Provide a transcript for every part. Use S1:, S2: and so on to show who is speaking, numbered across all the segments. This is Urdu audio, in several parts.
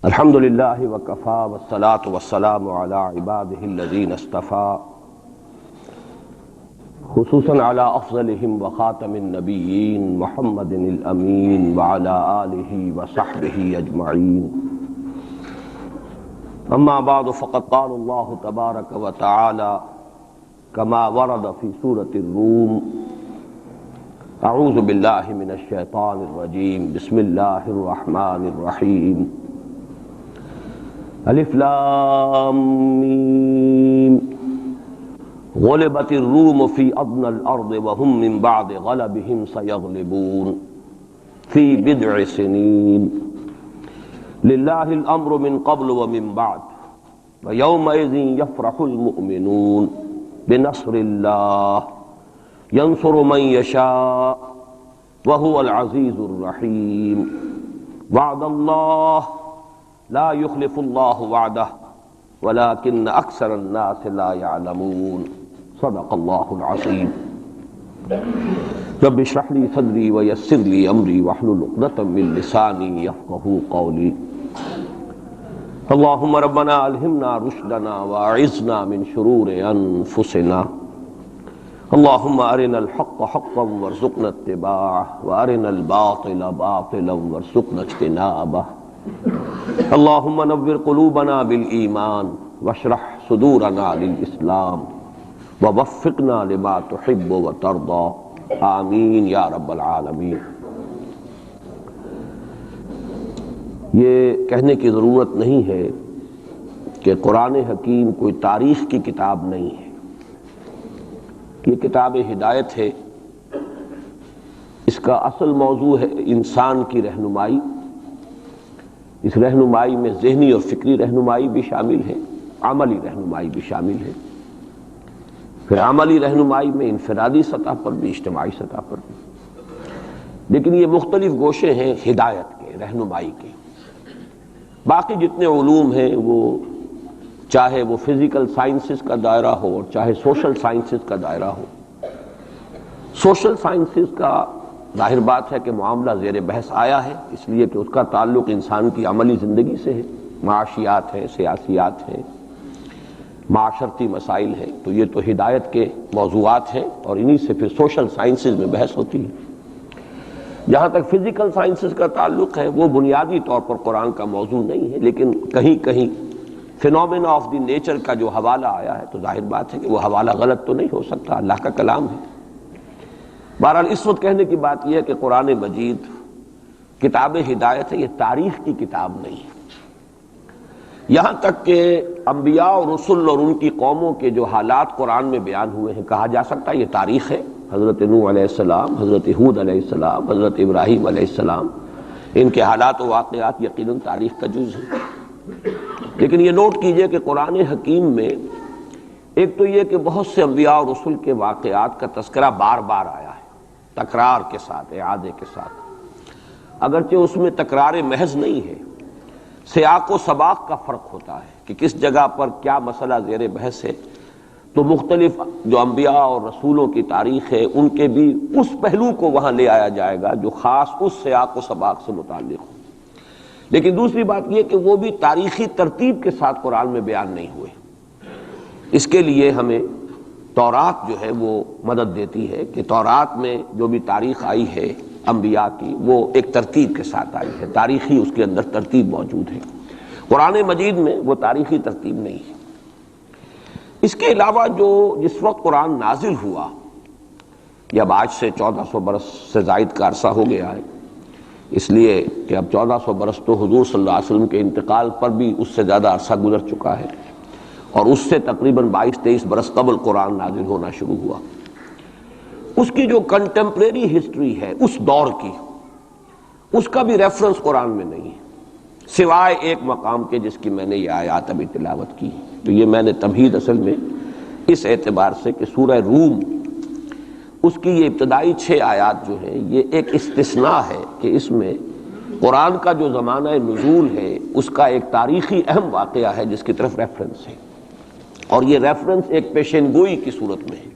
S1: الحمد للہ وکفا والصلاة والسلام علی عباده الذین اصطفى خصوصا علی افضلهم وخاتم النبیین محمد الامین وعلی آلہ وصحبہ اجمعین اما بعد فقد قال اللہ تبارک وتعالی كما ورد في سورة الروم اعوذ باللہ من الشیطان الرجیم بسم اللہ الرحمن الرحیم الف لام میم غلبت الروم في ادنى الارض وهم من بعد غلبهم سيغلبون في بضع سنين لله الامر من قبل ومن بعد ويومئذ يفرح المؤمنون بنصر الله ينصر من يشاء وهو العزيز الرحيم وعد الله لا يخلف الله وعده ولكن اکثر الناس لا يعلمون صدق الله العظيم رب اشرح لي صدري ويسر لي امري واحلل عقدة من لساني يفقهوا قولي اللهم ربنا الهمنا رشدنا واعذنا من شرور انفسنا اللهم ارنا الحق حقا وارزقنا اتباعه وارنا الباطل باطلا وارزقنا اجتنابه اللهم نور قلوبنا بالایمان واشرح صدورنا للاسلام ووفقنا لما تحب وترضى آمین یا رب العالمین۔ یہ کہنے کی ضرورت نہیں ہے کہ قرآن حکیم کوئی تاریخ کی کتاب نہیں ہے، یہ کتاب ہدایت ہے۔ اس کا اصل موضوع ہے انسان کی رہنمائی۔ اس رہنمائی میں ذہنی اور فکری رہنمائی بھی شامل ہے، عملی رہنمائی بھی شامل ہے۔ پھر عملی رہنمائی میں انفرادی سطح پر بھی، اجتماعی سطح پر بھی، لیکن یہ مختلف گوشے ہیں ہدایت کے، رہنمائی کے۔ باقی جتنے علوم ہیں وہ چاہے وہ فزیکل سائنسز کا دائرہ ہو اور چاہے سوشل سائنسز کا دائرہ ہو۔ سوشل سائنسز کا ظاہر بات ہے کہ معاملہ زیر بحث آیا ہے، اس لیے کہ اس کا تعلق انسان کی عملی زندگی سے ہے، معاشیات ہیں، سیاسیات ہیں، معاشرتی مسائل ہیں، تو یہ تو ہدایت کے موضوعات ہیں اور انہی سے پھر سوشل سائنسز میں بحث ہوتی ہے۔ جہاں تک فزیکل سائنسز کا تعلق ہے وہ بنیادی طور پر قرآن کا موضوع نہیں ہے، لیکن کہیں کہیں فینومینا آف دی نیچر کا جو حوالہ آیا ہے تو ظاہر بات ہے کہ وہ حوالہ غلط تو نہیں ہو سکتا، اللہ کا کلام ہے۔ بہرحال اس وقت کہنے کی بات یہ ہے کہ قرآن مجید کتاب ہدایت ہے، یہ تاریخ کی کتاب نہیں ہے۔ یہاں تک کہ انبیاء اور رسل اور ان کی قوموں کے جو حالات قرآن میں بیان ہوئے ہیں، کہا جا سکتا ہے یہ تاریخ ہے۔ حضرت نوح علیہ السلام، حضرت ہود علیہ السلام، حضرت ابراہیم علیہ السلام، ان کے حالات و واقعات یقیناً تاریخ کا جز ہیں۔ لیکن یہ نوٹ کیجئے کہ قرآن حکیم میں ایک تو یہ کہ بہت سے انبیاء اور رسل کے واقعات کا تذکرہ بار بار آیا ہے، تکرار کے ساتھ، اعادے کے ساتھ، اگرچہ اس میں تکرار محض نہیں ہے، سیاق و سباق کا فرق ہوتا ہے کہ کس جگہ پر کیا مسئلہ زیر بحث ہے، تو مختلف جو انبیاء اور رسولوں کی تاریخ ہے ان کے بھی اس پہلو کو وہاں لے آیا جائے گا جو خاص اس سیاق و سباق سے متعلق ہو۔ لیکن دوسری بات یہ کہ وہ بھی تاریخی ترتیب کے ساتھ قرآن میں بیان نہیں ہوئے۔ اس کے لیے ہمیں تورات جو ہے وہ مدد دیتی ہے کہ تورات میں جو بھی تاریخ آئی ہے انبیاء کی وہ ایک ترتیب کے ساتھ آئی ہے، تاریخی اس کے اندر ترتیب موجود ہے۔ قرآن مجید میں وہ تاریخی ترتیب نہیں ہے۔ اس کے علاوہ جس وقت قرآن نازل ہوا، یہ اب آج سے 1400 برس سے زائد کا عرصہ ہو گیا ہے، اس لیے کہ اب 1400 برس تو حضور صلی اللہ علیہ وسلم کے انتقال پر بھی اس سے زیادہ عرصہ گزر چکا ہے، اور اس سے تقریباً 22-23 برس قبل قرآن نازل ہونا شروع ہوا۔ اس کی جو کنٹمپریری ہسٹری ہے اس دور کی، اس کا بھی ریفرنس قرآن میں نہیں ہے، سوائے ایک مقام کے جس کی میں نے یہ آیات ابھی تلاوت کی۔ تو یہ میں نے تمہید اصل میں اس اعتبار سے کہ سورہ روم اس کی یہ ابتدائی 6 آیات جو ہیں یہ ایک استثناء ہے کہ اس میں قرآن کا جو زمانہ نزول ہے اس کا ایک تاریخی اہم واقعہ ہے جس کی طرف ریفرنس ہے، اور یہ ریفرنس ایک پیشین گوئی کی صورت میں ہے۔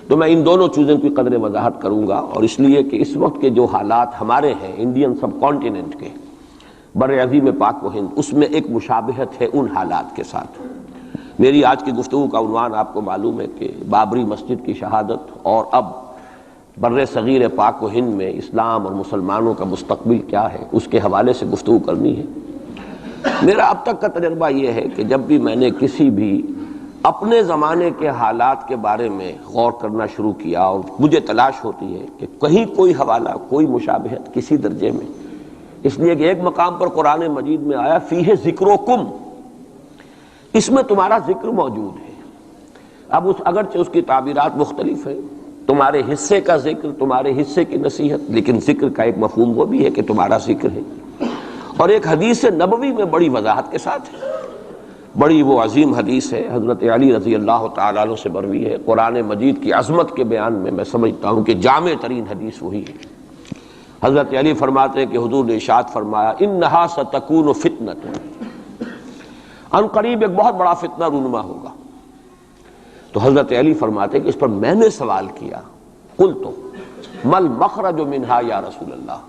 S1: تو میں ان دونوں چیزوں کی قدر وضاحت کروں گا، اور اس لیے کہ اس وقت کے جو حالات ہمارے ہیں انڈین سب کانٹیننٹ کے، بر عظیم پاک و ہند، اس میں ایک مشابہت ہے ان حالات کے ساتھ۔ میری آج کی گفتگو کا عنوان آپ کو معلوم ہے کہ بابری مسجد کی شہادت اور اب بر صغیر پاک و ہند میں اسلام اور مسلمانوں کا مستقبل کیا ہے، اس کے حوالے سے گفتگو کرنی ہے۔ میرا اب تک کا تجربہ یہ ہے کہ جب بھی میں نے کسی بھی اپنے زمانے کے حالات کے بارے میں غور کرنا شروع کیا اور مجھے تلاش ہوتی ہے کہ کہیں کوئی حوالہ، کوئی مشابہت کسی درجے میں، اس لیے کہ ایک مقام پر قرآن مجید میں آیا فیہ ذکرکم، اس میں تمہارا ذکر موجود ہے۔ اب اگرچہ اس کی تعبیرات مختلف ہیں، تمہارے حصے کا ذکر، تمہارے حصے کی نصیحت، لیکن ذکر کا ایک مفہوم وہ بھی ہے کہ تمہارا ذکر ہے۔ اور ایک حدیث نبوی میں بڑی وضاحت کے ساتھ ہے، بڑی وہ عظیم حدیث ہے، حضرت علی رضی اللہ تعالیٰ عنہ سے مروی ہے۔ قرآن مجید کی عظمت کے بیان میں سمجھتا ہوں کہ جامع ترین حدیث وہی ہے۔ حضرت علی فرماتے ہیں کہ حضور نے ارشاد فرمایا انہا ستکون فتنۃ، ان قریب ایک بہت بڑا فتنہ رونما ہوگا۔ تو حضرت علی فرماتے ہیں کہ اس پر میں نے سوال کیا، قلت مل مخرج منہا یا رسول اللہ،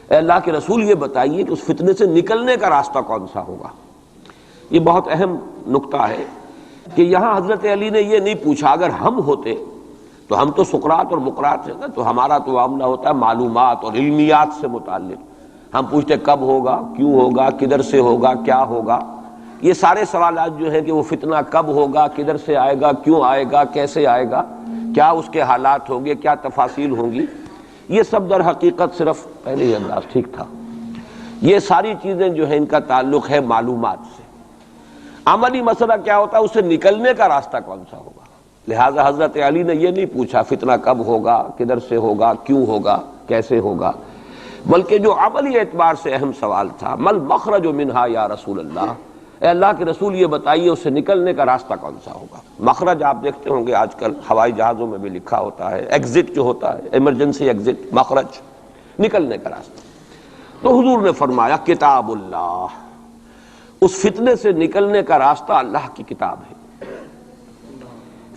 S1: اے اللہ کے رسول یہ بتائیے کہ اس فتنے سے نکلنے کا راستہ کون سا ہوگا۔ یہ بہت اہم نکتہ ہے کہ یہاں حضرت علی نے یہ نہیں پوچھا، اگر ہم ہوتے تو ہم تو سقراط اور مقراط ہیں نا، تو ہمارا تو معاملہ ہوتا ہے معلومات اور علمیات سے متعلق، ہم پوچھتے کب ہوگا، کیوں ہوگا، کدھر سے ہوگا، کیا ہوگا۔ یہ سارے سوالات جو ہیں کہ وہ فتنہ کب ہوگا، کدھر سے آئے گا، کیوں آئے گا، کیسے آئے گا، کیا اس کے حالات ہوں گے، کیا تفاصیل ہوں گی، یہ سب در حقیقت صرف پہلے ہی انداز ٹھیک تھا۔ یہ ساری چیزیں جو ہیں ان کا تعلق ہے معلومات سے۔ عملی مسئلہ کیا ہوتا ہے، اس سے نکلنے کا راستہ کون سا ہوگا۔ لہٰذا حضرت علی نے یہ نہیں پوچھا فتنہ کب ہوگا، کدھر سے ہوگا، کیوں ہوگا، کیسے ہوگا، بلکہ جو عملی اعتبار سے اہم سوال تھا مل مخرج منہا یا رسول اللہ، اے اللہ کے رسول یہ بتائیے اس سے نکلنے کا راستہ کون سا ہوگا۔ مخرج آپ دیکھتے ہوں گے آج کل ہوائی جہازوں میں بھی لکھا ہوتا ہے، ایگزٹ جو ہوتا ہے، ایمرجنسی ایگزٹ، مخرج، نکلنے کا راستہ۔ تو حضور نے فرمایا کتاب اللہ، اس فتنے سے نکلنے کا راستہ اللہ کی کتاب ہے۔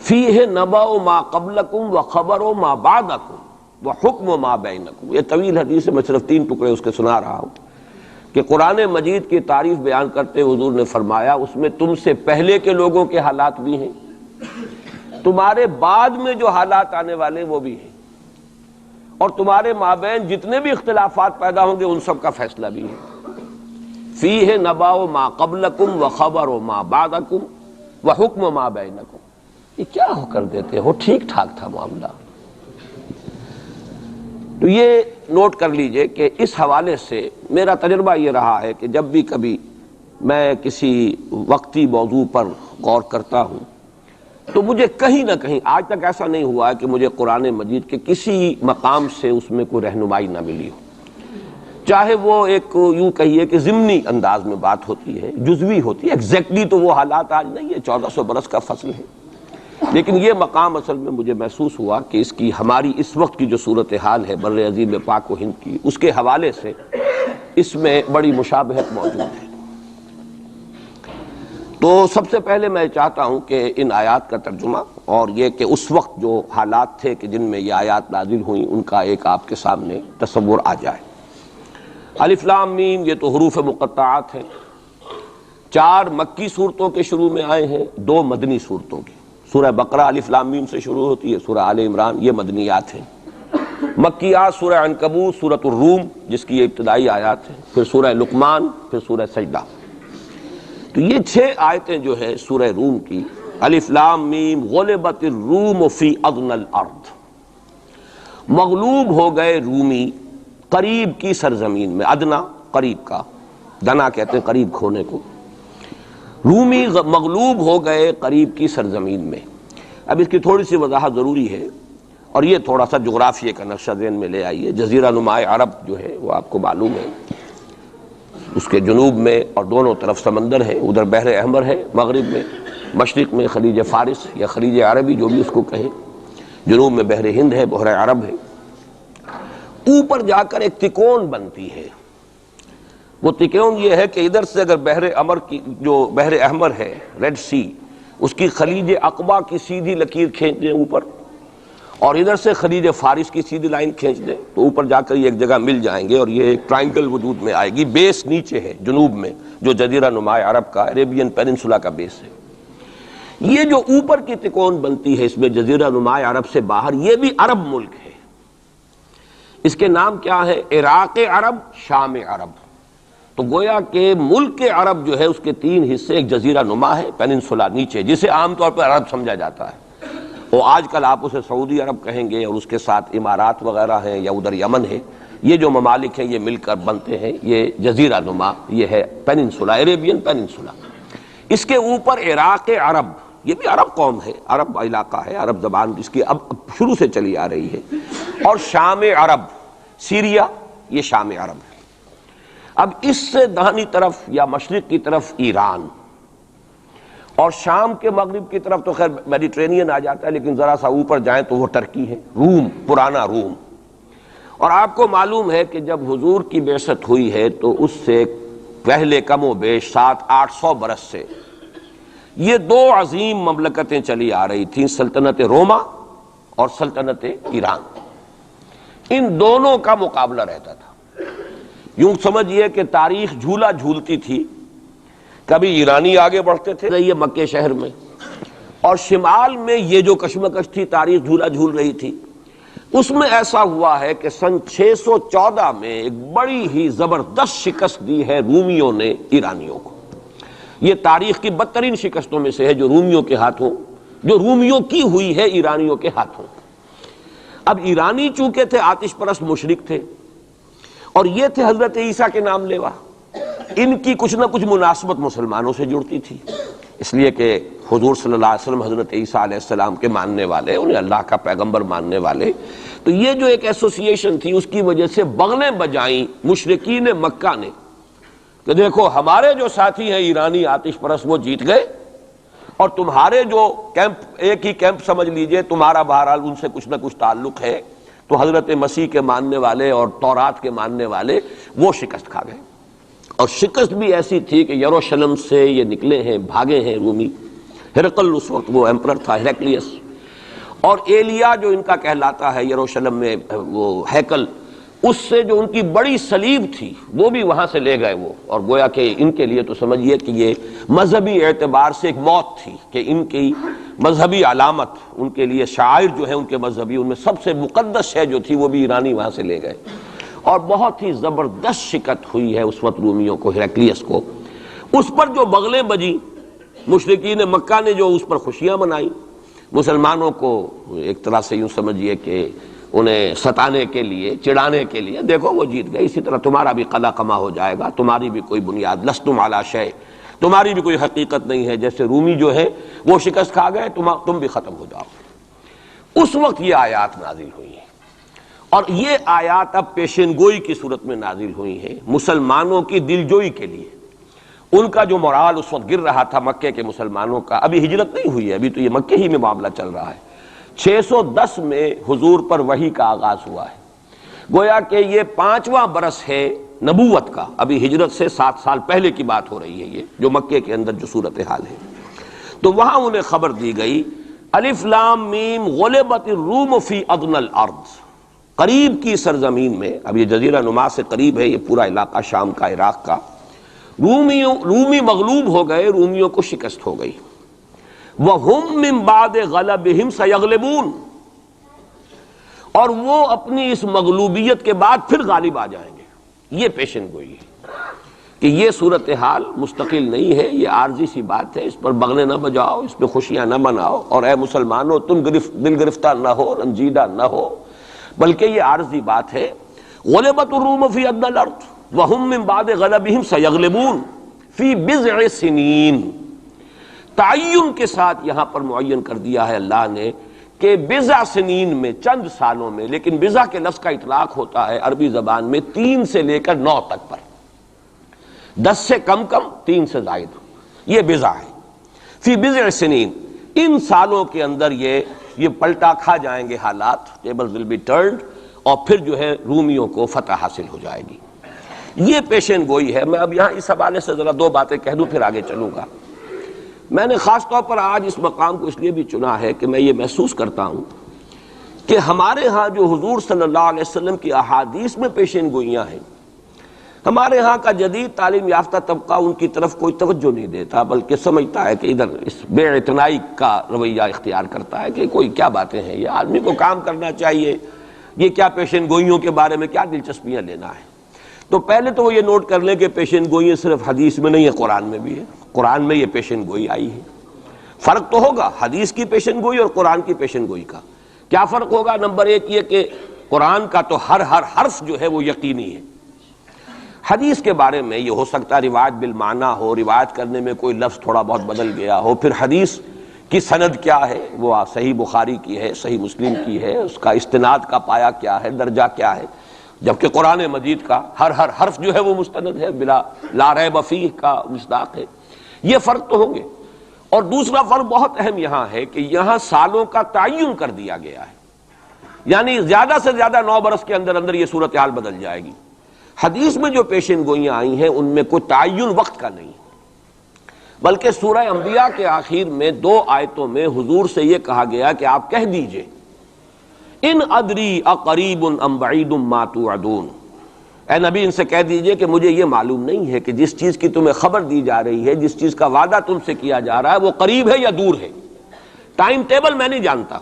S1: فیہ نبأ ما قبلکم وخبر ما بعدکم وحکم ما بینکم۔ یہ طویل حدیث ہے، میں صرف 3 ٹکڑے اس کے سنا رہا ہوں کہ قرآن مجید کی تعریف بیان کرتے حضور نے فرمایا اس میں تم سے پہلے کے لوگوں کے حالات بھی ہیں، تمہارے بعد میں جو حالات آنے والے وہ بھی ہیں، اور تمہارے مابین جتنے بھی اختلافات پیدا ہوں گے ان سب کا فیصلہ بھی ہے۔ فیہ نبأ ما قبلکم وخبر ما بعدکم وحکم ما بینکم۔ یہ کیا ہو کر دیتے ہو، ٹھیک ٹھاک تھا معاملہ۔ تو یہ نوٹ کر لیجئے کہ اس حوالے سے میرا تجربہ یہ رہا ہے کہ جب بھی کبھی میں کسی وقتی موضوع پر غور کرتا ہوں تو مجھے کہیں نہ کہیں، آج تک ایسا نہیں ہوا ہے کہ مجھے قرآن مجید کے کسی مقام سے اس میں کوئی رہنمائی نہ ملی ہو، چاہے وہ ایک یوں کہیے کہ ضمنی انداز میں بات ہوتی ہے، جزوی ہوتی ہے، ایگزیکٹلی تو وہ حالات آج نہیں ہے، 1400 برس کا فصل ہے، لیکن یہ مقام اصل میں مجھے محسوس ہوا کہ اس کی ہماری اس وقت کی جو صورتحال ہے بر عظیم پاک و ہند کی، اس کے حوالے سے اس میں بڑی مشابہت موجود ہے۔ تو سب سے پہلے میں چاہتا ہوں کہ ان آیات کا ترجمہ اور یہ کہ اس وقت جو حالات تھے کہ جن میں یہ آیات نازل ہوئیں ان کا ایک آپ کے سامنے تصور آ جائے۔ الف لام میم، یہ تو حروف مقطعات ہیں، 4 مکی صورتوں کے شروع میں آئے ہیں، 2 مدنی صورتوں کے۔ سورہ بقرہ الف لام میم سے شروع ہوتی ہے، سورہ آل عمران یہ مدنیات ہیں۔ مکیات سورہ عنکبوت، سورۃ الروم جس کی یہ ابتدائی آیات ہیں، پھر سورہ لقمان، پھر سورہ سجدہ۔ تو یہ 6 آیتیں جو ہے سورہ روم کی، الف لام میم غلبت الروم فی ادنی الارض، مغلوب ہو گئے رومی قریب کی سرزمین میں، ادنا قریب کا، دنا کہتے ہیں قریب کھونے کو، رومی مغلوب ہو گئے قریب کی سرزمین میں۔ اب اس کی تھوڑی سی وضاحت ضروری ہے، اور یہ تھوڑا سا جغرافیے کا نقشہ ذہن میں لے آئیے۔ جزیرہ نما عرب جو ہے وہ آپ کو معلوم ہے، اس کے جنوب میں اور دونوں طرف سمندر ہے، ادھر بحر احمر ہے مغرب میں، مشرق میں خلیج فارس یا خلیج عربی جو بھی اس کو کہیں، جنوب میں بحر ہند ہے، بحر عرب ہے۔ اوپر جا کر ایک تکون بنتی ہے، وہ تکون یہ ہے کہ ادھر سے اگر بحر احمر کی جو بحر احمر ہے، ریڈ سی، اس کی خلیج عقبہ کی سیدھی لکیر کھینچ دیں اوپر، اور ادھر سے خلیج فارس کی سیدھی لائن کھینچ دیں تو اوپر جا کر یہ ایک جگہ مل جائیں گے اور یہ ایک ٹرائنگل وجود میں آئے گی. بیس نیچے ہے جنوب میں جو جزیرہ نما عرب کا عربین پیننسولا کا بیس ہے. یہ جو اوپر کی تکون بنتی ہے اس میں جزیرہ نما عرب سے باہر یہ بھی عرب ملک ہے. اس کے نام کیا ہے؟ عراق عرب، شام عرب. تو گویا کہ ملک عرب جو ہے اس کے 3 حصے، ایک جزیرہ نما ہے پیننسولا نیچے جسے عام طور پر عرب سمجھا جاتا ہے، اور آج کل آپ اسے سعودی عرب کہیں گے، اور اس کے ساتھ امارات وغیرہ ہیں یا ادھر یمن ہے. یہ جو ممالک ہیں یہ مل کر بنتے ہیں یہ جزیرہ نما، یہ ہے پیننسولا، عربین پیننسولا. اس کے اوپر عراق عرب، یہ بھی عرب قوم ہے، عرب علاقہ ہے، عرب زبان اس کی اب شروع سے چلی آ رہی ہے. اور شام عرب، سیریا، یہ شام عرب ہے. اب اس سے داہنی طرف یا مشرق کی طرف ایران، اور شام کے مغرب کی طرف تو خیر میڈیٹرینین آ جاتا ہے، لیکن ذرا سا اوپر جائیں تو وہ ترکی ہے، روم، پرانا روم. اور آپ کو معلوم ہے کہ جب حضور کی بعثت ہوئی ہے تو اس سے پہلے کم و بیش 700-800 برس سے یہ 2 عظیم مملکتیں چلی آ رہی تھیں، سلطنت روما اور سلطنت ایران. ان دونوں کا مقابلہ رہتا تھا. یوں سمجھیے کہ تاریخ جھولا جھولتی تھی. کبھی ایرانی آگے بڑھتے تھے یہ مکے شہر میں، اور شمال میں یہ جو کشمکش تھی تاریخ جھولا جھول رہی تھی. اس میں ایسا ہوا ہے کہ سن 614 میں ایک بڑی ہی زبردست شکست دی ہے رومیوں نے ایرانیوں کو. یہ تاریخ کی بدترین شکستوں میں سے ہے جو رومیوں کے ہاتھوں، جو رومیوں کی ہوئی ہے ایرانیوں کے ہاتھوں. اب ایرانی چونکہ تھے آتش پرست مشرک تھے، اور یہ تھے حضرت عیسیٰ کے نام لیوا. ان کی کچھ نہ کچھ مناسبت مسلمانوں سے جڑتی تھی، اس لیے کہ حضور صلی اللہ علیہ وسلم حضرت عیسیٰ علیہ السلام کے ماننے والے، انہیں اللہ کا پیغمبر ماننے والے. تو یہ جو ایک ایسوسییشن تھی اس کی وجہ سے بغلیں بجائیں مشرکین مکہ نے کہ دیکھو ہمارے جو ساتھی ہیں ایرانی آتش پرست وہ جیت گئے، اور تمہارے جو کیمپ، ایک ہی کیمپ سمجھ لیجئے، تمہارا بہرحال ان سے کچھ نہ کچھ تعلق ہے. تو حضرت مسیح کے ماننے والے اور تورات کے ماننے والے وہ شکست کھا گئے. اور شکست بھی ایسی تھی کہ یروشلم سے یہ نکلے ہیں، بھاگے ہیں رومی. ہرقل اس وقت وہ ایمپرر تھا، ہیرکلیس. اور ایلیا جو ان کا کہلاتا ہے یروشلم میں وہ ہیکل، اس سے جو ان کی بڑی صلیب تھی وہ بھی وہاں سے لے گئے وہ. اور گویا کہ ان کے لیے تو سمجھیے کہ یہ مذہبی اعتبار سے ایک موت تھی کہ ان کی مذہبی علامت، ان کے لیے شاعر جو ہیں ان کے مذہبی، ان میں سب سے مقدس شے جو تھی وہ بھی ایرانی وہاں سے لے گئے. اور بہت ہی زبردست شکست ہوئی ہے اس وقت رومیوں کو، ہیرکلیس کو. اس پر جو بغلیں بجی مشرکین مکہ نے جو اس پر خوشیاں منائی، مسلمانوں کو ایک طرح سے یوں سمجھیے کہ انہیں ستانے کے لیے، چڑھانے کے لیے، دیکھو وہ جیت گئے، اسی طرح تمہارا بھی قلع کما ہو جائے گا، تمہاری بھی کوئی بنیاد، لستم علی شیء، تمہاری بھی کوئی حقیقت نہیں ہے. جیسے رومی جو ہے وہ شکست کھا گئے، تم بھی ختم ہو جاؤ. اس وقت یہ آیات نازل ہوئی ہیں، اور یہ آیات اب پیشن گوئی کی صورت میں نازل ہوئی ہیں مسلمانوں کی دلجوئی کے لیے. ان کا جو مورال اس وقت گر رہا تھا مکے کے مسلمانوں کا، ابھی ہجرت نہیں ہوئی ہے، ابھی تو یہ مکے ہی میں معاملہ چل رہا ہے. 610 میں حضور پر وحی کا آغاز ہوا ہے. گویا کہ یہ 5واں برس ہے نبوت کا، ابھی ہجرت سے 7 سال پہلے کی بات ہو رہی ہے یہ جو مکے کے اندر جو صورتحال ہے. تو وہاں انہیں خبر دی گئی، الف لام میم غلبت الروم فی ادنی الارض، قریب کی سرزمین میں، اب یہ جزیرہ نما سے قریب ہے یہ پورا علاقہ شام کا، عراق کا، رومی مغلوب ہو گئے، رومیوں کو شکست ہو گئی. وَهُمْ مِنْ بَعْدِ غَلَبِهِمْ سَيَغْلِبُونَ، اور وہ اپنی اس مغلوبیت کے بعد پھر غالب آ جائیں گے. یہ پیشن گوئی ہے کہ یہ صورتحال مستقل نہیں ہے، یہ عارضی سی بات ہے، اس پر بغلیں نہ بجاؤ، اس پہ خوشیاں نہ مناؤ، اور اے مسلمانوں تم دل گرفتہ نہ ہو، رنجیدہ نہ ہو، بلکہ یہ عارضی بات ہے. غلبت الروم فی ادنی الارض وهم من بعد غلبهم سيغلبون فی بضع سنین. تعین کے ساتھ یہاں پر معین کر دیا ہے اللہ نے کہ بضع سنین میں، چند سالوں میں، لیکن بضع کے لفظ کا اطلاق ہوتا ہے عربی زبان میں 3 سے لے کر 9 تک پر، 10 سے کم 3 سے زائد، یہ بضع ہے. فی بضع سنین، ان سالوں کے اندر یہ پلٹا کھا جائیں گے حالات، ٹیبل ول بی ٹرنڈ، اور پھر جو ہے رومیوں کو فتح حاصل ہو جائے گی. یہ پیشن گوئی ہے. میں اب یہاں اس حوالے سے ذرا 2 باتیں کہہ دوں پھر آگے چلوں گا. میں نے خاص طور پر آج اس مقام کو اس لیے بھی چنا ہے کہ میں یہ محسوس کرتا ہوں کہ ہمارے ہاں جو حضور صلی اللہ علیہ وسلم کی احادیث میں پیشین گوئیاں ہیں، ہمارے ہاں کا جدید تعلیم یافتہ طبقہ ان کی طرف کوئی توجہ نہیں دیتا، بلکہ سمجھتا ہے کہ ادھر اس بے اعتنائی کا رویہ اختیار کرتا ہے کہ کوئی کیا باتیں ہیں، یہ آدمی کو کام کرنا چاہیے، یہ کیا پیشین گوئیوں کے بارے میں کیا دلچسپیاں لینا ہے۔ تو پہلے تو وہ یہ نوٹ کر لیں کہ پیشین گوئی صرف حدیث میں نہیں ہے، قرآن میں بھی ہے، قرآن میں یہ پیشین گوئی آئی ہے۔ فرق تو ہوگا حدیث کی پیشین گوئی اور قرآن کی پیشین گوئی کا۔ کیا فرق ہوگا؟ نمبر ایک یہ کہ قرآن کا تو ہر حرف جو ہے وہ یقینی ہے۔ حدیث کے بارے میں یہ ہو سکتا ہے روایت بالمعنی ہو، روایت کرنے میں کوئی لفظ تھوڑا بہت بدل گیا ہو، پھر حدیث کی سند کیا ہے، وہ صحیح بخاری کی ہے، صحیح مسلم کی ہے، اس کا استناد کا پایا کیا ہے، درجہ کیا ہے، جبکہ قرآن مجید کا ہر حرف جو ہے وہ مستند ہے، بلا لا ریب فیہ کا مصداق ہے۔ یہ فرق تو ہوں گے۔ اور دوسرا فرق بہت اہم یہاں ہے کہ یہاں سالوں کا تعین کر دیا گیا ہے، یعنی زیادہ سے زیادہ 9 برس کے اندر اندر یہ صورتحال بدل جائے گی۔ حدیث میں جو پیشین گوئیاں آئی ہیں ان میں کوئی تعین وقت کا نہیں، بلکہ سورہ انبیاء کے آخر میں 2 آیتوں میں حضور سے یہ کہا گیا کہ آپ کہہ دیجئے ان ادری اقریب ام بعید ما توعدون، اے نبی ان سے کہہ دیجئے کہ مجھے یہ معلوم نہیں ہے کہ جس چیز کی تمہیں خبر دی جا رہی ہے، جس چیز کا وعدہ تم سے کیا جا رہا ہے وہ قریب ہے یا دور ہے، ٹائم ٹیبل میں نہیں جانتا،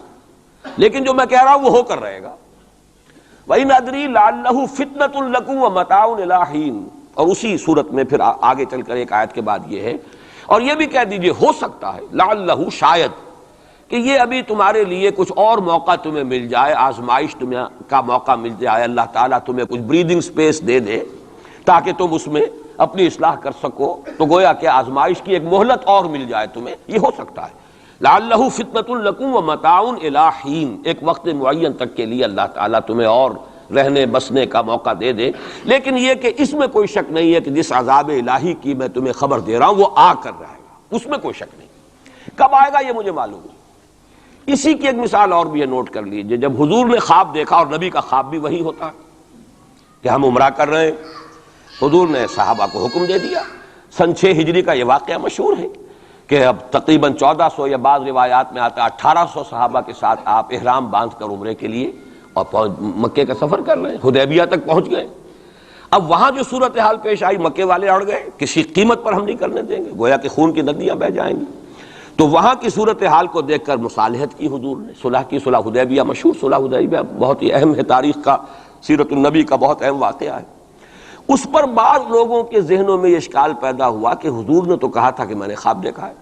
S1: لیکن جو میں کہہ رہا ہوں وہ ہو کر رہے گا۔ وَإِنْ أَدْرِي لَعَلَّهُ فِتْنَةٌ لَكُمْ وَمَتَاعٌ إِلَىٰ حِينٍ، اور اسی صورت میں پھر آگے چل کر ایک آیت کے بعد یہ ہے، اور یہ بھی کہہ دیجئے ہو سکتا ہے لعلہ شاید کہ یہ ابھی تمہارے لیے کچھ اور موقع تمہیں مل جائے، آزمائش تمہیں کا موقع مل جائے، اللہ تعالیٰ تمہیں کچھ بریدنگ سپیس دے دے تاکہ تم اس میں اپنی اصلاح کر سکو، تو گویا کہ آزمائش کی ایک مہلت اور مل جائے تمہیں، یہ ہو سکتا ہے۔ لعلہ فتنۃ لکم ومتاع الی حین، ایک وقت معین تک کے لیے اللہ تعالیٰ تمہیں اور رہنے بسنے کا موقع دے دے، لیکن یہ کہ اس میں کوئی شک نہیں ہے کہ جس عذاب الہی کی میں تمہیں خبر دے رہا ہوں وہ آ کر رہے گا، اس میں کوئی شک نہیں، کب آئے گا یہ مجھے معلوم نہیں۔ اسی کی ایک مثال اور بھی ہے، نوٹ کر لیجئے، جب حضور نے خواب دیکھا، اور نبی کا خواب بھی وہی ہوتا ہے کہ ہم عمرہ کر رہے ہیں، حضور نے صحابہ کو حکم دے دیا۔ سن 6 ہجری کا یہ واقعہ مشہور ہے کہ اب تقریباً 1400 یا بعض روایات میں آتا ہے 1800 صحابہ کے ساتھ آپ احرام باندھ کر عمرے کے لیے اور مکے کا سفر کر رہے ہیں، حدیبیہ تک پہنچ گئے۔ اب وہاں جو صورتحال پیش آئی، مکے والے اڑ گئے، کسی قیمت پر ہم نہیں کرنے دیں گے، گویا کہ خون کی ندیاں بہہ جائیں گی۔ تو وہاں کی صورتحال کو دیکھ کر مصالحت کی حضور نے، صلح کی، صلح حدیبیہ مشہور صلح حدیبیہ بہت ہی اہم ہے، تاریخ کا، سیرت النبی کا بہت اہم واقعہ ہے۔ اس پر بعض لوگوں کے ذہنوں میں یہ اشکال پیدا ہوا کہ حضور نے تو کہا تھا کہ میں نے خواب دیکھا ہے،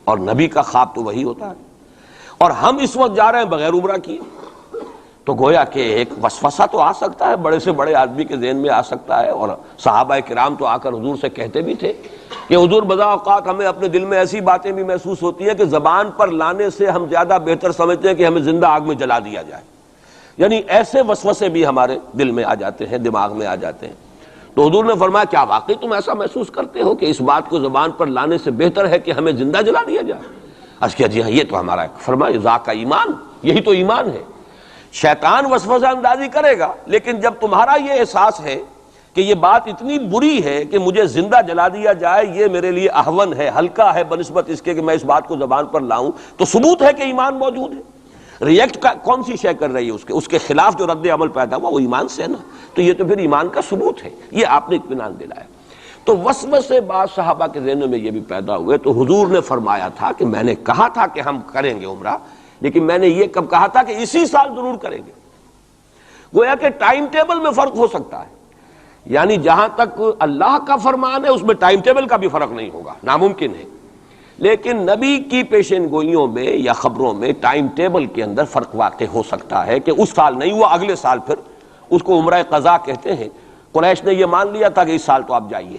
S1: اور نبی کا خواب تو وہی ہوتا ہے، اور ہم اس وقت جا رہے ہیں بغیر عمرہ کیے، تو گویا کہ ایک وسوسہ تو آ سکتا ہے، بڑے سے بڑے آدمی کے ذہن میں آ سکتا ہے۔ اور صحابہ کرام تو آ کر حضور سے کہتے بھی تھے کہ حضور بذا اوقات ہمیں اپنے دل میں ایسی باتیں بھی محسوس ہوتی ہیں کہ زبان پر لانے سے ہم زیادہ بہتر سمجھتے ہیں کہ ہمیں زندہ آگ میں جلا دیا جائے، یعنی ایسے وسوسے بھی ہمارے دل میں آ جاتے ہیں، دماغ میں آ جاتے ہیں۔ تو حضور نے فرمایا کیا واقعی تم ایسا محسوس کرتے ہو کہ اس بات کو زبان پر لانے سے بہتر ہے کہ ہمیں زندہ جلا دیا جائے؟ عرض کیا جی ہاں، یہ تو ہمارا فرمایا ذاک ایمان، یہی تو ایمان ہے۔ شیطان وسوسہ اندازی کرے گا، لیکن جب تمہارا یہ احساس ہے کہ یہ بات اتنی بری ہے کہ مجھے زندہ جلا دیا جائے، یہ میرے لیے اہون ہے، ہلکا ہے بنسبت اس کے کہ میں اس بات کو زبان پر لاؤں، تو ثبوت ہے کہ ایمان موجود ہے۔ ریئیکٹ کون سی شے کر رہی ہے اس کے خلاف جو رد عمل پیدا ہوا وہ ایمان سے ہے نا، تو یہ تو پھر ایمان کا ثبوت ہے، یہ آپ نے اطمینان دلایا۔ تو وسوسے بعض صحابہ کے ذہنوں میں یہ بھی پیدا ہوئے، تو حضور نے فرمایا تھا کہ میں نے کہا تھا کہ ہم کریں گے عمرہ، لیکن میں نے یہ کب کہا تھا کہ اسی سال ضرور کریں گے۔ گویا کہ ٹائم ٹیبل میں فرق ہو سکتا ہے، یعنی جہاں تک اللہ کا فرمان ہے اس میں ٹائم ٹیبل کا بھی فرق نہیں ہوگا، ناممکن ہے، لیکن نبی کی پیشین گوئیوں میں یا خبروں میں ٹائم ٹیبل کے اندر فرق واقع ہو سکتا ہے کہ اس سال نہیں ہوا، اگلے سال پھر اس کو عمرہ قضا کہتے ہیں۔ قریش نے یہ مان لیا تھا کہ اس سال تو آپ جائیے،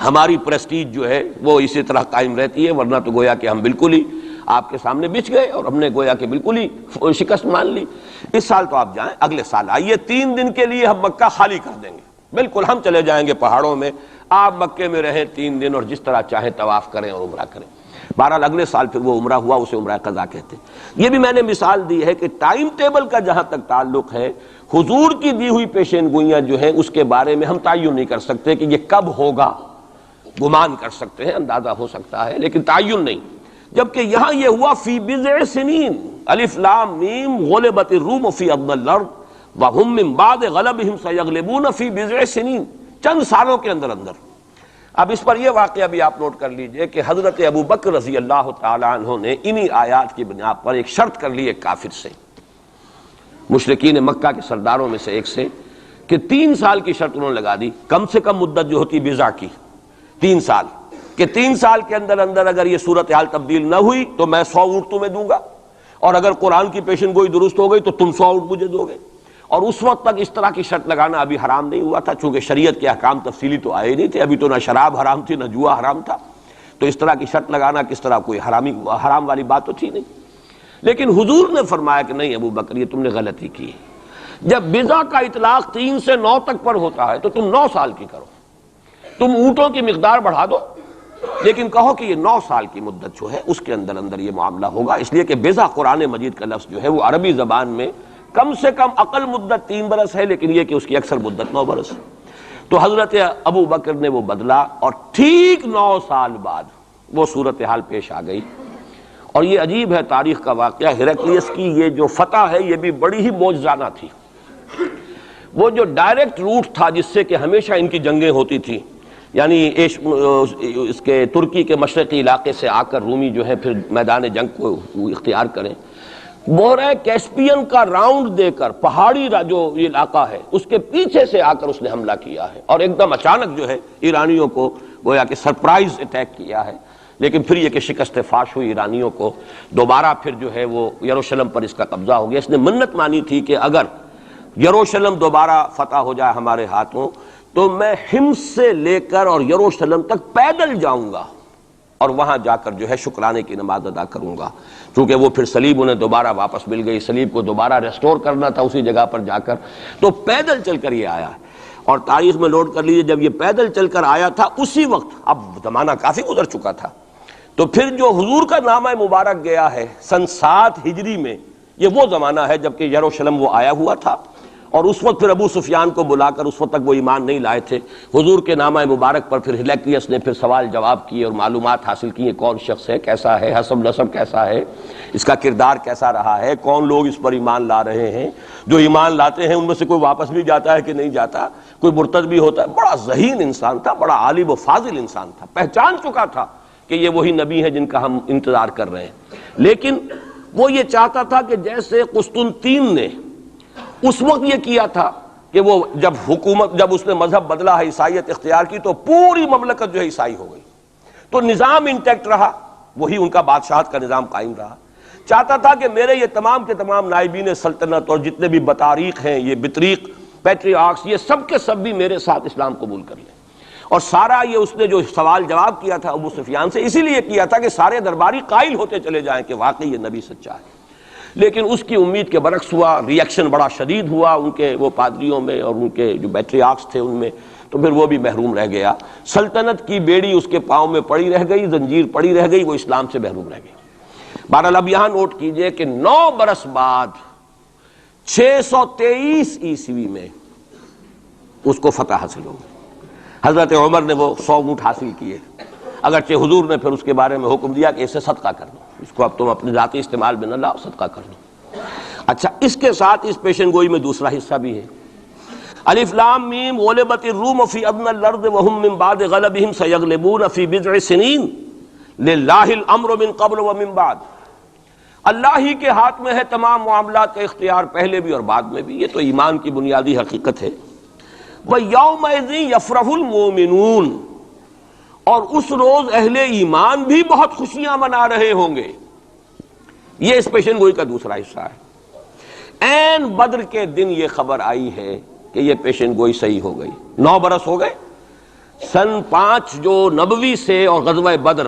S1: ہماری پریسٹیج جو ہے وہ اسی طرح قائم رہتی ہے، ورنہ تو گویا کہ ہم بالکل ہی آپ کے سامنے بچ گئے اور ہم نے گویا کہ بالکل ہی شکست مان لی۔ اس سال تو آپ جائیں، اگلے سال آئیے، 3 دن کے لیے ہم مکہ خالی کر دیں گے، بالکل ہم چلے جائیں گے پہاڑوں میں، آپ مکے میں رہیں 3 دن اور جس طرح چاہیں طواف کریں اور عمرہ کریں۔ بہرحال اگلے سال پھر وہ عمرہ ہوا، اسے عمرہ قضا کہتے ہیں۔ یہ بھی میں نے مثال دی ہے کہ ٹائم ٹیبل کا جہاں تک تعلق ہے، حضور کی دی ہوئی پیشین گوئیاں جو ہیں اس کے بارے میں ہم تعین نہیں کر سکتے کہ یہ کب ہوگا، گمان کر سکتے ہیں، اندازہ ہو سکتا ہے، لیکن تعین نہیں۔ جبکہ یہاں یہ ہوا فی بضع سنین، الف لام میم غلبت الروم فی ادنی الارض وہم من بعد غلبہم سیغلبون فی بضع سنین، چند سالوں کے اندر اندر۔ اب اس پر یہ واقعہ بھی آپ نوٹ کر لیجئے کہ حضرت ابو بکر رضی اللہ تعالی عنہ نے انہی آیات کی بنا پر ایک شرط کر لی ایک کافر سے، مشرکین مکہ کے سرداروں میں سے ایک سے، کہ 3 سال کی شرط انہوں نے لگا دی، کم سے کم مدت جو ہوتی بضع کی 3 سال، کہ 3 سال کے اندر اندر اگر یہ صورتحال تبدیل نہ ہوئی تو میں 100 اونٹ تمہیں دوں گا، اور اگر قرآن کی پیشن گوئی درست ہو گئی تو تم 100 اونٹ مجھے دو گے۔ اور اس وقت تک اس طرح کی شرط لگانا ابھی حرام نہیں ہوا تھا، چونکہ شریعت کے احکام تفصیلی تو آئے نہیں تھے، ابھی تو نہ شراب حرام تھی نہ جوا حرام تھا، تو اس طرح کی شرط لگانا کس طرح کوئی حرام والی بات تو تھی نہیں۔ لیکن حضور نے فرمایا کہ نہیں ابو بکر، یہ تم نے غلطی کی، جب بضع کا اطلاق 3 سے 9 تک پر ہوتا ہے تو تم 9 سال کی کرو، تم اونٹوں کی مقدار بڑھا دو، لیکن کہو کہ یہ 9 سال کی مدت جو ہے اس کے اندر اندر یہ معاملہ ہوگا، اس لیے کہ بضع قرآن مجید کا لفظ جو ہے وہ عربی زبان میں کم سے کم اقل مدت 3 برس ہے، لیکن یہ کہ اس کی اکثر مدت 9 برس ہے۔ تو حضرت ابو بکر نے وہ بدلا، اور ٹھیک 9 سال بعد وہ صورتحال پیش آ گئی۔ اور یہ عجیب ہے تاریخ کا واقعہ، ہرقلیس کی یہ جو فتح ہے یہ بھی بڑی ہی معجزانہ تھی۔ وہ جو ڈائریکٹ روٹ تھا جس سے کہ ہمیشہ ان کی جنگیں ہوتی تھی، یعنی اس کے ترکی کے مشرقی علاقے سے آ کر رومی جو ہے پھر میدان جنگ کو اختیار کریں، بحیرہ کیسپین کا راؤنڈ دے کر پہاڑی جو یہ علاقہ ہے اس کے پیچھے سے آ کر اس نے حملہ کیا ہے، اور ایک دم اچانک جو ہے ایرانیوں کو گویا کہ سرپرائز اٹیک کیا ہے۔ لیکن پھر یہ کہ شکست فاش ہوئی ایرانیوں کو، دوبارہ پھر جو ہے وہ یروشلم پر اس کا قبضہ ہو گیا۔ اس نے منت مانی تھی کہ اگر یروشلم دوبارہ فتح ہو جائے ہمارے ہاتھوں تو میں حمص سے لے کر اور یروشلم تک پیدل جاؤں گا، اور وہاں جا کر جو ہے شکرانے کی نماز ادا کروں گا، چونکہ وہ پھر صلیب انہیں دوبارہ واپس مل گئی، صلیب کو دوبارہ ریسٹور کرنا تھا اسی جگہ پر جا کر، تو پیدل چل کر یہ آیا ہے۔ اور تاریخ میں نوٹ کر لیجیے جب یہ پیدل چل کر آیا تھا اسی وقت، اب زمانہ کافی گزر چکا تھا، تو پھر جو حضور کا نامہ مبارک گیا ہے سن 7 ہجری میں، یہ وہ زمانہ ہے جب کہ یروشلم وہ آیا ہوا تھا، اور اس وقت پھر ابو سفیان کو بلا کر، اس وقت تک وہ ایمان نہیں لائے تھے، حضور کے نامہ مبارک پر پھر ہرقلیس نے پھر سوال جواب کیے اور معلومات حاصل کی، کون شخص ہے، کیسا ہے، حسب نسب کیسا ہے، اس کا کردار کیسا رہا ہے، کون لوگ اس پر ایمان لا رہے ہیں، جو ایمان لاتے ہیں ان میں سے کوئی واپس بھی جاتا ہے کہ نہیں جاتا، کوئی مرتد بھی ہوتا ہے۔ بڑا ذہین انسان تھا، بڑا عالم و فاضل انسان تھا، پہچان چکا تھا کہ یہ وہی نبی ہیں جن کا ہم انتظار کر رہے ہیں۔ لیکن وہ یہ چاہتا تھا کہ جیسے قسطنطین نے اس وقت یہ کیا تھا کہ وہ جب اس نے مذہب بدلا ہے، عیسائیت اختیار کی، تو پوری مملکت جو ہے عیسائی ہو گئی، تو نظام انٹیکٹ رہا، وہی ان کا بادشاہت کا نظام قائم رہا۔ چاہتا تھا کہ میرے یہ تمام کے تمام نائبین سلطنت اور جتنے بھی بطاریق ہیں، یہ بطریق پیٹریارکس، یہ سب کے سب بھی میرے ساتھ اسلام قبول کر لیں۔ اور سارا یہ اس نے جو سوال جواب کیا تھا ابو سفیان سے، اسی لیے کیا تھا کہ سارے درباری قائل ہوتے چلے جائیں کہ واقعی یہ نبی سچا ہے۔ لیکن اس کی امید کے برعکس ہوا، ریئیکشن بڑا شدید ہوا ان کے وہ پادریوں میں اور ان کے جو پیٹریارکس تھے ان میں، تو پھر وہ بھی محروم رہ گیا، سلطنت کی بیڑی اس کے پاؤں میں پڑی رہ گئی، زنجیر پڑی رہ گئی، وہ اسلام سے محروم رہ گئی۔ بہرحال اب یہاں نوٹ کیجئے کہ 9 برس بعد 623 عیسوی میں اس کو فتح حاصل ہو گئی۔ حضرت عمر نے وہ 100 اونٹ حاصل کیے، اگرچہ حضور نے پھر اس کے بارے میں حکم دیا کہ اسے صدقہ کر دو، اس کو اب تم اپنے ذاتی استعمال میں نہ لاؤ، صدقہ کر دو۔ اچھا، اس کے ساتھ اس پیشن گوئی میں دوسرا حصہ بھی ہے، الف لام میم غلبت الروم فی ادنی الارض وهم من بعد غلبهم سیغلبون فی بضع سنین للہ الامر من قبل ومن بعد۔ اللہ ہی کے ہاتھ میں ہے تمام معاملات کا اختیار، پہلے بھی اور بعد میں بھی، یہ تو ایمان کی بنیادی حقیقت ہے۔ وَيَوْمَئِذٍ يَفْرَحُ الْمُؤْمِنُونَ، اور اس روز اہل ایمان بھی بہت خوشیاں منا رہے ہوں گے۔ یہ اس پیشن گوئی کا دوسرا حصہ ہے۔ عین بدر کے دن یہ خبر آئی ہے کہ یہ پیشن گوئی صحیح ہو گئی۔ 9 برس ہو گئے، سن 5 جو نبوی سے اور غزوہ بدر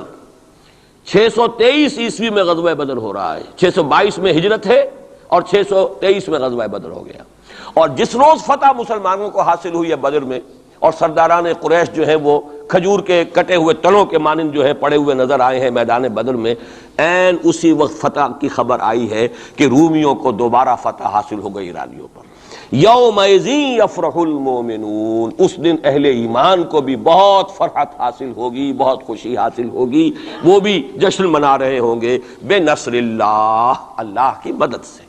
S1: 623 عیسوی میں غزوہ بدر ہو رہا ہے، 622 میں ہجرت ہے اور 623 میں غزوہ بدر ہو گیا۔ اور جس روز فتح مسلمانوں کو حاصل ہوئی ہے بدر میں، اور سرداران قریش جو ہیں وہ کھجور کے کٹے ہوئے تنوں کے مانند جو ہے پڑے ہوئے نظر آئے ہیں میدان بدر میں، عین اسی وقت فتح کی خبر آئی ہے کہ رومیوں کو دوبارہ فتح حاصل ہو گئی ایرانیوں پر۔ یومئذ یفرح المؤمنون، اس دن اہل ایمان کو بھی بہت فرحت حاصل ہوگی، بہت خوشی حاصل ہوگی، وہ بھی جشن منا رہے ہوں گے بنصر اللہ، اللہ کی مدد سے۔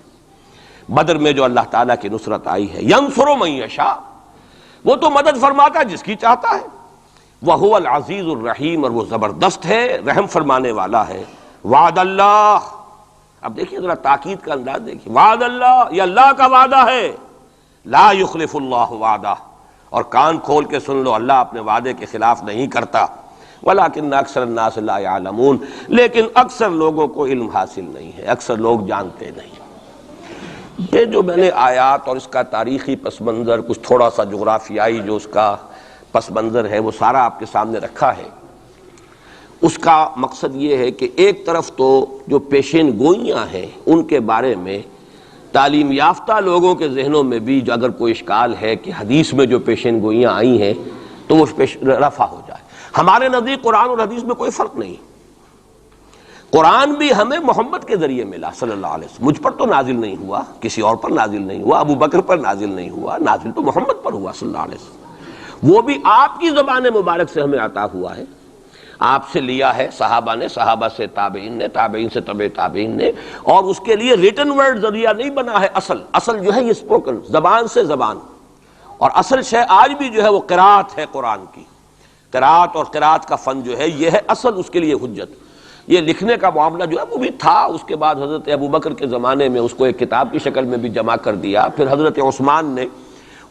S1: بدر میں جو اللہ تعالیٰ کی نصرت آئی ہے، ینصر من یشاء، وہ تو مدد فرماتا ہے جس کی چاہتا ہے، وہو العزیز الرحیم، اور وہ زبردست ہے، رحم فرمانے والا ہے۔ وعد اللہ، اب دیکھیے ذرا تاکید کا انداز دیکھیے، وعد اللہ، یہ اللہ کا وعدہ ہے، لا یخلف اللہ وعدہ، اور کان کھول کے سن لو، اللہ اپنے وعدے کے خلاف نہیں کرتا۔ ولکن اکثر الناس لا یعلمون، لیکن اکثر لوگوں کو علم حاصل نہیں ہے، اکثر لوگ جانتے نہیں۔ یہ جو میں نے آیات اور اس کا تاریخی پس منظر، کچھ تھوڑا سا جغرافیائی جو اس کا پس منظر ہے، وہ سارا آپ کے سامنے رکھا ہے۔ اس کا مقصد یہ ہے کہ ایک طرف تو جو پیشین گوئیاں ہیں ان کے بارے میں تعلیم یافتہ لوگوں کے ذہنوں میں بھی جو اگر کوئی اشکال ہے کہ حدیث میں جو پیشین گوئیاں آئی ہیں تو وہ رفع ہو جائے۔ ہمارے نزدیک قرآن اور حدیث میں کوئی فرق نہیں، قرآن بھی ہمیں محمد کے ذریعے ملا صلی اللہ علیہ وسلم، مجھ پر تو نازل نہیں ہوا، کسی اور پر نازل نہیں ہوا، ابو بکر پر نازل نہیں ہوا، نازل تو محمد پر ہوا صلی اللہ علیہ وسلم، وہ بھی آپ کی زبان مبارک سے ہمیں عطا ہوا ہے، آپ سے لیا ہے صحابہ نے، صحابہ سے تابعین نے، تابعین سے تبع تابعین نے، اور اس کے لیے ریٹن ورڈ ذریعہ نہیں بنا ہے، اصل جو ہے یہ اسپوکن، زبان سے زبان، اور اصل شے آج بھی جو ہے وہ قرات ہے قرآن کی، قرات اور قرات کا فن جو ہے یہ ہے اصل اس کے لیے حجت۔ یہ لکھنے کا معاملہ جو ہے وہ بھی تھا، اس کے بعد حضرت ابو بکر کے زمانے میں اس کو ایک کتاب کی شکل میں بھی جمع کر دیا، پھر حضرت عثمان نے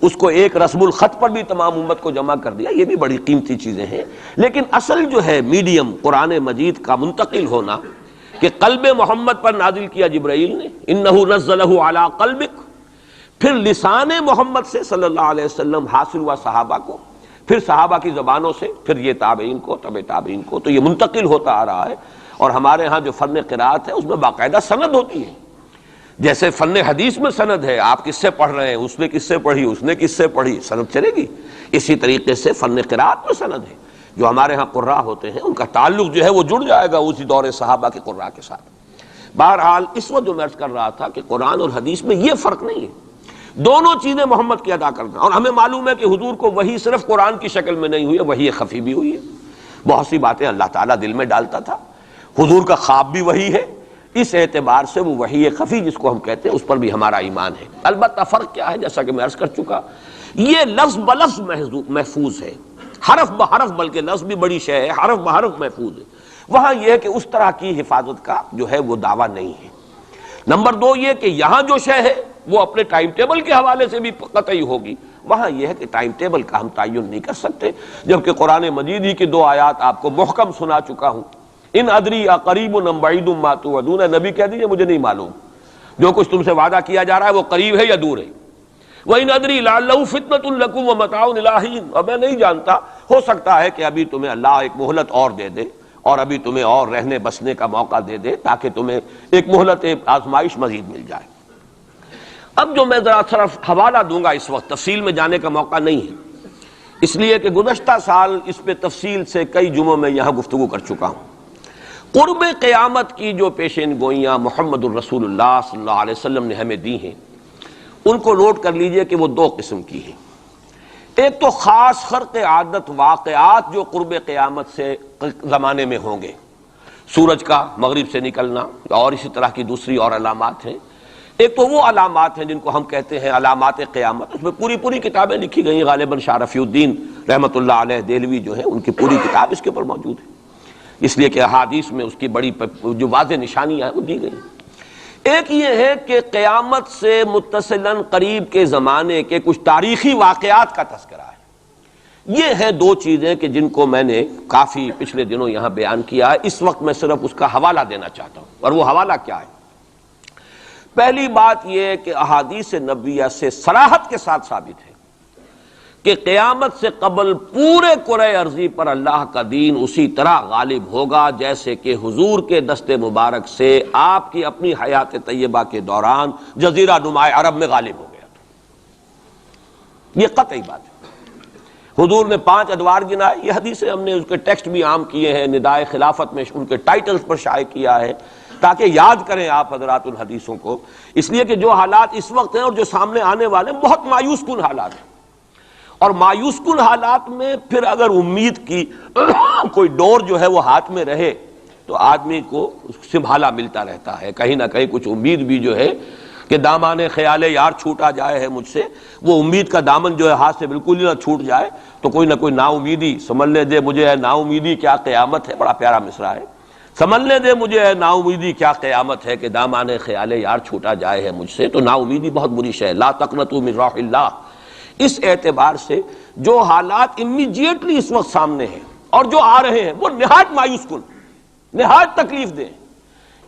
S1: اس کو ایک رسم الخط پر بھی تمام امت کو جمع کر دیا، یہ بھی بڑی قیمتی چیزیں ہیں۔ لیکن اصل جو ہے میڈیم قرآن مجید کا منتقل ہونا کہ قلب محمد پر نازل کیا جبرائیل نے، انہ نزلہ علی قلبک، پھر لسان محمد سے صلی اللہ علیہ وسلم حاصل ہوا صحابہ کو، پھر صحابہ کی زبانوں سے، پھر یہ تابعین کو، تبع تابعین کو، تو یہ منتقل ہوتا آ رہا ہے۔ اور ہمارے ہاں جو فن قرات ہے اس میں باقاعدہ سند ہوتی ہے، جیسے فن حدیث میں سند ہے، آپ کس سے پڑھ رہے ہیں، اس نے کس سے پڑھی، اس نے کس سے پڑھی، سند چلے گی۔ اسی طریقے سے فن قرات میں سند ہے، جو ہمارے ہاں قراء ہوتے ہیں ان کا تعلق جو ہے وہ جڑ جائے گا اسی دور صحابہ کے قراء کے ساتھ۔ بہرحال اس وقت جو میں عرض کر رہا تھا کہ قرآن اور حدیث میں یہ فرق نہیں ہے، دونوں چیزیں محمد کی ادا کرنا، اور ہمیں معلوم ہے کہ حضور کو وحی صرف قرآن کی شکل میں نہیں ہوئی ہے، وحی خفی بھی ہوئی ہے، بہت سی باتیں اللہ تعالیٰ دل میں ڈالتا تھا، حضور کا خواب بھی وحی ہے، اس اعتبار سے وہ وحی خفی جس کو ہم کہتے ہیں اس پر بھی ہمارا ایمان ہے۔ البتہ فرق کیا ہے، جیسا کہ میں عرض کر چکا، یہ لفظ بلفظ محفوظ ہے، حرف بحرف، بلکہ لفظ بھی بڑی شے ہے، حرف بحرف محفوظ ہے، وہاں یہ ہے کہ اس طرح کی حفاظت کا جو ہے وہ دعویٰ نہیں ہے۔ نمبر دو یہ کہ یہاں جو شے ہے وہ اپنے ٹائم ٹیبل کے حوالے سے بھی قطعی ہوگی، وہاں یہ ہے کہ ٹائم ٹیبل کا ہم تعین نہیں کر سکتے، جبکہ قرآن مجید ہی کی دو آیات آپ کو محکم سنا چکا ہوں، ان ادری اقریب ام بعید ما توعدون، نبی کہہ دیجیے مجھے نہیں معلوم جو کچھ تم سے وعدہ کیا جا رہا ہے وہ قریب ہے یا دور ہے، وَإِنْ أَدْرِي لَعَلَّهُ فِتْنَةٌ لَكُمْ وَمَتَاعٌ إِلَىٰ حِينٍ، اور میں نہیں جانتا، ہو سکتا ہے کہ ابھی تمہیں اللہ ایک مہلت اور دے دے، اور ابھی تمہیں اور رہنے بسنے کا موقع دے دے، تاکہ تمہیں ایک مہلت آزمائش مزید مل جائے۔ اب جو میں ذرا صرف حوالہ دوں گا، اس وقت تفصیل میں جانے کا موقع نہیں ہے، اس لیے کہ گزشتہ سال اس پہ تفصیل سے کئی جمعوں میں یہاں گفتگو کر چکا ہوں۔ قرب قیامت کی جو پیشین گوئیاں محمد الرسول اللہ صلی اللہ علیہ وسلم نے ہمیں دی ہیں، ان کو نوٹ کر لیجئے کہ وہ دو قسم کی ہیں۔ ایک تو خاص خرق عادت واقعات جو قرب قیامت سے زمانے میں ہوں گے، سورج کا مغرب سے نکلنا اور اسی طرح کی دوسری اور علامات ہیں۔ ایک تو وہ علامات ہیں جن کو ہم کہتے ہیں علامات قیامت، اس میں پوری کتابیں لکھی گئی ہیں، غالباً شاہ رفیع الدین رحمۃ اللہ علیہ دہلوی جو ہیں ان کی پوری کتاب اس کے اوپر موجود ہے، اس لیے کہ احادیث میں اس کی بڑی جو واضح نشانیاں ہیں وہ دی گئی۔ ایک یہ ہے کہ قیامت سے متصلاً قریب کے زمانے کے کچھ تاریخی واقعات کا تذکرہ ہے۔ یہ ہیں دو چیزیں کہ جن کو میں نے کافی پچھلے دنوں یہاں بیان کیا ہے، اس وقت میں صرف اس کا حوالہ دینا چاہتا ہوں، اور وہ حوالہ کیا ہے؟ پہلی بات یہ ہے کہ احادیث نبویہ سے صراحت کے ساتھ ثابت ہے کہ قیامت سے قبل پورے کرۂ ارضی پر اللہ کا دین اسی طرح غالب ہوگا جیسے کہ حضور کے دست مبارک سے آپ کی اپنی حیات طیبہ کے دوران جزیرہ نما عرب میں غالب ہو گیا تھا۔ یہ قطعی بات ہے۔ حضور نے 5 ادوار گنائے، یہ حدیثیں ہم نے اس کے ٹیکسٹ بھی عام کیے ہیں، ندائے خلافت میں ان کے ٹائٹلز پر شائع کیا ہے تاکہ یاد کریں آپ حضرات ان حدیثوں کو، اس لیے کہ جو حالات اس وقت ہیں اور جو سامنے آنے والے ہیں بہت مایوس کن حالات ہیں، اور مایوس کن حالات میں پھر اگر امید کی کوئی ڈور جو ہے وہ ہاتھ میں رہے تو آدمی کو سنبھالا ملتا رہتا ہے، کہیں نہ کہیں کچھ امید بھی جو ہے کہ دامان خیال یار چھوٹا جائے ہے مجھ سے، وہ امید کا دامن جو ہے ہاتھ سے بالکل ہی نہ چھوٹ جائے تو کوئی نہ کوئی نا امیدی سنبھلنے دے مجھے ہے نا امیدی کیا قیامت ہے، بڑا پیارا مصرع ہے، سنبھلنے دے مجھے ہے نا امیدی کیا قیامت ہے کہ دامان خیال یار چھوٹا جائے ہے مجھ سے، تو نا امیدی بہت بری شے ہے، لا تقنطوا من رحمۃ اللہ۔ اس اعتبار سے جو حالات امیڈیٹلی اس وقت سامنے ہیں اور جو آ رہے ہیں وہ نہایت مایوس کن، نہایت تکلیف دہ،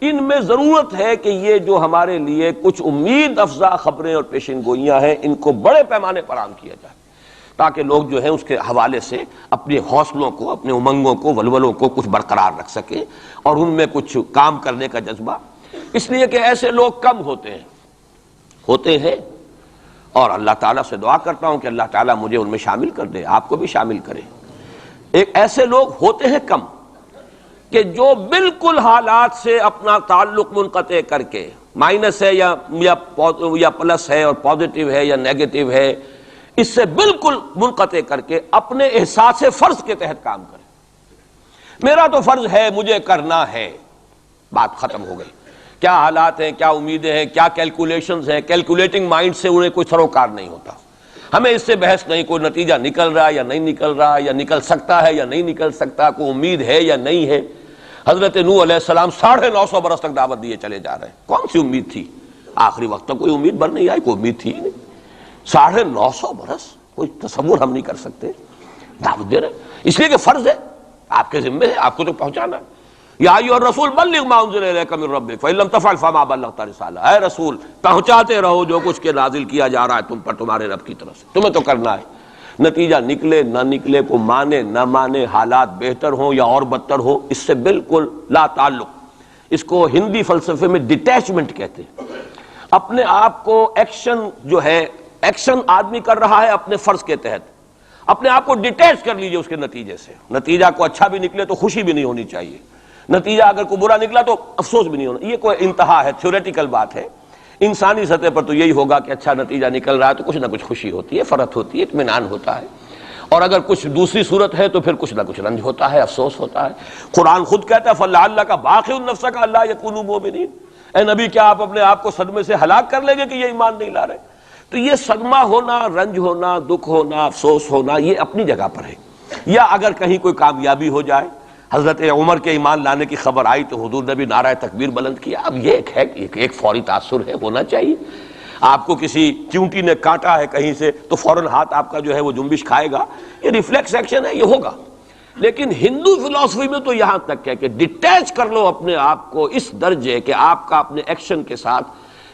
S1: ان میں ضرورت ہے کہ یہ جو ہمارے لیے کچھ امید افزا خبریں اور پیشن گوئیاں ہیں ان کو بڑے پیمانے پر عام کیا جائے، تاکہ لوگ جو ہیں اس کے حوالے سے اپنے حوصلوں کو، اپنے امنگوں کو، ولولوں کو کچھ برقرار رکھ سکیں اور ان میں کچھ کام کرنے کا جذبہ، اس لیے کہ ایسے لوگ کم ہوتے ہیں اور اللہ تعالیٰ سے دعا کرتا ہوں کہ اللہ تعالیٰ مجھے ان میں شامل کر دے، آپ کو بھی شامل کرے۔ ایک ایسے لوگ ہوتے ہیں کم کہ جو بالکل حالات سے اپنا تعلق منقطع کر کے، مائنس ہے یا پلس ہے اور پازیٹیو ہے یا نیگیٹو ہے، اس سے بالکل منقطع کر کے اپنے احساس فرض کے تحت کام کرے، میرا تو فرض ہے مجھے کرنا ہے، بات ختم ہو گئی۔ کیا حالات ہیں، کیا امیدیں ہیں، کیا کیلکولیشنز ہیں، کیلکولیٹنگ مائنڈ سے انہیں کوئی سروکار نہیں ہوتا، ہمیں اس سے بحث نہیں، کوئی نتیجہ نکل رہا ہے یا نہیں نکل رہا یا نکل سکتا ہے یا نہیں نکل سکتا، کوئی امید ہے یا نہیں ہے۔ حضرت نوح علیہ السلام 950 برس تک دعوت دیے چلے جا رہے ہیں، کون سی امید تھی؟ آخری وقت تک کوئی امید بر نہیں آئی، کوئی امید تھی نہیں، 950 برس کوئی تصور ہم نہیں کر سکتے دعوت دے رہے، اس لیے کہ فرض ہے، آپ کے ذمہ ہے، آپ کو تو پہنچانا ہے۔ یا ایھا الرسول بلغ ما انزل الیک من ربک فإن لم تفعل فما بلغت رسالہ، اے رسول پہنچاتے رہو جو کچھ کے نازل کیا جا رہا ہے تم پر تمہارے رب کی طرف سے، تمہیں تو کرنا ہے، نتیجہ نکلے نہ نکلے، کو مانے نہ مانے، حالات بہتر ہوں یا اور بدتر ہو، اس سے بالکل لا تعلق۔ اس کو ہندی فلسفے میں ڈیٹیچمنٹ کہتے ہیں، اپنے آپ کو ایکشن جو ہے، ایکشن آدمی کر رہا ہے اپنے فرض کے تحت، اپنے آپ کو ڈیٹیچ کر لیجئے اس کے نتیجے سے، نتیجہ کو اچھا بھی نکلے تو خوشی بھی نہیں ہونی چاہیے، نتیجہ اگر کوئی برا نکلا تو افسوس بھی نہیں ہونا، یہ کوئی انتہا ہے، تھیوریٹیکل بات ہے۔ انسانی سطح پر تو یہی ہوگا کہ اچھا نتیجہ نکل رہا ہے تو کچھ نہ کچھ خوشی ہوتی ہے، فرحت ہوتی ہے، اطمینان ہوتا ہے، اور اگر کچھ دوسری صورت ہے تو پھر کچھ نہ کچھ رنج ہوتا ہے، افسوس ہوتا ہے۔ قرآن خود کہتا ہے فَلَعَلَّكَ بَاخِعٌ نَفْسَكَ أَلَّا يَكُونُوا مُؤْمِنِينَ، اے نبی کیا آپ اپنے آپ کو صدمے سے ہلاک کر لیں گے کہ یہ ایمان نہیں لا رہے؟ تو یہ صدمہ ہونا، رنج ہونا، دکھ ہونا، افسوس ہونا، یہ اپنی جگہ پر ہے۔ یا اگر کہیں کوئی کامیابی ہو جائے، حضرت عمر کے ایمان لانے کی خبر آئی تو حضور نے بھی نعرہ تکبیر بلند کیا، اب یہ ایک فوری تاثر ہے، ہونا چاہیے۔ آپ کو کسی چونٹی نے کاٹا ہے کہیں سے تو فوراً ہاتھ آپ کا جو ہے وہ جنبش کھائے گا، یہ ریفلیکس ایکشن ہے، یہ ہوگا۔ لیکن ہندو فلسفی میں تو یہاں تک ہے کہ ڈیٹیچ کر لو اپنے آپ کو اس درجے کہ آپ کا اپنے ایکشن کے ساتھ،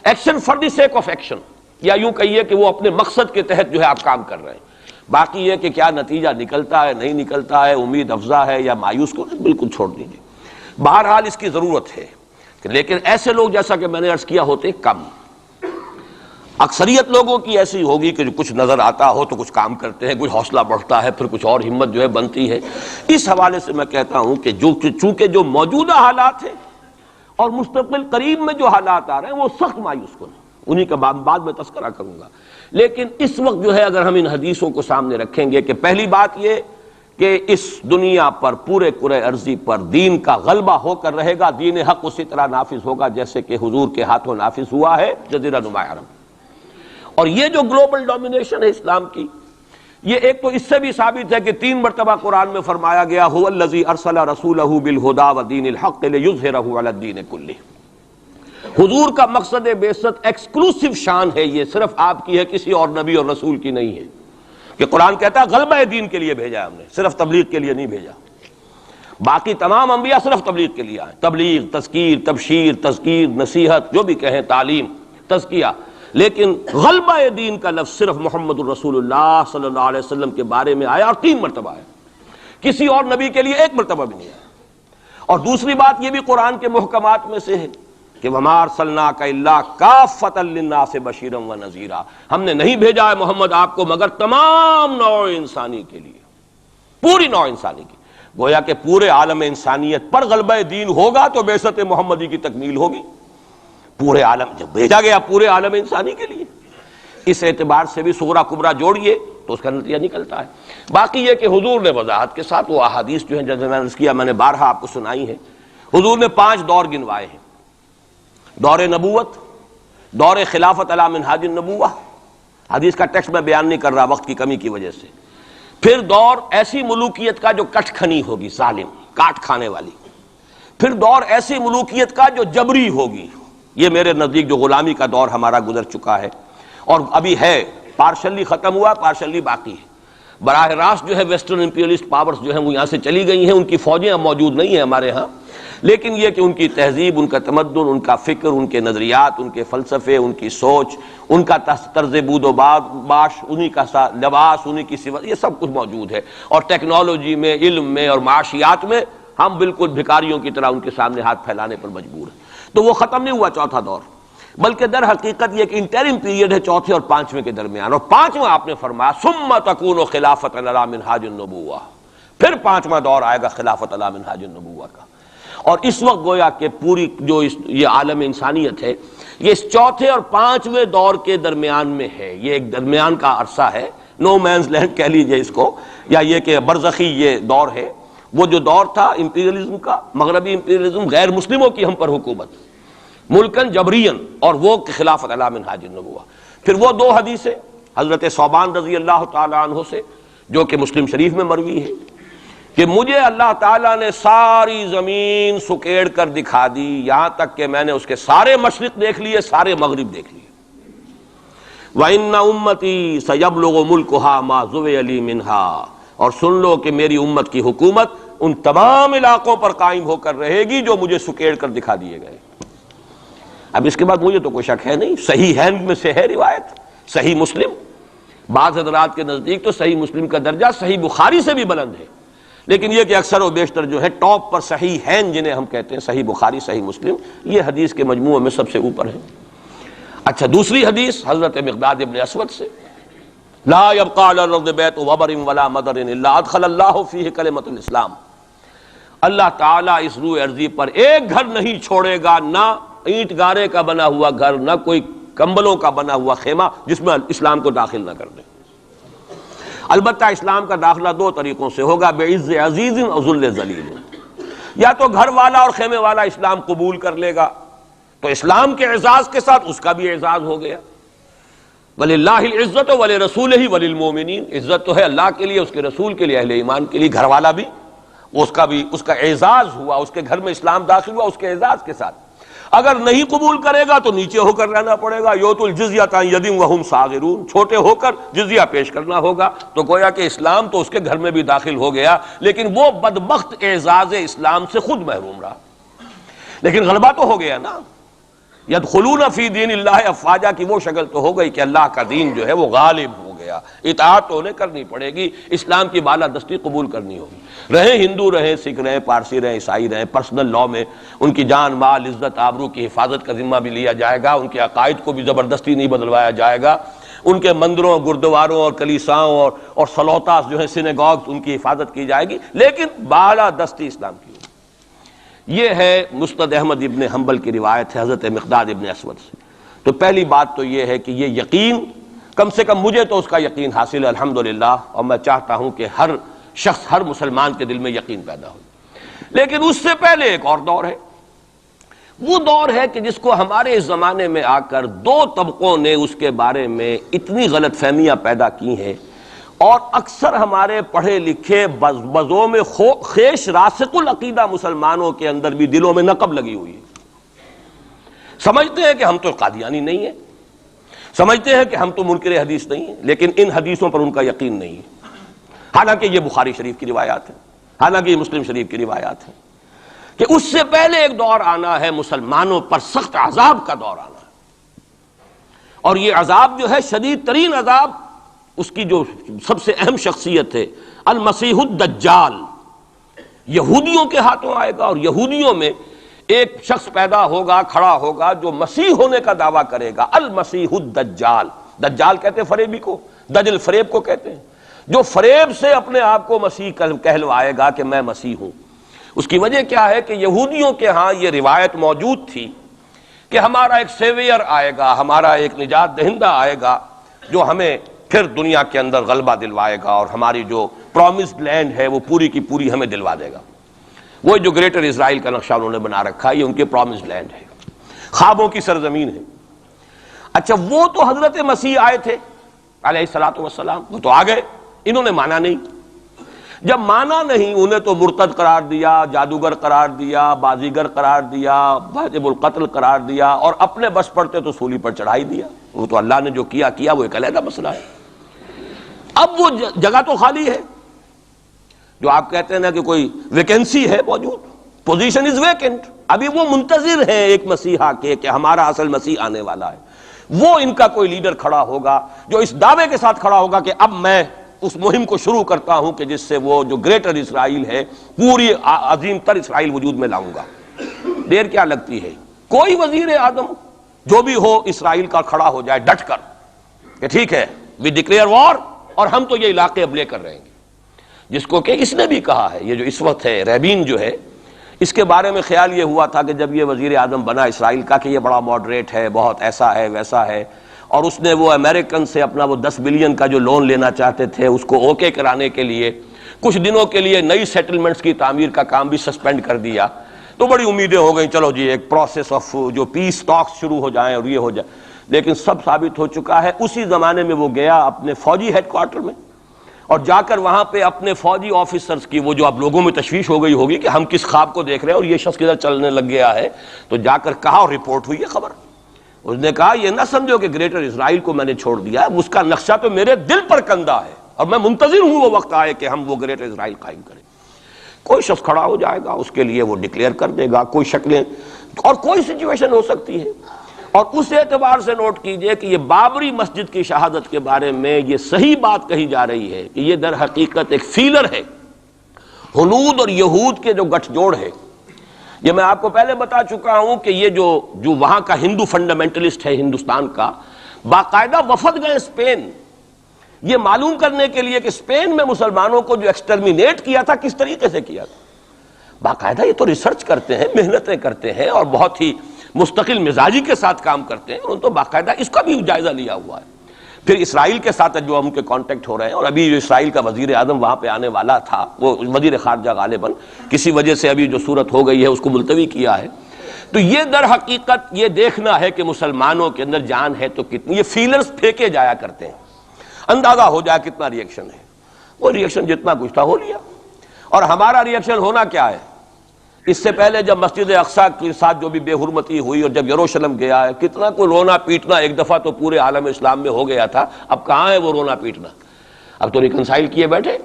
S1: action for the sake of action, یا یوں کہیے کہ وہ اپنے مقصد کے تحت جو ہے آپ کام کر رہے ہیں، باقی یہ کہ کیا نتیجہ نکلتا ہے نہیں نکلتا ہے، امید افزا ہے یا مایوس کو بالکل چھوڑ دیجیے۔ بہرحال اس کی ضرورت ہے، لیکن ایسے لوگ جیسا کہ میں نے عرض کیا ہوتے کم، اکثریت لوگوں کی ایسی ہوگی کہ جو کچھ نظر آتا ہو تو کچھ کام کرتے ہیں، کچھ حوصلہ بڑھتا ہے، پھر کچھ اور ہمت جو ہے بنتی ہے۔ اس حوالے سے میں کہتا ہوں کہ چونکہ جو موجودہ حالات ہیں اور مستقبل قریب میں جو حالات آ رہے ہیں وہ سخت مایوس کن ہیں، انہی کا بعد میں تذکرہ کروں گا۔ لیکن اس وقت جو ہے اگر ہم ان حدیثوں کو سامنے رکھیں گے کہ پہلی بات یہ کہ اس دنیا پر پورے کرۂ ارضی پر دین کا غلبہ ہو کر رہے گا، دین حق اسی طرح نافذ ہوگا جیسے کہ حضور کے ہاتھوں نافذ ہوا ہے جزیرہ نما عرب۔ اور یہ جو گلوبل ڈومینیشن ہے اسلام کی، یہ ایک تو اس سے بھی ثابت ہے کہ 3 مرتبہ قرآن میں فرمایا گیا هو الذی ارسل رسولہ بالہدی ودین الحق لیظہرہ علی الدین کلہ۔ حضور کا مقصد بعثت ایکسکلوسیو شان ہے، یہ صرف آپ کی ہے، کسی اور نبی اور رسول کی نہیں ہے، کہ قرآن کہتا ہے غلبہ دین کے لیے بھیجا ہم نے، صرف تبلیغ کے لیے نہیں بھیجا۔ باقی تمام انبیاء صرف تبلیغ کے لیے آئے، تبلیغ، تذکیر، تبشیر، تذکیر، نصیحت، جو بھی کہیں، تعلیم، تزکیہ، لیکن غلبہ دین کا لفظ صرف محمد الرسول اللہ صلی اللہ علیہ وسلم کے بارے میں آیا اور 3 مرتبہ آیا، کسی اور نبی کے لیے 1 مرتبہ بھی نہیں آیا۔ اور دوسری بات یہ بھی قرآن کے محکمات میں سے ہے کہ وَمَا أَرْسَلْنَاكَ إِلَّا كَافَّةً لِلنَّاسِ بَشِيرًا وَنَذِيرًا، ہم نے نہیں بھیجا ہے محمد آپ کو مگر تمام نوع انسانی کے لیے، پوری نوع انسانی کی۔ گویا کہ پورے عالم انسانیت پر غلبہ دین ہوگا تو بعثت محمدی کی تکمیل ہوگی. پورے عالم جب بھیجا گیا پورے عالم انسانی کے لیے، اس اعتبار سے بھی صغرا کبرا جوڑیے تو اس کا نتیجہ نکلتا ہے. باقی یہ کہ حضور نے وضاحت کے ساتھ وہ احادیث جو ہیں جیسے میں نے عرض کیا، میں نے بارہا آپ کو سنائی ہیں. حضور نے 5 دور گنوائے ہیں: دور نبوت، دور خلافت علی منہاج النبوہ، حدیث کا ٹیکسٹ میں بیان نہیں کر رہا وقت کی کمی کی وجہ سے. پھر دور ایسی ملوکیت کا جو کٹ کھنی ہوگی، ظالم، کاٹ کھانے والی. پھر دور ایسی ملوکیت کا جو جبری ہوگی. یہ میرے نزدیک جو غلامی کا دور ہمارا گزر چکا ہے اور ابھی ہے، پارشلی ختم ہوا، پارشلی باقی ہے. براہ راست جو ہے ویسٹرن امپیریلسٹ پاورز جو ہیں وہ یہاں سے چلی گئی ہیں، ان کی فوجیں اب موجود نہیں ہیں ہمارے ہاں، لیکن یہ کہ ان کی تہذیب، ان کا تمدن، ان کا فکر، ان کے نظریات، ان کے فلسفے، ان کی سوچ، ان کا طرز بود و باش، انہی کا لباس، انہی کی صفت، یہ سب کچھ موجود ہے. اور ٹیکنالوجی میں، علم میں اور معاشیات میں ہم بالکل بھکاریوں کی طرح ان کے سامنے ہاتھ پھیلانے پر مجبور ہیں. تو وہ ختم نہیں ہوا چوتھا دور، بلکہ در حقیقت یہ کہ انٹرم پیریڈ ہے چوتھے اور 5ویں کے درمیان. اور 5واں آپ نے فرمایا ثم تکون خلافت علی منہاج النبوہ، پھر 5واں دور آئے گا خلافت علی منہاج النبوہ کا. اور اس وقت گویا کہ پوری جو یہ عالم انسانیت ہے یہ اس چوتھے اور 5ویں دور کے درمیان میں ہے. یہ ایک درمیان کا عرصہ ہے، نو مینز لینڈ کہہ لیجئے اس کو، یا یہ کہ برزخی یہ دور ہے. وہ جو دور تھا امپیریلزم کا، مغربی امپیریلزم، غیر مسلموں کی ہم پر حکومت، ملکن جبرین، اور وہ خلافت علی منہاج النبوہ. پھر وہ 2 حدیثیں حضرت ثوبان رضی اللہ تعالی عنہ سے جو کہ مسلم شریف میں مروی ہے کہ مجھے اللہ تعالیٰ نے ساری زمین سکیڑ کر دکھا دی، یہاں تک کہ میں نے اس کے سارے مشرق دیکھ لیے، سارے مغرب دیکھ لیے. وَإِنَّ أُمَّتِي سَيَبْلُغُ مُلْكُهَا مَا زُوِيَ لِي مِنْهَا، اور سن لو کہ میری امت کی حکومت ان تمام علاقوں پر قائم ہو کر رہے گی جو مجھے سکیڑ کر دکھا دیے گئے. اب اس کے بعد مجھے تو کوئی شک ہے نہیں، صحیح ہے میں سے ہے روایت، صحیح مسلم. بعض حضرات کے نزدیک تو صحیح مسلم کا درجہ صحیح بخاری سے بھی بلند ہے، لیکن یہ کہ اکثر و بیشتر جو ہے ٹاپ پر صحیح ہیں جنہیں ہم کہتے ہیں صحیح بخاری، صحیح مسلم، یہ حدیث کے مجموعے میں سب سے اوپر ہے. اچھا، دوسری حدیث حضرت مقداد ابن اسود سے، لا يبقى على الارض بیت وبر ولا مدر الا ادخل اللہ فیہ کلمۃ الاسلام. اللہ تعالیٰ اس روح ارضی پر ایک گھر نہیں چھوڑے گا، نہ اینٹ گارے کا بنا ہوا گھر، نہ کوئی کمبلوں کا بنا ہوا خیمہ جس میں اسلام کو داخل نہ کر دے. البتہ اسلام کا داخلہ 2 طریقوں سے ہوگا، بعز عزیز اور ذل ذلیل. یا تو گھر والا اور خیمے والا اسلام قبول کر لے گا تو اسلام کے اعزاز کے ساتھ اس کا بھی اعزاز ہو گیا. وَلِلَّهِ الْعِزَّةُ وَلِرَسُولِهِ وَلِلْمُؤْمِنِينَ، عزت تو ہے اللہ کے لیے، اس کے رسول کے لیے، اہل ایمان کے لیے. گھر والا بھی اس کا اعزاز ہوا، اس کے گھر میں اسلام داخل ہوا اس کے اعزاز کے ساتھ. اگر نہیں قبول کرے گا تو نیچے ہو کر رہنا پڑے گا. یؤتُ الْجِزْیَۃَ عَنْ یَدٍ وَهُمْ صَاغِرُونَ، چھوٹے ہو کر جزیہ پیش کرنا ہوگا. تو گویا کہ اسلام تو اس کے گھر میں بھی داخل ہو گیا، لیکن وہ بدبخت اعزاز اسلام سے خود محروم رہا. لیکن غلبہ تو ہو گیا نا. یدخلون فی دین اللہ افواجا کی وہ شکل تو ہو گئی کہ اللہ کا دین جو ہے وہ غالب ہو گیا. اطاعت تو انہیں کرنی پڑے گی، اسلام کی بالادستی قبول کرنی ہوگی. رہیں ہندو، رہیں سکھ، رہیں پارسی، رہیں عیسائی، رہیں پرسنل لا میں ان کی جان، مال، عزت، آبرو کی حفاظت کا ذمہ بھی لیا جائے گا. ان کے عقائد کو بھی زبردستی نہیں بدلوایا جائے گا. ان کے مندروں، گردواروں اور کلیساؤں اور سلوتاس جو ہیں سینیگاگز، ان کی حفاظت کی جائے گی، لیکن بالادستی اسلام کی. یہ ہے مسند احمد ابن حنبل کی روایت ہے حضرت مقداد ابن اسود سے. تو پہلی بات تو یہ ہے کہ یہ یقین، کم سے کم مجھے تو اس کا یقین حاصل ہے الحمدللہ، اور میں چاہتا ہوں کہ ہر شخص، ہر مسلمان کے دل میں یقین پیدا ہو. لیکن اس سے پہلے ایک اور دور ہے. وہ دور ہے کہ جس کو ہمارے اس زمانے میں آ کر 2 طبقوں نے اس کے بارے میں اتنی غلط فہمیاں پیدا کی ہیں، اور اکثر ہمارے پڑھے لکھے بزوں میں خیش راسخ العقیدہ مسلمانوں کے اندر بھی دلوں میں نقب لگی ہوئی ہے. سمجھتے ہیں کہ ہم تو قادیانی نہیں ہیں، سمجھتے ہیں کہ ہم تو منکر حدیث نہیں ہیں، لیکن ان حدیثوں پر ان کا یقین نہیں ہے. حالانکہ یہ بخاری شریف کی روایات ہیں، حالانکہ یہ مسلم شریف کی روایات ہیں کہ اس سے پہلے ایک دور آنا ہے، مسلمانوں پر سخت عذاب کا دور آنا ہے. اور یہ عذاب جو ہے شدید ترین عذاب، اس کی جو سب سے اہم شخصیت ہے المسیح الدجال، یہودیوں کے ہاتھوں آئے گا. اور یہودیوں میں ایک شخص پیدا ہوگا، کھڑا ہوگا، جو مسیح ہونے کا دعویٰ کرے گا. المسیح الدجال، دجال کہتے ہیں فریبی کو، دجل فریب کو کہتے ہیں. جو فریب سے اپنے آپ کو مسیح کہلوائے گا کہ میں مسیح ہوں. اس کی وجہ کیا ہے کہ یہودیوں کے ہاں یہ روایت موجود تھی کہ ہمارا ایک سیویئر آئے گا، ہمارا ایک نجات دہندہ آئے گا جو ہمیں پھر دنیا کے اندر غلبہ دلوائے گا اور ہماری جو پرومسڈ لینڈ ہے وہ پوری کی پوری ہمیں دلوا دے گا. وہ جو گریٹر اسرائیل کا نقشہ انہوں نے بنا رکھا ہے، یہ ان کے پرومسڈ لینڈ ہے، خوابوں کی سرزمین ہے. اچھا وہ تو حضرت مسیح آئے تھے علیہ الصلوۃ والسلام، وہ تو آ گئے، انہوں نے مانا نہیں. جب مانا نہیں، انہیں تو مرتد قرار دیا، جادوگر قرار دیا، بازیگر قرار دیا، واجب القتل قرار دیا، اور اپنے بس پڑتے تو سولی پر چڑھائی دیا. وہ تو اللہ نے جو کیا وہ ایک علیحدہ مسئلہ ہے. اب وہ جگہ تو خالی ہے جو آپ کہتے ہیں نا کہ کوئی ویکینسی ہے موجود، پوزیشن از ویکنٹ. ابھی وہ منتظر ہیں ایک مسیحا کے کہ ہمارا اصل مسیح آنے والا ہے. وہ ان کا کوئی لیڈر کھڑا ہوگا جو اس دعوے کے ساتھ کھڑا ہوگا کہ اب میں اس مہم کو شروع کرتا ہوں کہ جس سے وہ جو گریٹر اسرائیل ہے، پوری عظیم تر اسرائیل وجود میں لاؤں گا. دیر کیا لگتی ہے؟ کوئی وزیر اعظم جو بھی ہو اسرائیل کا کھڑا ہو جائے ڈٹ کر کہ ٹھیک ہے وی ڈکلیئر وار، اور ہم تو یہ علاقے اب لے کر رہیں گے. جس کو کہ اس نے بھی کہا ہے، یہ جو اس وقت ہے ریبین جو ہے، اس کے بارے میں خیال یہ ہوا تھا کہ جب یہ وزیر اعظم بنا اسرائیل کا کہ یہ بڑا ماڈریٹ ہے، بہت ایسا ہے ویسا ہے، اور اس نے وہ امریکن سے اپنا وہ 10 بلین کا جو لون لینا چاہتے تھے اس کو اوکے کرانے کے لیے کچھ دنوں کے لیے نئی سیٹلمنٹس کی تعمیر کا کام بھی سسپینڈ کر دیا. تو بڑی امیدیں ہو گئیں، چلو جی ایک پروسیس آف جو پیس ٹاکس شروع ہو جائیں اور یہ ہو جائے. لیکن سب ثابت ہو چکا ہے. اسی زمانے میں وہ گیا اپنے فوجی ہیڈ کوارٹر میں، اور جا کر وہاں پہ اپنے فوجی آفیسرز کی وہ جو اب لوگوں میں تشویش ہو گئی ہوگی کہ ہم کس خواب کو دیکھ رہے ہیں اور یہ شخص کدھر چلنے لگ گیا ہے، تو جا کر کہا اور رپورٹ ہوئی ہے خبر. اس نے کہا یہ نہ سمجھو کہ گریٹر اسرائیل کو میں نے چھوڑ دیا ہے، اس کا نقشہ تو میرے دل پر کندہ ہے اور میں منتظر ہوں وہ وقت آئے کہ ہم وہ گریٹر اسرائیل قائم کریں. کوئی شخص کھڑا ہو جائے گا، اس کے لیے وہ ڈکلیئر کر دے گا، کوئی شکلیں اور کوئی سچویشن ہو سکتی ہے. اور اس اعتبار سے نوٹ کیجئے کہ یہ بابری مسجد کی شہادت کے بارے میں یہ صحیح بات کہی جا رہی ہے کہ یہ در حقیقت ایک فیلر ہے ہنود اور یہود کے جو گٹھ جوڑ ہے. یہ میں آپ کو پہلے بتا چکا ہوں کہ یہ جو وہاں کا ہندو فنڈامنٹلسٹ ہے ہندوستان کا، باقاعدہ وفد گئے اسپین یہ معلوم کرنے کے لیے کہ اسپین میں مسلمانوں کو جو ایکسٹرمینیٹ کیا تھا کس طریقے سے کیا تھا. باقاعدہ یہ تو ریسرچ کرتے ہیں، محنتیں کرتے ہیں اور بہت ہی مستقل مزاجی کے ساتھ کام کرتے ہیں. انہوں نے تو باقاعدہ اس کا بھی جائزہ لیا ہوا ہے. پھر اسرائیل کے ساتھ جو ہم کے کانٹیکٹ ہو رہے ہیں، اور ابھی جو اسرائیل کا وزیر اعظم وہاں پہ آنے والا تھا، وہ وزیر خارجہ غالباً کسی وجہ سے ابھی جو صورت ہو گئی ہے اس کو ملتوی کیا ہے. تو یہ در حقیقت یہ دیکھنا ہے کہ مسلمانوں کے اندر جان ہے تو کتنی. یہ فیلرز پھینکے جایا کرتے ہیں، اندازہ ہو جائے کتنا ری ایکشن ہے. وہ ری ایکشن جتنا کچھ تھا ہو لیا. اور ہمارا ری ایکشن ہونا کیا ہے؟ اس سے پہلے جب مسجد اقصیٰ کے ساتھ جو بھی بے حرمتی ہوئی اور جب یروشلم گیا ہے، کتنا کوئی رونا پیٹنا ایک دفعہ تو پورے عالم اسلام میں ہو گیا تھا. اب کہاں ہے وہ رونا پیٹنا؟ اب تو ریکنسائل کیے بیٹھے.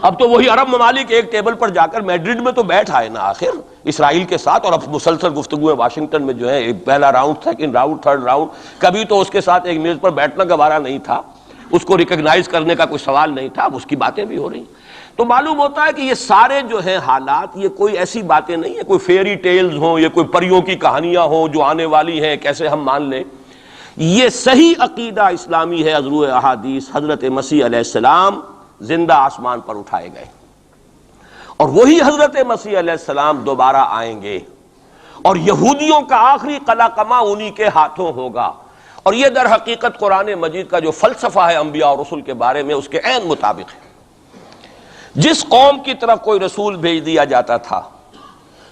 S1: اب تو وہی عرب ممالک ایک ٹیبل پر جا کر میڈرڈ میں تو بیٹھ آئے نا آخر اسرائیل کے ساتھ، اور اب مسلسل گفتگو واشنگٹن میں جو ہے ایک پہلا round, second round, third round, کبھی تو اس کے ساتھ ایک میز پر بیٹھنا گوارا نہیں تھا، اس کو ریکگنائز کرنے کا کوئی سوال نہیں تھا. اب اس کی باتیں بھی ہو رہی. تو معلوم ہوتا ہے کہ یہ سارے جو ہیں حالات یہ کوئی ایسی باتیں نہیں ہیں، کوئی فیری ٹیلز ہوں، یہ کوئی پریوں کی کہانیاں ہوں جو آنے والی ہیں کیسے ہم مان لیں. یہ صحیح عقیدہ اسلامی ہے. از روئے احادیث حضرت مسیح علیہ السلام زندہ آسمان پر اٹھائے گئے، اور وہی حضرت مسیح علیہ السلام دوبارہ آئیں گے، اور یہودیوں کا آخری قلع قمع انہی کے ہاتھوں ہوگا. اور یہ در حقیقت قرآن مجید کا جو فلسفہ ہے انبیاء اور رسل کے بارے میں اس کے عین مطابق ہے. جس قوم کی طرف کوئی رسول بھیج دیا جاتا تھا،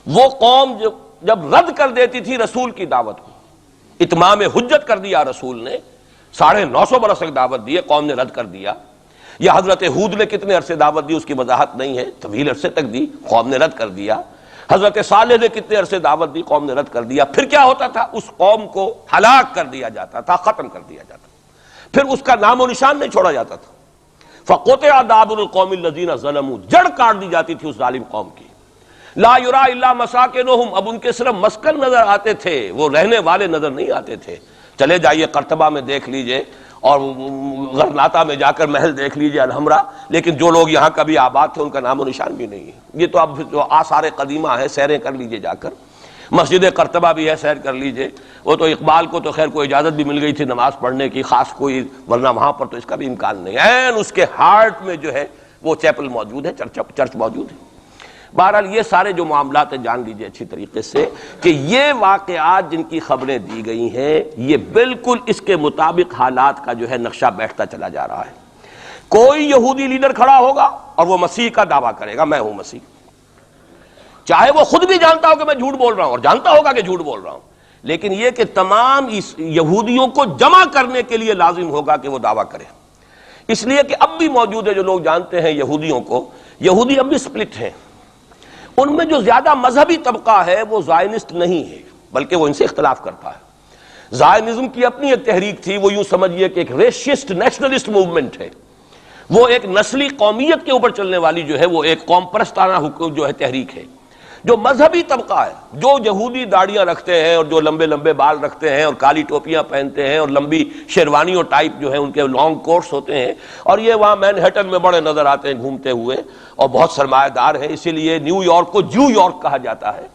S1: وہ قوم جب رد کر دیتی تھی رسول کی دعوت کو، اتمام حجت کر دیا رسول نے، 950 برس تک دعوت دی، قوم نے رد کر دیا. یا حضرت ہود نے کتنے عرصے دعوت دی اس کی وضاحت نہیں ہے، طویل عرصے تک دی، قوم نے رد کر دیا. حضرت صالح نے کتنے عرصے دعوت دی، قوم نے رد کر دیا. پھر کیا ہوتا تھا؟ اس قوم کو ہلاک کر دیا جاتا تھا، ختم کر دیا جاتا تھا، پھر اس کا نام و نشان نہیں چھوڑا جاتا تھا. فَقُطِعَ دَابِرُ الْقَوْمِ الَّذِينَ ظَلَمُوا، جڑ کاٹ دی جاتی تھی اس ظالم قوم کی. لا یرا الا مساکنہم، اب ان کے صرف مسکن نظر آتے تھے، وہ رہنے والے نظر نہیں آتے تھے. چلے جائیے قرطبہ میں دیکھ لیجئے اور غرناطہ میں جا کر محل دیکھ لیجئے الحمرا، لیکن جو لوگ یہاں کبھی آباد تھے ان کا نام و نشان بھی نہیں ہے. یہ تو اب جو آثار قدیمہ ہیں سیریں کر لیجئے جا کر. مسجد قرطبہ بھی ہے، سیر کر لیجئے، وہ تو اقبال کو تو خیر کوئی اجازت بھی مل گئی تھی نماز پڑھنے کی خاص کوئی، ورنہ وہاں پر تو اس کا بھی امکان نہیں ہے، اس کے ہارٹ میں جو ہے وہ چیپل موجود ہے، چرچ موجود ہے۔ بہرحال یہ سارے جو معاملات ہیں جان لیجئے اچھی طریقے سے کہ یہ واقعات جن کی خبریں دی گئی ہیں یہ بالکل اس کے مطابق حالات کا جو ہے نقشہ بیٹھتا چلا جا رہا ہے۔ کوئی یہودی لیڈر کھڑا ہوگا اور وہ مسیح کا دعویٰ کرے گا، میں ہوں مسیح، چاہے وہ خود بھی جانتا ہو کہ میں جھوٹ بول رہا ہوں اور جانتا ہوگا کہ جھوٹ بول رہا ہوں، لیکن یہ کہ تمام یہودیوں کو جمع کرنے کے لیے لازم ہوگا کہ وہ دعویٰ کرے۔ اس لیے کہ اب بھی موجود ہے، جو لوگ جانتے ہیں یہودیوں کو، یہودی اب بھی سپلٹ ہیں، ان میں جو زیادہ مذہبی طبقہ ہے وہ زائنسٹ نہیں ہے بلکہ وہ ان سے اختلاف کرتا ہے۔ زائنزم کی اپنی ایک تحریک تھی، وہ یوں سمجھیے کہ ایک ریشسٹ نیشنلسٹ موومنٹ ہے، وہ ایک نسلی قومیت کے اوپر چلنے والی جو ہے وہ ایک قوم پرستانہ جو ہے تحریک ہے۔ جو مذہبی طبقہ ہے، جو یہودی داڑیاں رکھتے ہیں اور جو لمبے لمبے بال رکھتے ہیں اور کالی ٹوپیاں پہنتے ہیں اور لمبی شیروانیوں ٹائپ جو ہے ان کے لانگ کوٹس ہوتے ہیں، اور یہ وہاں مینہٹن میں بڑے نظر آتے ہیں گھومتے ہوئے اور بہت سرمایہ دار ہیں، اسی لیے نیو یارک کو جو یارک کہا جاتا ہے،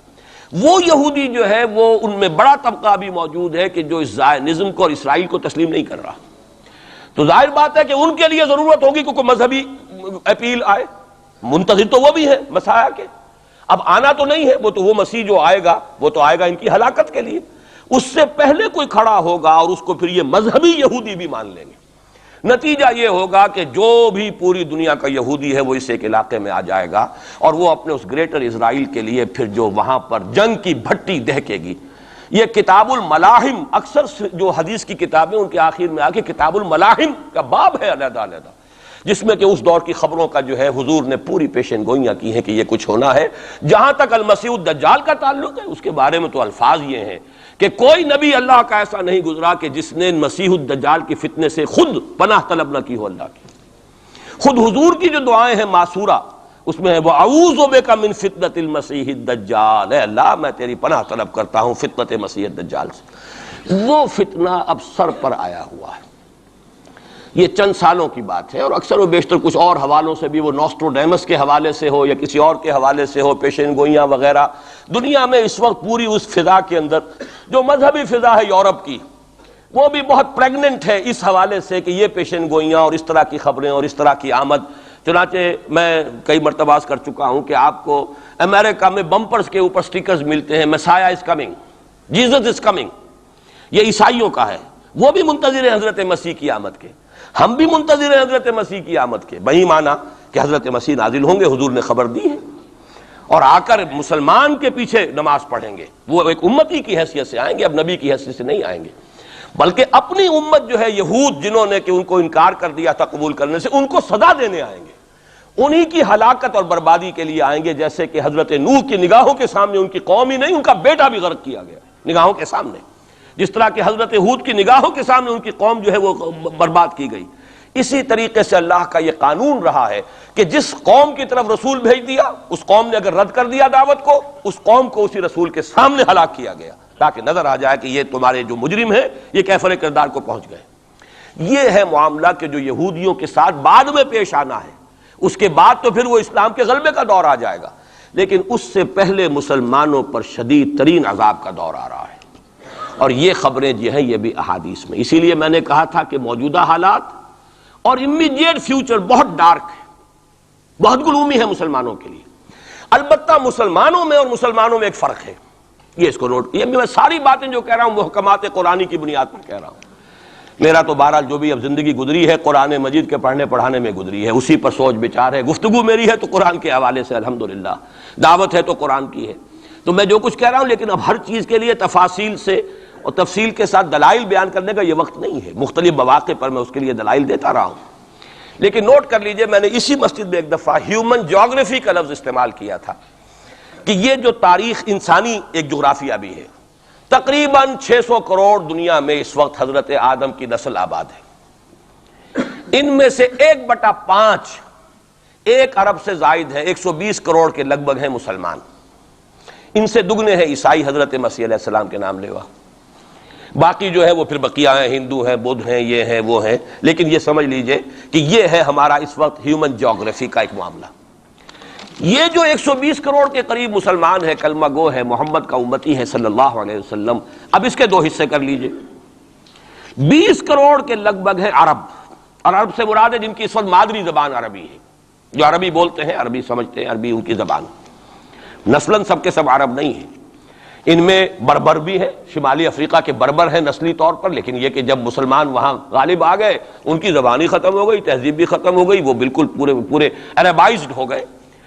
S1: وہ یہودی جو ہے وہ ان میں بڑا طبقہ بھی موجود ہے کہ جو اس زائنزم کو اور اسرائیل کو تسلیم نہیں کر رہا۔ تو ظاہر بات ہے کہ ان کے لیے ضرورت ہوگی کہ کوئی مذہبی اپیل آئے، منتظر تو وہ بھی ہے مسیح کے، اب آنا تو نہیں ہے، وہ مسیح جو آئے گا وہ تو آئے گا ان کی ہلاکت کے لیے، اس سے پہلے کوئی کھڑا ہوگا اور اس کو پھر یہ مذہبی یہودی بھی مان لیں گے۔ نتیجہ یہ ہوگا کہ جو بھی پوری دنیا کا یہودی ہے وہ اس ایک علاقے میں آ جائے گا اور وہ اپنے اس گریٹر اسرائیل کے لیے پھر جو وہاں پر جنگ کی بھٹی دہکے گی۔ یہ کتاب الملاحم، اکثر جو حدیث کی کتابیں ان کے آخر میں آ کے کتاب الملاحم کا باب ہے علیحدہ علیحدہ، جس میں کہ اس دور کی خبروں کا جو ہے حضور نے پوری پیشن گوئیاں کی ہیں کہ یہ کچھ ہونا ہے۔ جہاں تک المسیح الدجال کا تعلق ہے اس کے بارے میں تو الفاظ یہ ہیں کہ کوئی نبی اللہ کا ایسا نہیں گزرا کہ جس نے مسیح الدجال کے فتنے سے خود پناہ طلب نہ کی ہو اللہ کی۔ خود حضور کی جو دعائیں ہیں معصورہ، اس میں ہے وَأَعُوذُ بِكَ مِن فِتْنَةِ الْمَسِيحِ الدَّجَّالِ، اے اللہ میں تیری پناہ طلب کرتا ہوں فتنت مسیح الدجال سے۔ وہ فتنہ اب سر پر آیا ہوا ہے، یہ چند سالوں کی بات ہے، اور اکثر و بیشتر کچھ اور حوالوں سے بھی، وہ نوسٹروڈیمس کے حوالے سے ہو یا کسی اور کے حوالے سے ہو، پیشین گوئیاں وغیرہ، دنیا میں اس وقت پوری اس فضا کے اندر جو مذہبی فضا ہے یورپ کی، وہ بھی بہت پریگننٹ ہے اس حوالے سے کہ یہ پیشین گوئیاں اور اس طرح کی خبریں اور اس طرح کی آمد۔ چنانچہ میں کئی مرتبہ کر چکا ہوں کہ آپ کو امریکہ میں بمپرز کے اوپر سٹیکرز ملتے ہیں، مسیح is coming, Jesus is coming, یہ عیسائیوں کا ہے، وہ بھی منتظر ہیں حضرت مسیح کی آمد کے، ہم بھی منتظر ہیں حضرت مسیح کی آمد کے، وہی مانا کہ حضرت مسیح نازل ہوں گے، حضور نے خبر دی ہے، اور آ کر مسلمان کے پیچھے نماز پڑھیں گے، وہ ایک امتی کی حیثیت سے آئیں گے، اب نبی کی حیثیت سے نہیں آئیں گے، بلکہ اپنی امت جو ہے یہود جنہوں نے کہ ان کو انکار کر دیا تھا قبول کرنے سے، ان کو سزا دینے آئیں گے، انہی کی ہلاکت اور بربادی کے لیے آئیں گے، جیسے کہ حضرت نوح کی نگاہوں کے سامنے ان کی قوم ہی نہیں ان کا بیٹا بھی غرق کیا گیا نگاہوں کے سامنے، جس طرح کہ حضرت ہود کی نگاہوں کے سامنے ان کی قوم جو ہے وہ برباد کی گئی۔ اسی طریقے سے اللہ کا یہ قانون رہا ہے کہ جس قوم کی طرف رسول بھیج دیا، اس قوم نے اگر رد کر دیا دعوت کو، اس قوم کو اسی رسول کے سامنے ہلاک کیا گیا، تاکہ نظر آ جائے کہ یہ تمہارے جو مجرم ہیں یہ کیفر کردار کو پہنچ گئے۔ یہ ہے معاملہ کہ جو یہودیوں کے ساتھ بعد میں پیش آنا ہے، اس کے بعد تو پھر وہ اسلام کے غلبے کا دور آ جائے گا، لیکن اس سے پہلے مسلمانوں پر شدید ترین عذاب کا دور آ رہا ہے، اور یہ خبریں جو ہیں یہ بھی احادیث میں۔ اسی لیے میں نے کہا تھا کہ موجودہ حالات اور امیڈیٹ فیوچر بہت ڈارک ہے، بہت گلومی ہے مسلمانوں کے لیے۔ البتہ مسلمانوں میں اور مسلمانوں میں ایک فرق ہے، یہ اس کو نوٹ، یہ میں ساری باتیں جو کہہ رہا ہوں محکمات قرآنی کی بنیاد پر کہہ رہا ہوں۔ میرا تو بہرحال جو بھی اب زندگی گزری ہے قرآن مجید کے پڑھنے پڑھانے میں گزری ہے، اسی پر سوچ بچار ہے، گفتگو میری ہے تو قرآن کے حوالے سے الحمدللہ، دعوت ہے تو قرآن کی ہے، تو میں جو کچھ کہہ رہا ہوں، لیکن اب ہر چیز کے لیے تفاصیل سے اور تفصیل کے ساتھ دلائل بیان کرنے کا یہ وقت نہیں ہے، مختلف مواقع پر میں اس کے لیے دلائل دیتا رہا ہوں۔ لیکن نوٹ کر لیجئے، میں نے اسی مسجد میں ایک دفعہ ہیومن جیوگرافی کا لفظ استعمال کیا تھا کہ یہ جو تاریخ انسانی ایک جغرافیہ بھی ہے، تقریباً 600 کروڑ دنیا میں اس وقت حضرت آدم کی نسل آباد ہے، ان میں سے 1/5 1 ارب سے زائد ہے، 120 کروڑ کے لگ بھگ ہیں مسلمان، ان سے دگنے ہیں عیسائی حضرت مسیح علیہ السلام کے نام لیوا، باقی جو ہے وہ پھر بقیہ ہیں، ہندو ہیں، بدھ ہیں، یہ ہیں وہ ہیں، لیکن یہ سمجھ لیجئے کہ یہ ہے ہمارا اس وقت ہیومن جیوگرافی کا ایک معاملہ۔ یہ جو 120 کروڑ کے قریب مسلمان ہے، کلمہ گو ہے، محمد کا امتی ہے صلی اللہ علیہ وسلم، اب اس کے دو حصے کر لیجئے۔ 20 کروڑ کے لگ بھگ ہے عرب، اور عرب سے مراد ہے جن کی اس وقت مادری زبان عربی ہے، جو عربی بولتے ہیں، عربی سمجھتے ہیں، عربی ان کی زبان۔ نسلاً سب کے سب عرب نہیں ہیں، ان میں بربر بھی ہے، شمالی افریقہ کے بربر ہیں نسلی طور پر، لیکن یہ کہ جب مسلمان وہاں غالب آ گئے ان کی زبان ہی ختم ہو گئی، تہذیب بھی ختم ہو گئی، وہ بالکل پورے عربائزڈ ہو گئے،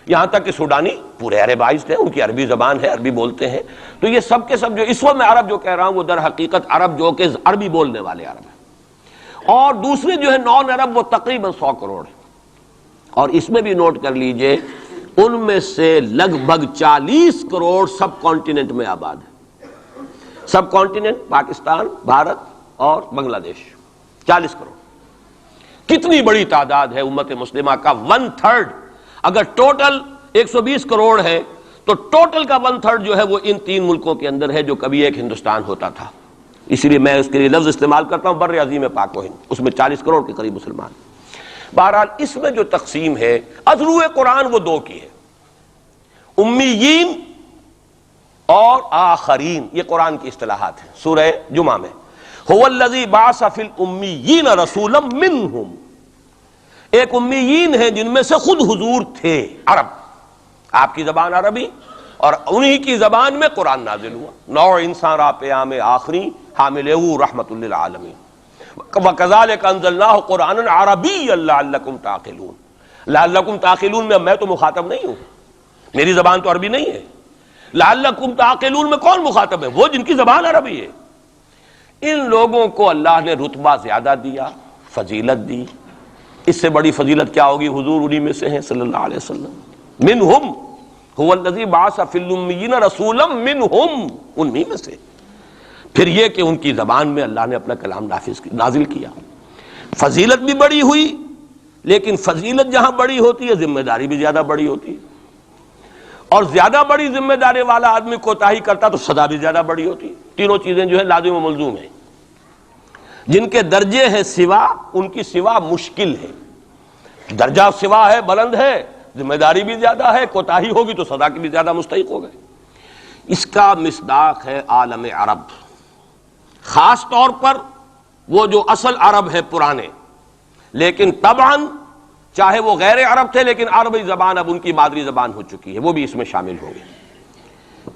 S1: یہاں تک کہ سوڈانی پورے عربائزڈ ہیں، ان کی عربی زبان ہے، عربی بولتے ہیں۔ تو یہ سب کے سب جو اس وقت میں عرب جو کہہ رہا ہوں وہ در حقیقت عرب جو کہ عربی بولنے والے عرب ہیں، اور دوسرے جو ہے نان عرب وہ تقریباً 100 کروڑ ہیں۔ اور اس میں بھی نوٹ کر لیجئے ان میں سے لگ بھگ 40 کروڑ سب کانٹیننٹ میں آباد ہے، سب کانٹیننٹ پاکستان، بھارت اور بنگلہ دیش، 40 کروڑ۔ کتنی بڑی تعداد ہے امت مسلمہ کا، 1/3۔ اگر ٹوٹل 120 کروڑ ہے تو ٹوٹل کا 1/3 جو ہے وہ ان 3 ملکوں کے اندر ہے جو کبھی ایک ہندوستان ہوتا تھا، اسی لیے میں اس کے لیے لفظ استعمال کرتا ہوں بر عظیم پاک و ہند، اس میں 40 کروڑ کے قریب مسلمان۔ بہرحال اس میں جو تقسیم ہے ازرو قرآن وہ دو کی ہے، امیین اور آخرین، یہ قرآن کی اصطلاحات ہیں سورہ جمعہ میں۔ هو الذی بعث فی الامیین رسولا منہم، ایک امیین ہیں جن میں سے خود حضور تھے، عرب، آپ کی زبان عربی، اور انہی کی زبان میں قرآن نازل ہوا۔ نوع انسان را پیام آخری حاملہ رحمت للعالمین، وَكَذَلِكَ أَنزَلْنَاهُ قُرْآنًا عَرَبِيًّا لَعَلَّكُمْ تَعْقِلُونَ، لَعَلَّكُمْ تَعْقِلُونَ میں تو مخاطب نہیں ہوں، میری زبان تو عربی نہیں ہے۔ لَعَلَّكُمْ تَعْقِلُونَ میں کون مخاطب ہے؟ وہ جن کی زبان عربی ہے۔ ان لوگوں کو اللہ نے رتبہ زیادہ دیا، فضیلت دی، اس سے بڑی فضیلت کیا ہوگی؟ حضور انہی میں سے ہیں صلی اللہ علیہ وسلم۔ منہم هو الذی بعث فی الامیین رسولا منہم، انہی میں سے۔ پھر یہ کہ ان کی زبان میں اللہ نے اپنا کلام نازل کیا، فضیلت بھی بڑی ہوئی، لیکن فضیلت جہاں بڑی ہوتی ہے ذمہ داری بھی زیادہ بڑی ہوتی ہے، اور زیادہ بڑی ذمہ داری والا آدمی کوتاہی کرتا تو سزا بھی زیادہ بڑی ہوتی ہے۔ تینوں چیزیں جو ہے لازم و ملزوم ہیں، جن کے درجے ہیں سوا، ان کی سوا مشکل ہے، درجہ سوا ہے، بلند ہے، ذمہ داری بھی زیادہ ہے، کوتاہی ہوگی تو سزا کی بھی زیادہ مستحق ہو گئے۔ اس کا مصداق ہے عالم عرب، خاص طور پر وہ جو اصل عرب ہے پرانے، لیکن طبعاً چاہے وہ غیر عرب تھے لیکن عربی زبان اب ان کی مادری زبان ہو چکی ہے، وہ بھی اس میں شامل ہوں گے۔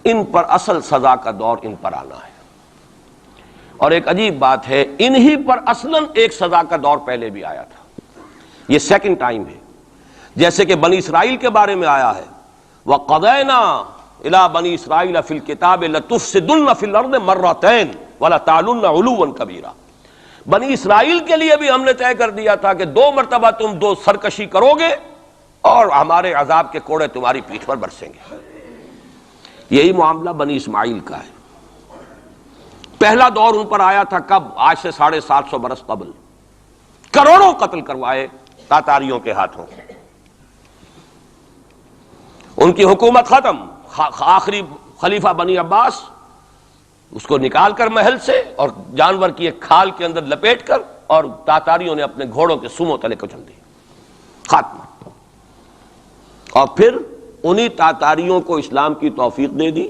S1: ان پر اصل سزا کا دور ان پر آنا ہے، اور ایک عجیب بات ہے، انہی پر اصلاً ایک سزا کا دور پہلے بھی آیا تھا، یہ سیکنڈ ٹائم ہے، جیسے کہ بنی اسرائیل کے بارے میں آیا ہے، وَقَضَيْنَا إِلَىٰ بَنِي إِسْرَائِيلَ فِي الْكِتَابِ لَتُفْسِدُنَّ فِي الْأَرْضِ مَرَّتَيْنِ وَلَتَعْلُنَّ عُلُوًّا كَبِيرًا، بنی اسرائیل کے لیے بھی ہم نے طے کر دیا تھا کہ 2 مرتبہ تم 2 سرکشی کرو گے اور ہمارے عذاب کے کوڑے تمہاری پیٹھ پر برسیں گے۔ یہی معاملہ بنی اسماعیل کا ہے۔ پہلا دور ان پر آیا تھا کب؟ آج سے 750 برس قبل، کروڑوں قتل کروائے تاتاریوں کے ہاتھوں، ان کی حکومت ختم، آخری خلیفہ بنی عباس اس کو نکال کر محل سے اور جانور کی ایک کھال کے اندر لپیٹ کر، اور تاتاریوں نے اپنے گھوڑوں کے سموں تلے کچل دی، خاتمہ۔ اور پھر انہی تاتاریوں کو اسلام کی توفیق دے دی،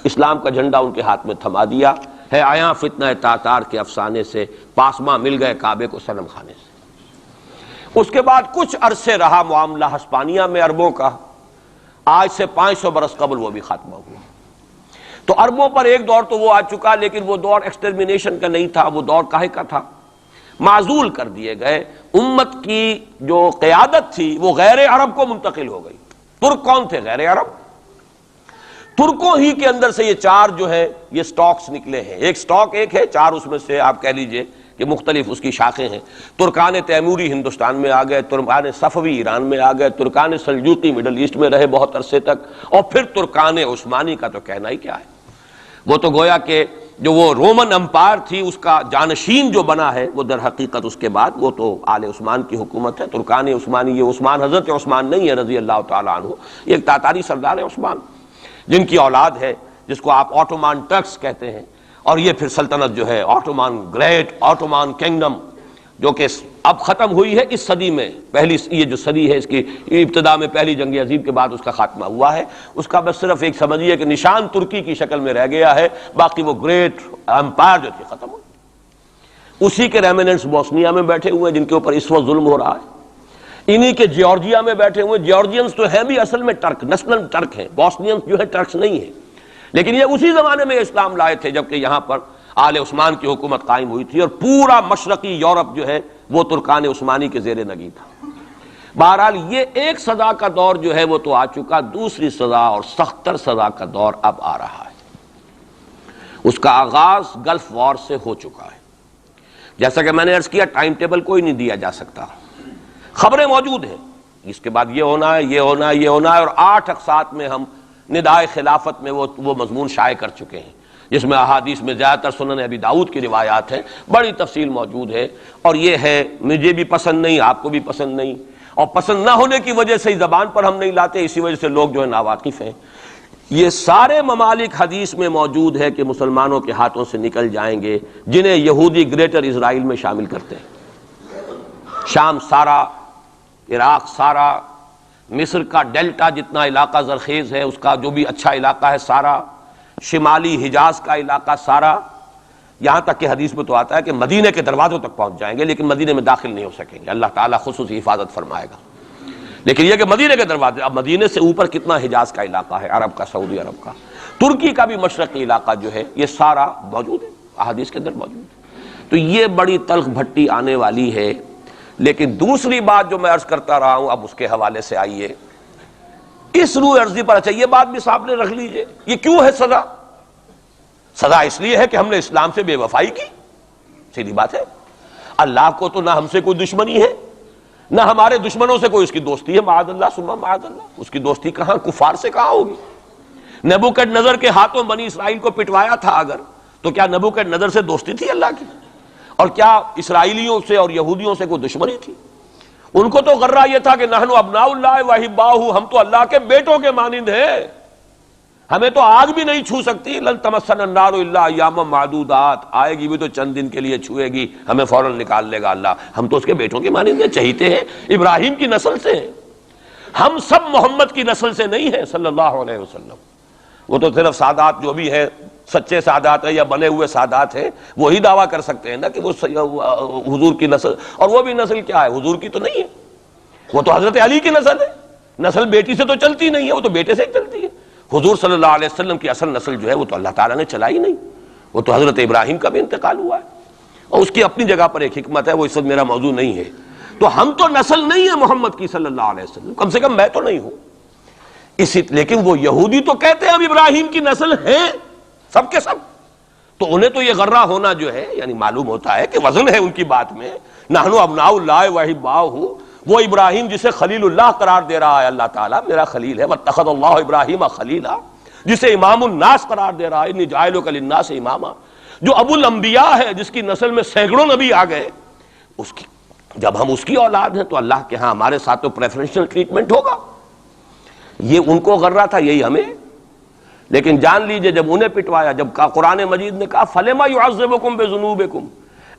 S1: اسلام کا جھنڈا ان کے ہاتھ میں تھما دیا ہے، آیا فتنہ تاتار کے افسانے سے پاسماں مل گئے کعبے کو صنم خانے سے۔ اس کے بعد کچھ عرصے رہا معاملہ ہسپانیہ میں عربوں کا، آج سے 500 برس قبل وہ بھی خاتمہ ہوا۔ تو عربوں پر ایک دور تو وہ آ چکا، لیکن وہ دور ایکسٹرمینیشن کا نہیں تھا، وہ دور کاہے کا تھا؟ معزول کر دیے گئے، امت کی جو قیادت تھی وہ غیر عرب کو منتقل ہو گئی۔ ترک کون تھے؟ غیر عرب۔ ترکوں ہی کے اندر سے یہ 4 جو ہے یہ سٹاکس نکلے ہیں، ایک سٹاک ایک ہے، 4 اس میں سے آپ کہہ لیجئے کہ مختلف اس کی شاخیں ہیں۔ ترکان تیموری ہندوستان میں آ گئے، ترکان صفوی ایران میں آ گئے، ترکان سلجوقی مڈل ایسٹ میں رہے بہت عرصے تک، اور پھر ترکان عثمانی کا تو کہنا ہی کیا ہے، وہ تو گویا کہ جو وہ رومن امپائر تھی اس کا جانشین جو بنا ہے، وہ در حقیقت اس کے بعد وہ تو آل عثمان کی حکومت ہے۔ ترکان عثمانی، یہ عثمان حضرت عثمان نہیں ہے رضی اللہ تعالیٰ عنہ، یہ ایک تاتاری سردار ہے عثمان، جن کی اولاد ہے جس کو آپ آٹومان ٹرکس کہتے ہیں، اور یہ پھر سلطنت جو ہے آٹومان، گریٹ آٹومان کنگڈم، جو کہ اب ختم ہوئی ہے اس صدی میں، پہلی یہ جو صدی ہے اس کی ابتدا میں پہلی جنگ عظیم کے بعد اس کا خاتمہ ہوا ہے، اس کا بس صرف ایک سمجھیے کہ نشان ترکی کی شکل میں رہ گیا ہے، باقی وہ گریٹ امپائر جو تھی ختم ہو۔ اسی کے ریمیننٹس بوسنیا میں بیٹھے ہوئے جن کے اوپر اس وقت ظلم ہو رہا ہے، انہی کے جارجیا میں بیٹھے ہوئے، جارجینز تو ہیں بھی اصل میں ٹرک، نسلاً ٹرک ہیں، بوسنینز جو ہے ٹرکس نہیں ہیں، لیکن یہ اسی زمانے میں اسلام لائے تھے جبکہ یہاں پر آل عثمان کی حکومت قائم ہوئی تھی اور پورا مشرقی یورپ جو ہے وہ ترکان عثمانی کے زیر نگین تھا۔ بہرحال یہ ایک سزا کا دور جو ہے وہ تو آ چکا، دوسری سزا اور سختر سزا کا دور اب آ رہا ہے۔ اس کا آغاز گلف وار سے ہو چکا ہے۔ جیسا کہ میں نے عرض کیا، ٹائم ٹیبل کوئی نہیں دیا جا سکتا، خبریں موجود ہیں، اس کے بعد یہ ہونا ہے، یہ ہونا ہے، یہ ہونا ہے، اور 8 اقساط میں ہم ندائے خلافت میں وہ مضمون شائع کر چکے ہیں، جس میں احادیث میں زیادہ تر سنن ابی داؤد کی روایات ہیں، بڑی تفصیل موجود ہے، اور یہ ہے مجھے بھی پسند نہیں، آپ کو بھی پسند نہیں، اور پسند نہ ہونے کی وجہ سے زبان پر ہم نہیں لاتے، اسی وجہ سے لوگ جو ہے ناواقف ہیں۔ یہ سارے ممالک حدیث میں موجود ہے کہ مسلمانوں کے ہاتھوں سے نکل جائیں گے، جنہیں یہودی گریٹر اسرائیل میں شامل کرتے ہیں۔ شام سارا، عراق سارا، مصر کا ڈیلٹا جتنا علاقہ زرخیز ہے اس کا جو بھی اچھا علاقہ ہے سارا، شمالی حجاز کا علاقہ سارا، یہاں تک کہ حدیث میں تو آتا ہے کہ مدینے کے دروازوں تک پہنچ جائیں گے لیکن مدینے میں داخل نہیں ہو سکیں گے، اللہ تعالیٰ خصوصی حفاظت فرمائے گا۔ لیکن یہ کہ مدینے کے دروازے، اب مدینے سے اوپر کتنا حجاز کا علاقہ ہے، عرب کا، سعودی عرب کا، ترکی کا بھی مشرقی علاقہ جو ہے، یہ سارا موجود ہے، احادیث کے اندر موجود ہے۔ تو یہ بڑی تلخ بھٹی آنے والی ہے۔ لیکن دوسری بات جو میں عرض کرتا رہا ہوں، اب اس کے حوالے سے آئیے اس روح عرضی پر، اچھا یہ بات بھی سامنے رکھ لیجئے، یہ کیوں ہے سزا؟ سزا اس لیے ہے کہ ہم نے اسلام سے بے وفائی کی، سیدھی بات ہے۔ اللہ کو تو نہ ہم سے کوئی دشمنی ہے، نہ ہمارے دشمنوں سے کوئی اس کی دوستی ہے، معاذ اللہ ثم معاذ اللہ، اس کی دوستی کہاں، کفار سے کہاں ہوگی؟ نبوکدنضر کے ہاتھوں بنی اسرائیل کو پٹوایا تھا اگر، تو کیا نبوکدنضر سے دوستی تھی اللہ کی؟ اور کیا اسرائیلیوں سے اور یہودیوں سے کوئی دشمنی تھی؟ ان کو تو غرہ یہ تھا کہ نحن ابناء اللہ واحباؤہ، ہم تو اللہ کے بیٹوں کے مانند ہیں، ہمیں تو آگ بھی نہیں چھو سکتی، لن تمسنا النار الا ایاما معدودات، آئے گی بھی تو چند دن کے لیے چھوئے گی، ہمیں فوراً نکال لے گا اللہ، ہم تو اس کے بیٹوں کے مانند ہیں، چہیتے ہیں، ابراہیم کی نسل سے ہیں، ہم سب محمد کی نسل سے نہیں ہیں صلی اللہ علیہ وسلم۔ وہ تو صرف سادات جو بھی ہیں، سچے سادات ہیں یا بنے ہوئے سادات ہیں، وہی دعویٰ کر سکتے ہیں نا کہ وہ حضور کی نسل، اور وہ بھی نسل کیا ہے، حضور کی تو نہیں ہے، وہ تو حضرت علی کی نسل ہے، نسل بیٹی سے تو چلتی نہیں ہے، وہ تو بیٹے سے ہی چلتی ہے۔ حضور صلی اللہ علیہ وسلم کی اصل نسل جو ہے وہ تو اللہ تعالیٰ نے چلائی نہیں، وہ تو حضرت ابراہیم کا بھی انتقال ہوا ہے، اور اس کی اپنی جگہ پر ایک حکمت ہے، وہ اس وقت میرا موضوع نہیں ہے۔ تو ہم تو نسل نہیں ہے محمد کی صلی اللہ علیہ وسلم، کم سے کم میں تو نہیں ہوں اسی، لیکن وہ یہودی تو کہتے ہیں ہم ابراہیم کی نسل ہیں سب کے سب، تو انہیں تو یہ غرہ ہونا جو ہے، یعنی معلوم ہوتا ہے کہ وزن ہے ان کی بات میں، نحن ابناء اللہ واحباؤہ، وہ ابراہیم جسے خلیل اللہ قرار دے رہا ہے اللہ تعالیٰ، میرا خلیل ہے، واتخذ اللہ ابراہیم خلیلا، جسے امام الناس قرار دے رہا ہے، انی جاعلک للناس اماما، جو ابو الانبیاء ہے، جس کی نسل میں سینکڑوں نبی آ گئے، اس کی جب ہم اس کی اولاد ہیں تو اللہ کے ہاں ہمارے ساتھ تو پریفرنشل ٹریٹمنٹ ہوگا۔ یہ ان کو غرہ تھا، یہی ہمیں۔ لیکن جان لیجئے جب انہیں پٹوایا، جب قرآن مجید نے کہا فَلِمَ يُعَذِّبُكُم بِذُنُوبِكُم،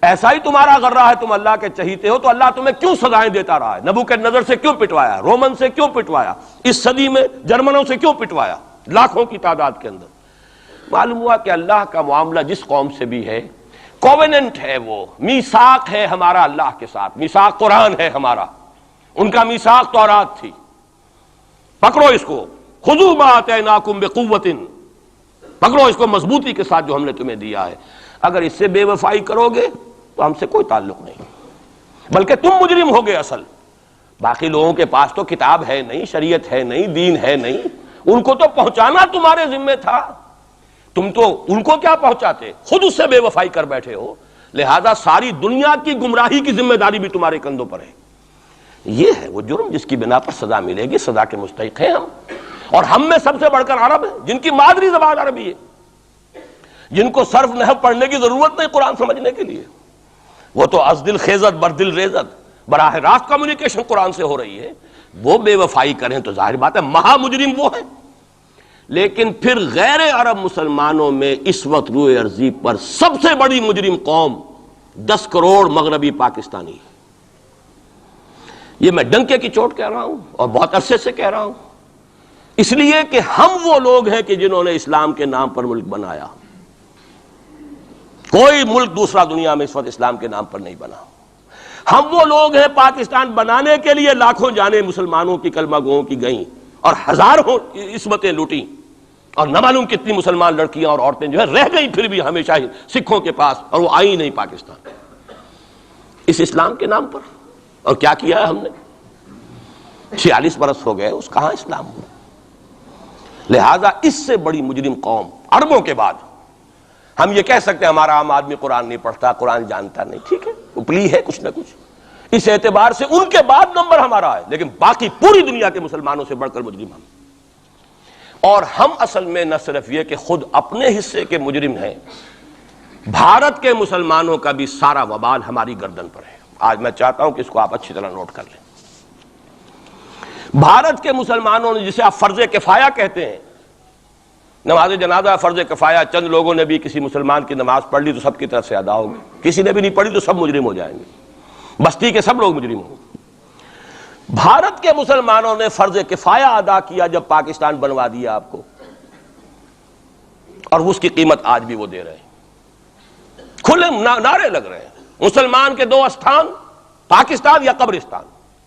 S1: ایسا ہی تمہارا غرہ ہے، تم اللہ کے چہیتے ہو تو اللہ تمہیں کیوں سزائیں دیتا رہا ہے؟ نبوکدنضر سے کیوں پٹوایا، رومن سے کیوں پٹوایا، اس صدی میں جرمنوں سے کیوں پٹوایا، لاکھوں کی تعداد کے اندر؟ معلوم ہوا کہ اللہ کا معاملہ جس قوم سے بھی ہے، کووننٹ ہے، وہ میثاق ہے ہمارا اللہ کے ساتھ، میثاق قرآن ہے ہمارا، ان کا میثاق تورات تھی، پکڑو اس کو، خذوا ما آتیناکم بقوۃ، پکڑو اس کو مضبوطی کے ساتھ جو ہم نے تمہیں دیا ہے، اگر اس سے بے وفائی کرو گے تو ہم سے کوئی تعلق نہیں، بلکہ تم مجرم ہوگے اصل۔ باقی لوگوں کے پاس تو کتاب ہے نہیں، شریعت ہے نہیں، دین ہے نہیں، ان کو تو پہنچانا تمہارے ذمہ تھا، تم تو ان کو کیا پہنچاتے، خود اس سے بے وفائی کر بیٹھے ہو، لہذا ساری دنیا کی گمراہی کی ذمہ داری بھی تمہارے کندھوں پر ہے۔ یہ ہے وہ جرم جس کی بنا پر سزا ملے گی، سزا کے مستحق ہیں ہم، اور ہم میں سب سے بڑھ کر عرب ہیں جن کی مادری زبان عربی ہے، جن کو صرف نحو پڑھنے کی ضرورت نہیں قرآن سمجھنے کے لیے، وہ تو از دل خیزت بر دل ریزت، براہ راست کمیونیکیشن قرآن سے ہو رہی ہے، وہ بے وفائی کریں تو ظاہر بات ہے مہا مجرم وہ ہیں۔ لیکن پھر غیر عرب مسلمانوں میں اس وقت روئے ارضی پر سب سے بڑی مجرم قوم 10 کروڑ مغربی پاکستانی. یہ میں ڈنکے کی چوٹ کہہ رہا ہوں اور بہت عرصے سے کہہ رہا ہوں، اس لیے کہ ہم وہ لوگ ہیں کہ جنہوں نے اسلام کے نام پر ملک بنایا. کوئی ملک دوسرا دنیا میں اس وقت اسلام کے نام پر نہیں بنا. ہم وہ لوگ ہیں پاکستان بنانے کے لیے لاکھوں جانیں مسلمانوں کی کلمہ گوؤں کی گئیں اور ہزاروں عصمتیں لوٹیں، اور نہ معلوم کتنی مسلمان لڑکیاں اور عورتیں جو ہے رہ گئیں پھر بھی ہمیشہ ہی سکھوں کے پاس، اور وہ آئی نہیں پاکستان اس اسلام کے نام پر. اور کیا کیا ہے ہم نے؟ 46 برس ہو گئے، اس کہاں اسلام ہوا. لہذا اس سے بڑی مجرم قوم عربوں کے بعد ہم یہ کہہ سکتے ہیں ہمارا عام آدمی قرآن نہیں پڑھتا، قرآن جانتا نہیں، ٹھیک ہے، اپلی ہے کچھ نہ کچھ، اس اعتبار سے ان کے بعد نمبر ہمارا ہے، لیکن باقی پوری دنیا کے مسلمانوں سے بڑھ کر مجرم ہم. اور ہم اصل میں نہ صرف یہ کہ خود اپنے حصے کے مجرم ہیں، بھارت کے مسلمانوں کا بھی سارا وبال ہماری گردن پر ہے. آج میں چاہتا ہوں کہ اس کو آپ اچھی طرح نوٹ کر لیں. بھارت کے مسلمانوں نے، جسے آپ فرض کفایہ کہتے ہیں، نماز جنازہ فرض کفایہ، چند لوگوں نے بھی کسی مسلمان کی نماز پڑھ لی تو سب کی طرف سے ادا ہوگی، کسی نے بھی نہیں پڑھی تو سب مجرم ہو جائیں گے، بستی کے سب لوگ مجرم ہوں گے. بھارت کے مسلمانوں نے فرض کفایہ ادا کیا جب پاکستان بنوا دیا آپ کو، اور اس کی قیمت آج بھی وہ دے رہے ہیں. کھلے نعرے لگ رہے ہیں مسلمان کے 2 استھان، پاکستان یا قبرستان،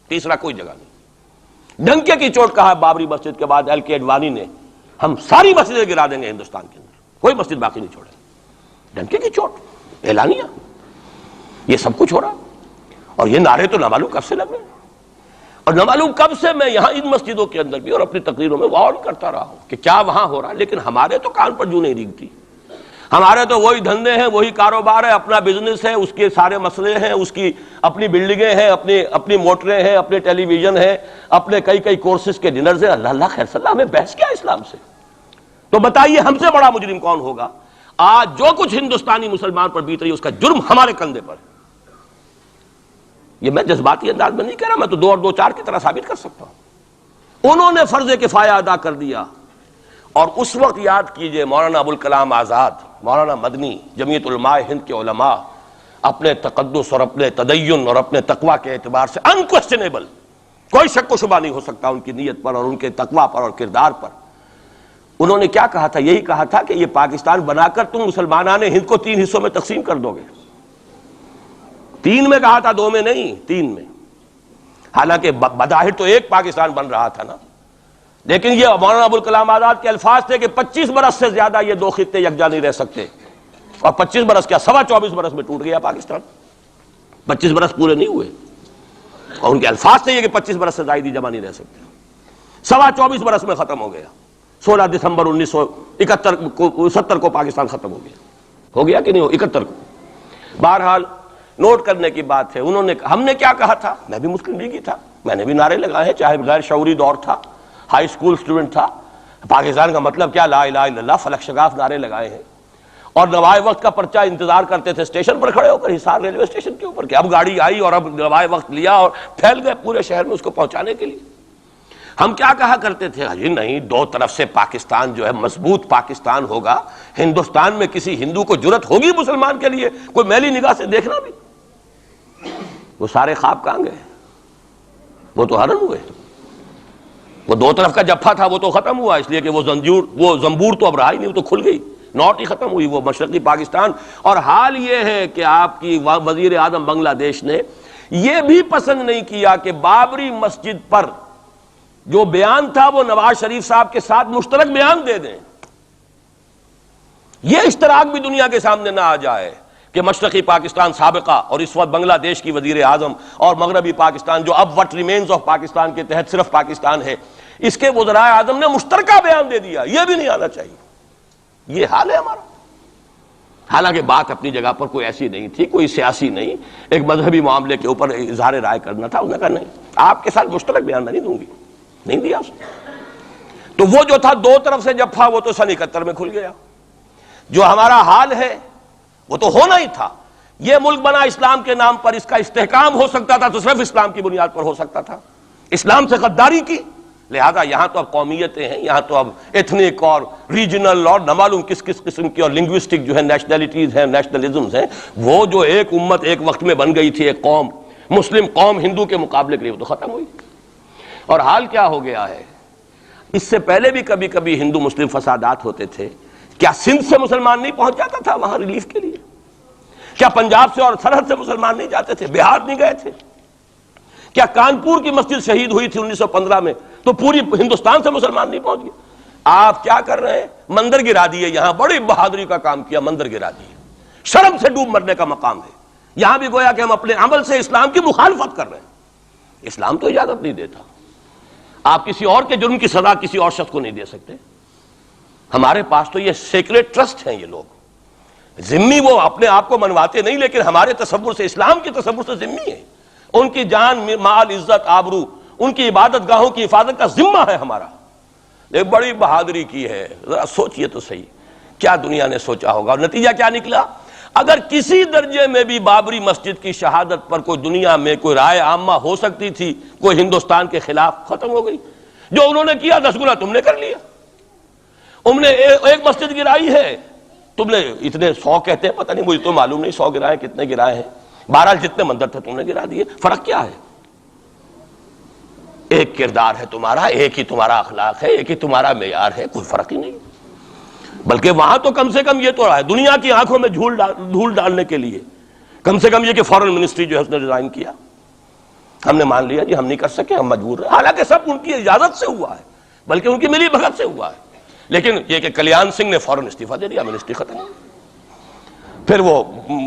S1: تیسرا کوئی جگہ نہیں. ڈنکے کی چوٹ کہا بابری مسجد کے بعد LK اڈوانی نے، ہم ساری مسجدیں گرا دیں گے ہندوستان کے اندر، کوئی مسجد باقی نہیں چھوڑے. ڈنکے کی چوٹ اعلانیہ، یہ سب کچھ ہو رہا، اور یہ نعرے تو نہ معلوم کب سے لگ رہے ہیں، اور نہ معلوم کب سے میں یہاں ان مسجدوں کے اندر بھی اور اپنی تقریروں میں وارن کرتا رہا ہوں کہ کیا وہاں ہو رہا، لیکن ہمارے تو کان پر جوں نہیں ریگتی. ہمارے تو وہی دھندے ہیں، وہی کاروبار ہے، اپنا بزنس ہے، اس کے سارے مسئلے ہیں، اس کی اپنی بلڈنگیں ہیں، اپنی موٹریں ہیں، اپنے ٹیلی ویژن ہیں، اپنے کئی کورسز کے ڈنرز ہیں. اللہ خیر صلی اللہ، ہمیں بحث کیا اسلام سے؟ تو بتائیے ہم سے بڑا مجرم کون ہوگا؟ آج جو کچھ ہندوستانی مسلمان پر بیت رہی ہے اس کا جرم ہمارے کندھے پر. یہ میں جذباتی انداز میں نہیں کہہ رہا، میں تو 2 اور 2 4 کی طرح ثابت کر سکتا ہوں. انہوں نے فرض کفایہ ادا کر دیا، اور اس وقت یاد کیجئے مولانا ابوالکلام آزاد، مولانا مدنی، جمعیت علماء ہند کے علماء اپنے تقدس اور اپنے تدین اور اپنے تقوی کے اعتبار سے انکویسچنیبل، کوئی شک و شبہ نہیں ہو سکتا ان کی نیت پر اور ان کے تقوی پر اور کردار پر. انہوں نے کیا کہا تھا؟ یہی کہا تھا کہ یہ پاکستان بنا کر تم مسلمانان ہند کو 3 حصوں میں تقسیم کر دو گے. 3 میں کہا تھا، 2 میں نہیں، 3 میں. حالانکہ بظاہر تو ایک پاکستان بن رہا تھا نا، لیکن یہ مولانا ابوالکلام آزاد کے الفاظ تھے کہ 25 برس سے زیادہ یہ 2 خطے یکجا نہیں رہ سکتے. اور 25 برس کیا، 24.25 برس میں ٹوٹ گیا پاکستان. 25 برس پورے نہیں ہوئے، اور ان کے الفاظ تھے یہ کہ 25 برس سے زائد جمع نہیں رہ سکتے. 24.25 برس میں ختم ہو گیا. 16 دسمبر 1970 کو پاکستان ختم ہو گیا کہ نہیں ہو 71 کو. بہرحال نوٹ کرنے کی بات ہے. انہوں نے، ہم نے کیا کہا تھا؟ میں بھی مسلم لیگی تھا، میں نے بھی نعرے لگائے ہیں، چاہے غیر شعوری دور تھا، ہائی اسکول اسٹوڈنٹ تھا. پاکستان کا مطلب کیا، لا الہ الا اللہ، فلک شگاف نعرے لگائے ہیں. اور نوائے وقت کا پرچہ انتظار کرتے تھے اسٹیشن پر کھڑے ہو کر، حصار ریلوے اسٹیشن کے اوپر، کہ اب گاڑی آئی اور اب نوائے وقت لیا، اور پھیل گئے پورے شہر میں اس کو پہنچانے کے لیے. ہم کیا کہا کرتے تھے؟ جی نہیں، 2 طرف سے پاکستان جو ہے مضبوط پاکستان ہوگا. ہندوستان میں کسی ہندو کو جرت ہوگی مسلمان کے لیے کوئی میلی نگاہ سے دیکھنا بھی؟ وہ سارے خواب کہاں گئے؟ وہ تو حرم ہوئے. وہ 2 طرف کا جفا تھا وہ تو ختم ہوا، اس لیے کہ وہ زنبور تو اب رہا ہی نہیں، وہ تو کھل گئی، نوٹ ہی ختم ہوئی وہ مشرقی پاکستان. اور حال یہ ہے کہ آپ کی وزیر اعظم بنگلہ دیش نے یہ بھی پسند نہیں کیا کہ بابری مسجد پر جو بیان تھا وہ نواز شریف صاحب کے ساتھ مشترک بیان دے دیں. یہ اشتراک بھی دنیا کے سامنے نہ آ جائے کہ مشرقی پاکستان سابقہ اور اس وقت بنگلہ دیش کی وزیر اعظم اور مغربی پاکستان جو اب وٹ ریمینز آف پاکستان کے تحت صرف پاکستان ہے، اس کے وزراء اعظم نے مشترکہ بیان دے دیا. یہ بھی نہیں آنا چاہیے. یہ حال ہے ہمارا. حالانکہ بات اپنی جگہ پر کوئی ایسی نہیں تھی، کوئی سیاسی نہیں، ایک مذہبی معاملے کے اوپر اظہار رائے کرنا تھا. انہوں نے کہا نہیں، آپ کے ساتھ مشترک بیان میں نہیں دوں گی، نہیں دیا اس نے. تو وہ جو تھا 2 طرف سے جفا، وہ تو سن 71 میں کھل گیا. جو ہمارا حال ہے وہ تو ہونا ہی تھا. یہ ملک بنا اسلام کے نام پر، اس کا استحکام ہو سکتا تھا تو صرف اسلام کی بنیاد پر ہو سکتا تھا. اسلام سے غداری کی، لہذا یہاں تو اب قومیتیں ہیں، یہاں تو اب ایتھنک اور ریجنل اور نہ معلوم کس کس قسم کی اور لنگوسٹک جو ہے نیشنلٹیز ہیں، نیشنلزمز ہیں، وہ جو ایک امت ایک وقت میں بن گئی تھی، ایک قوم مسلم قوم ہندو کے مقابلے کے لیے، وہ تو ختم ہوئی۔ اور حال کیا ہو گیا ہے، اس سے پہلے بھی کبھی کبھی ہندو مسلم فسادات ہوتے تھے، کیا سندھ سے مسلمان نہیں پہنچ جاتا تھا وہاں ریلیف کے لیے؟ کیا پنجاب سے اور سرحد سے مسلمان نہیں جاتے تھے؟ بہار نہیں گئے تھے؟ کیا کانپور کی مسجد شہید ہوئی تھی 1915 میں تو پوری ہندوستان سے مسلمان نہیں پہنچ گئے؟ آپ کیا کر رہے ہیں؟ مندر گرا دیے، یہاں بڑی بہادری کا کام کیا، مندر گرا دیے، شرم سے ڈوب مرنے کا مقام ہے۔ یہاں بھی گویا کہ ہم اپنے عمل سے اسلام کی مخالفت کر رہے ہیں، اسلام تو اجازت نہیں دیتا۔ آپ کسی اور کے جرم کی سزا کسی اور شخص کو نہیں دے سکتے۔ ہمارے پاس تو یہ سیکریٹ ٹرسٹ ہیں، یہ لوگ ذمہ وہ اپنے آپ کو منواتے نہیں، لیکن ہمارے تصور سے، اسلام کے تصور سے ذمہ ہیں۔ ان کی جان، مال، عزت، آبرو، ان کی عبادت گاہوں کی حفاظت کا ذمہ ہے ہمارا۔ ایک بڑی بہادری کی ہے، ذرا سوچئے تو صحیح کیا دنیا نے سوچا ہوگا، اور نتیجہ کیا نکلا؟ اگر کسی درجے میں بھی بابری مسجد کی شہادت پر کوئی دنیا میں کوئی رائے عامہ ہو سکتی تھی کوئی ہندوستان کے خلاف، ختم ہو گئی۔ جو انہوں نے کیا 10 گنا تم نے کر لیا۔ انہوں نے ایک مسجد گرائی ہے، تم نے اتنے 100 کہتے ہیں، پتہ نہیں، مجھے تو معلوم نہیں 100 گرائے کتنے گرائے ہیں، بہرحال جتنے مندر تھے تم نے گرا دیے۔ فرق کیا ہے؟ ایک کردار ہے تمہارا، ایک ہی تمہارا اخلاق ہے، ایک ہی تمہارا معیار ہے، کوئی فرق ہی نہیں۔ بلکہ وہاں تو کم سے کم یہ تو ہے، دنیا کی آنکھوں میں دھول ڈالنے کے لیے کم سے کم یہ کہ فورن منسٹری جو ہے اس نے ریزائن کیا، ہم نے مان لیا جی ہم نہیں کر سکے، ہم مجبور ہیں، حالانکہ سب ان کی اجازت سے ہوا ہے، بلکہ ان کی ملی بھگت سے ہوا ہے۔ لیکن یہ کہ کلیان سنگھ نے فوراً استعفیٰ دے دیا، منسٹری ختم۔ پھر وہ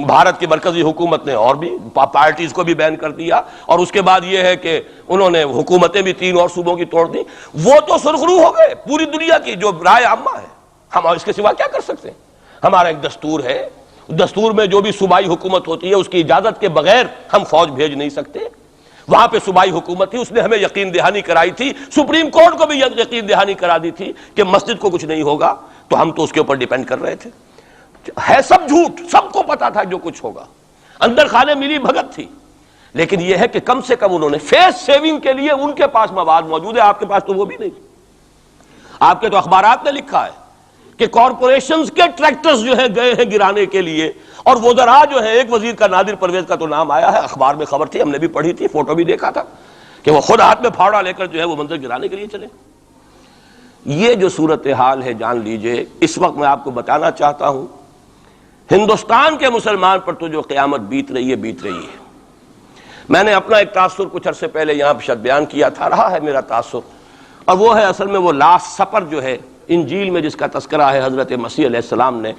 S1: بھارت کی مرکزی حکومت نے اور بھی پارٹیز کو بھی بین کر دیا، اور اس کے بعد یہ ہے کہ انہوں نے حکومتیں بھی 3 اور صوبوں کی توڑ دی۔ وہ تو سرخرو ہو گئے پوری دنیا کی جو رائے عامہ ہے، ہم اس کے سوا کیا کر سکتے ہیں؟ ہمارا ایک دستور ہے، دستور میں جو بھی صوبائی حکومت ہوتی ہے اس کی اجازت کے بغیر ہم فوج بھیج نہیں سکتے۔ وہاں پہ صوبائی حکومت تھی، اس نے ہمیں یقین دہانی کرائی تھی، سپریم کورٹ کو بھی یقین دہانی کرا دی تھی کہ مسجد کو کچھ نہیں ہوگا، تو ہم تو اس کے اوپر ڈیپینڈ کر رہے تھے۔ ہے سب جھوٹ، سب کو پتا تھا جو کچھ ہوگا، اندر خانے ملی بھگت تھی، لیکن یہ ہے کہ کم سے کم انہوں نے فیس سیونگ کے لیے ان کے پاس مواد موجود ہے، آپ کے پاس تو وہ بھی نہیں۔ آپ کے تو اخبارات نے لکھا ہے کہ کارپوریشنز کے ٹریکٹرز جو ہیں گئے ہیں گرانے کے لیے، اور وزراء جو ہیں، ایک وزیر کا نادر پرویز کا تو نام آیا ہے، اخبار میں خبر تھی، ہم نے بھی پڑھی تھی، فوٹو بھی دیکھا تھا کہ وہ خود ہاتھ میں پھاوڑا لے کر جو ہے وہ منظر گرانے کے لیے چلے۔ یہ جو صورتحال ہے جان لیجئے، اس وقت میں آپ کو بتانا چاہتا ہوں ہندوستان کے مسلمان پر تو جو قیامت بیت رہی ہے۔ میں نے اپنا ایک تاثر کچھ عرصے پہلے یہاں شد بیان کیا تھا، رہا ہے میرا تاثر، اور وہ ہے اصل میں وہ لاسٹ سپر جو ہے انجیل میں جس کا تذکرہ ہے حضرت مسیح علیہ السلام نے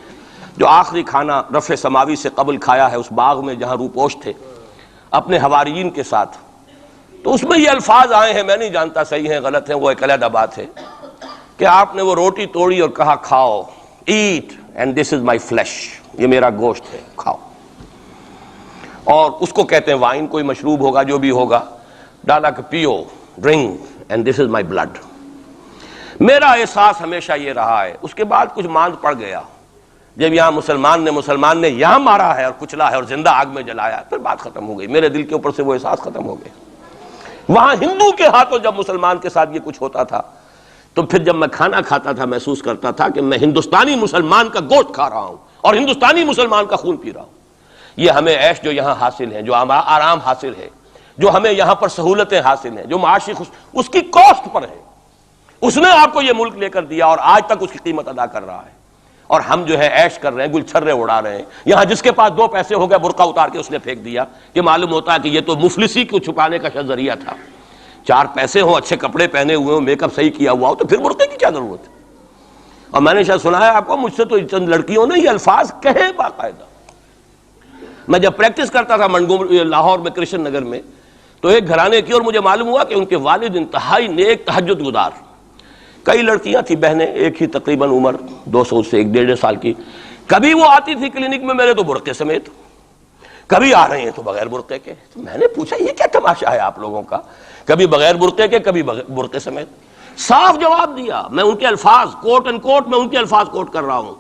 S1: جو آخری کھانا رفع سماوی سے قبل کھایا ہے اس باغ میں جہاں روپوش تھے اپنے حواریین کے ساتھ۔ تو اس میں یہ الفاظ آئے ہیں، میں نہیں جانتا صحیح ہیں غلط ہیں، وہ ایک علیحدہ بات ہے، کہ آپ نے وہ روٹی توڑی اور کہا کھاؤ، eat and this is my flesh, یہ میرا گوشت ہے، کھاؤ۔ اور اس کو کہتے ہیں وائن، کوئی مشروب ہوگا جو بھی ہوگا، ڈالا کہ پیو، drink and this is my blood. میرا احساس ہمیشہ یہ رہا ہے، اس کے بعد کچھ ماند پڑ گیا، جب یہاں مسلمان نے یہاں مارا ہے اور کچلا ہے اور زندہ آگ میں جلایا، پھر بات ختم ہو گئی، میرے دل کے اوپر سے وہ احساس ختم ہو گیا۔ وہاں ہندو کے ہاتھوں جب مسلمان کے ساتھ یہ کچھ ہوتا تھا تو پھر جب میں کھانا کھاتا تھا محسوس کرتا تھا کہ میں ہندوستانی مسلمان کا گوشت کھا رہا ہوں اور ہندوستانی مسلمان کا خون پی رہا ہوں۔ یہ ہمیں عیش جو یہاں حاصل ہیں، جو آرام حاصل ہے، جو ہمیں یہاں پر سہولتیں حاصل ہیں، جو معاشی اس کی کاسٹ پر ہے۔ اس نے آپ کو یہ ملک لے کر دیا اور آج تک اس کی قیمت ادا کر رہا ہے، اور ہم جو ہے عیش کر رہے ہیں، گل چھرے اڑا رہے ہیں۔ یہاں جس کے پاس 2 پیسے ہو گئے برقع اتار کے اس نے پھینک دیا، کہ معلوم ہوتا ہے کہ یہ تو مفلسی کو چھپانے کا ذریعہ تھا۔ 4 پیسے ہوں، اچھے کپڑے پہنے ہوئے ہوں، میک اپ صحیح کیا ہوا ہو، تو پھر برقعے کی کیا ضرورت ہے؟ اور میں نے شاید سنا ہے آپ کو، مجھ سے تو چند لڑکیوں نے یہ الفاظ کہے باقاعدہ۔ میں جب پریکٹس کرتا تھا لاہور میں کرشن نگر میں، تو ایک گھرانے کی، اور مجھے معلوم ہوا کہ ان کے والد انتہائی نیک تہجد گزار، کئی لڑکیاں تھیں بہنیں، ایک ہی تقریباً عمر 200 سے 1.5 سال کی، کبھی وہ آتی تھی کلینک میں میرے تو برقعے سمیت، کبھی آ رہے ہیں تو بغیر برقعے کے۔ تو میں نے پوچھا یہ کیا تماشا ہے آپ لوگوں کا، کبھی بغیر برقعے کے کبھی برقعے سمیت۔ صاف جواب دیا، میں ان کے الفاظ کوٹ اینڈ کوٹ میں ان کے الفاظ کوٹ کر رہا ہوں،